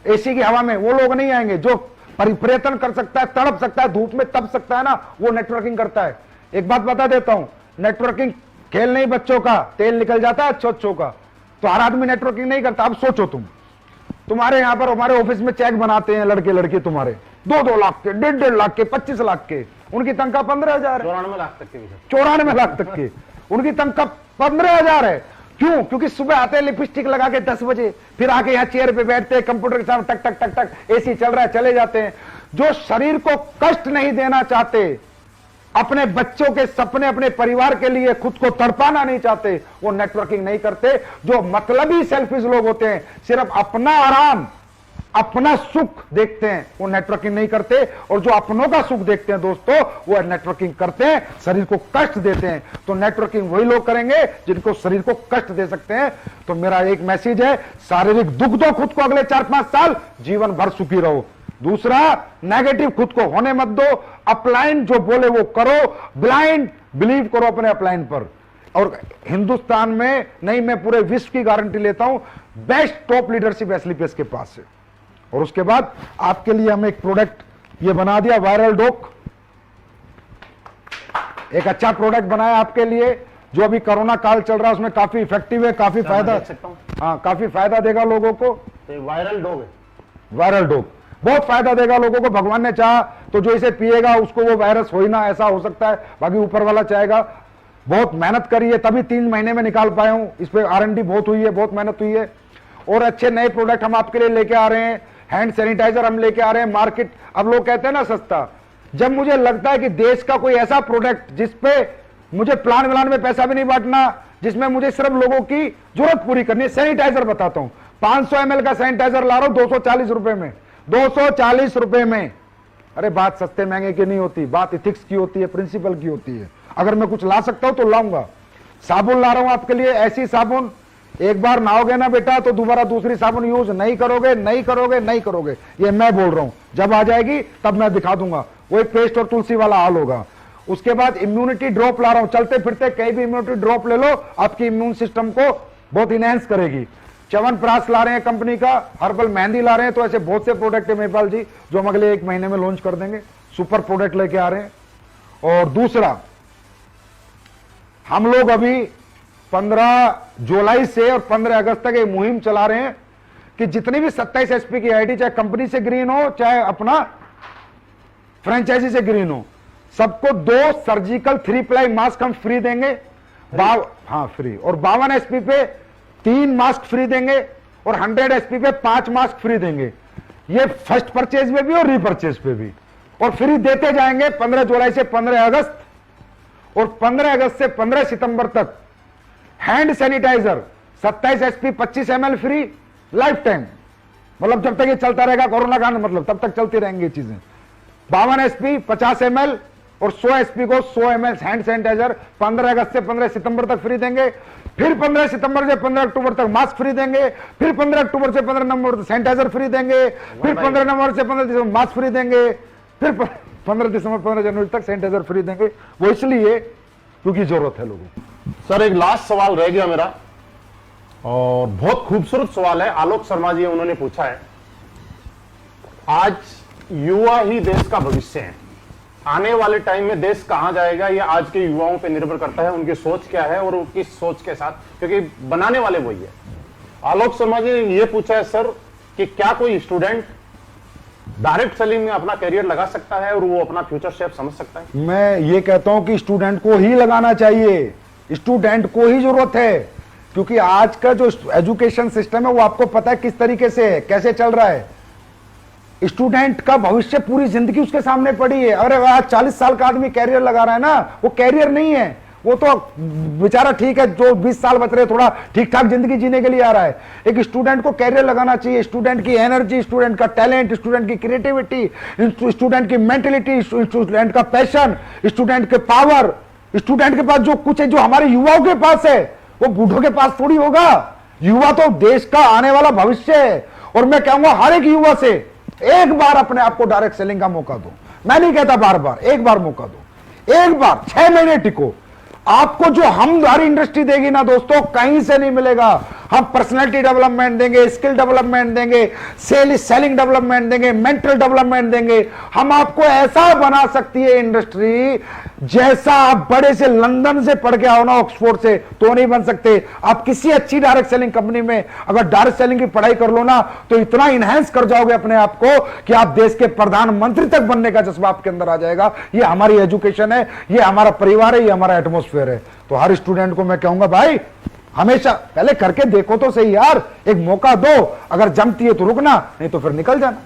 एसी की हवा में, वो लोग नहीं आएंगे। जो परिप्रयत्न कर सकता है, तड़प सकता है, धूप में तप सकता है ना, वो नेटवर्किंग करता है। एक बात बता देता हूं, नेटवर्किंग खेल नहीं बच्चों का, तेल निकल जाता है अच्छों का। तो हर आदमी नेटवर्किंग नहीं करता। अब सोचो तुम्हारे यहां पर हमारे ऑफिस में चेक बनाते हैं लड़के लड़की तुम्हारे 2-2 लाख के, 1.5 लाख के, 25 लाख के। उनकी तनख्वाह 15,000 है। 94 लाख तक के भी। 94 लाख तक की उनकी तनख्वाह 15,000 है। क्यों? क्योंकि सुबह आते हैं लिपस्टिक लगा के 10 बजे, फिर आके यहाँ चेयर पे बैठते हैं, कंप्यूटर के सामने टक टक टक टक, एसी चल रहा है, चले जाते हैं। जो शरीर को कष्ट नहीं देना चाहते, अपने बच्चों के सपने, अपने परिवार के लिए खुद को तड़पाना नहीं चाहते, वो नेटवर्किंग नहीं करते। जो मतलबी सेल्फिश लोग होते हैं, सिर्फ अपना आराम, अपना सुख देखते हैं, वो नेटवर्किंग नहीं करते। और जो अपनों का सुख देखते हैं दोस्तों, वो नेटवर्किंग करते हैं, शरीर को कष्ट देते हैं। तो नेटवर्किंग वही लोग करेंगे जिनको शरीर को कष्ट दे सकते हैं। तो मेरा एक मैसेज है, शारीरिक दुख दो खुद को अगले 4-5 साल, जीवन भर सुखी रहो। दूसरा, नेगेटिव खुद को होने मत दो। अपलाइन जो बोले वो करो, ब्लाइंड बिलीव करो अपने अपलाइन पर। और हिंदुस्तान में नहीं, मैं पूरे विश्व की गारंटी लेता हूं, बेस्ट टॉप लीडरशिप एसलीपीएस के पास है। और उसके बाद आपके लिए हम एक प्रोडक्ट ये बना दिया, वायरल डॉक। एक अच्छा प्रोडक्ट बनाया आपके लिए, जो अभी कोरोना काल चल रहा है उसमें काफी इफेक्टिव है, काफी फायदा, हाँ काफी फायदा देगा लोगों को। तो वायरल डॉग है, वायरल डॉग बहुत फायदा देगा लोगों को। भगवान ने चाहा तो जो इसे पिएगा उसको वो वायरस हो ही ना, ऐसा हो सकता है, बाकी ऊपर वाला चाहेगा। बहुत मेहनत करी है, तभी 3 महीने में निकाल पाया हूं। इस पे R&D बहुत हुई है, बहुत मेहनत हुई है। और अच्छे नए प्रोडक्ट हम आपके लिए लेके आ रहे हैं। हैंड सैनिटाइजर हम लेके आ रहे हैं। मार्केट, अब लोग कहते हैं ना सस्ता, जब मुझे लगता है कि देश का कोई ऐसा प्रोडक्ट जिसपे मुझे प्लान व्लान में पैसा भी नहीं बांटना, जिसमें मुझे सिर्फ लोगों की जरूरत पूरी करनी है। सैनिटाइजर बताता हूं, 500 ml का सैनिटाइजर ला रहा हूं 240 रुपए में, 240 रुपए में। अरे बात सस्ते महंगे की नहीं होती, बात इथिक्स की होती है, प्रिंसिपल की होती है। अगर मैं कुछ ला सकता हूं तो लाऊंगा। साबुन ला रहा हूं आपके लिए, ऐसी साबुन, एक बार नहाओगे ना बेटा तो दोबारा दूसरी साबुन यूज नहीं करोगे, नहीं करोगे, नहीं करोगे। ये मैं बोल रहा हूं, जब आ जाएगी तब मैं दिखा दूंगा। वो एक पेस्ट और तुलसी वाला हाल होगा। उसके बाद इम्यूनिटी ड्रॉप ला रहा हूं, चलते फिरते कहीं भी इम्यूनिटी ड्रॉप ले लो, आपकी इम्यून सिस्टम को बहुत इनहेंस करेगी। च्यवनप्राश ला रहे हैं कंपनी का, हर्बल मेहंदी ला रहे हैं। तो ऐसे बहुत से प्रोडक्ट है महिपाल जी जो हम अगले 1 महीने में लॉन्च कर देंगे। सुपर प्रोडक्ट लेके आ रहे हैं। और दूसरा, हम लोग अभी 15 जुलाई से और 15 अगस्त तक एक मुहिम चला रहे हैं कि जितनी भी 27 SP की आईडी, चाहे कंपनी से ग्रीन हो चाहे अपना फ्रेंचाइजी से ग्रीन हो, सबको 2 सर्जिकल 3 प्लाई मास्क हम फ्री देंगे। हाँ फ्री। और 52 SP पे 3 मास्क फ्री देंगे और 100 SP पे 5 मास्क फ्री देंगे। ये फर्स्ट परचेज में भी और रीपरचेज पे भी। और फ्री देते जाएंगे 15 जुलाई से 15 अगस्त और 15 अगस्त से 15 सितंबर तक। Hand sanitiser 27 SP 25 ml free life time, मतलब जब तक ये चलता रहेगा कोरोना काल, मतलब तब तक चलती रहेंगी चीजें। 52 SP 50 ml और 100 एसपी को 100 ml हैंड सैनिटाइजर 15 अगस्त से 15 सितंबर तक फ्री देंगे, फिर 15 सितंबर से 15 अक्टूबर तक मास्क फ्री देंगे, फिर 15 अक्टूबर से 15 नवंबर तक सैनिटाइजर फ्री देंगे, फिर 15 नवंबर से 15 दिसंबर मास्क फ्री देंगे, फिर 15 दिसंबर 15 जनवरी तक सैनिटाइजर फ्री देंगे। वो इसलिए क्योंकि जरूरत है लोगों को। सर एक लास्ट सवाल रह गया मेरा, और बहुत खूबसूरत सवाल है, आलोक शर्मा जी उन्होंने पूछा है। आज युवा ही देश का भविष्य है, आने वाले टाइम में देश कहां जाएगा ये आज के युवाओं पे निर्भर करता है, उनकी सोच क्या है और किस सोच के साथ, क्योंकि बनाने वाले वही है। आलोक शर्मा जी ने ये पूछा है सर कि क्या कोई स्टूडेंट डायरेक्ट सेलिंग में अपना करियर लगा सकता है और वो अपना फ्यूचर शेप समझ सकता है? मैं ये कहता हूं कि स्टूडेंट को ही लगाना चाहिए, स्टूडेंट को ही जरूरत है, क्योंकि आज का जो एजुकेशन सिस्टम है वो आपको पता है किस तरीके से है, कैसे चल रहा है। स्टूडेंट का भविष्य पूरी जिंदगी उसके सामने पड़ी है। अरे आज 40 साल का आदमी कैरियर लगा रहा है ना, वो कैरियर नहीं है, वो तो बेचारा ठीक है जो 20 साल बच रहे थोड़ा ठीक ठाक जिंदगी जीने के लिए आ रहा है। एक स्टूडेंट को कैरियर लगाना चाहिए। स्टूडेंट की एनर्जी, स्टूडेंट का टैलेंट, स्टूडेंट की क्रिएटिविटी, स्टूडेंट की मेंटलिटी, स्टूडेंट का पैशन, स्टूडेंट के पावर, स्टूडेंट के पास जो कुछ है जो हमारे युवाओं के पास है वो बूढ़ों के पास थोड़ी होगा। युवा तो देश का आने वाला भविष्य है। और मैं कहूंगा हर एक युवा से एक बार अपने आप को डायरेक्ट सेलिंग का मौका दो। मैं नहीं कहता बार बार, एक बार मौका दो, एक बार 6 महीने टिको। आपको जो हमारी इंडस्ट्री देगी ना दोस्तों, कहीं से नहीं मिलेगा। हम पर्सनैलिटी डेवलपमेंट देंगे, स्किल डेवलपमेंट देंगे, सेलिंग डेवलपमेंट देंगे, मेंटल डेवलपमेंट देंगे। हम आपको ऐसा बना सकती है इंडस्ट्री जैसा आप बड़े से लंदन से पढ़ के आओ ना, ऑक्सफोर्ड से, तो नहीं बन सकते। आप किसी अच्छी डायरेक्ट सेलिंग कंपनी में अगर डायरेक्ट सेलिंग की पढ़ाई कर लो ना, तो इतना इनहेंस कर जाओगे अपने आप को कि आप देश के प्रधानमंत्री तक बनने का जज्बा आपके अंदर आ जाएगा। ये हमारी एजुकेशन है, ये हमारा परिवार है, ये हमारा एटमोस्फेयर है। तो हर स्टूडेंट को मैं कहूंगा भाई हमेशा पहले करके देखो तो सही यार, एक मौका दो, अगर जमती है तो रुकना, नहीं तो फिर निकल जाना।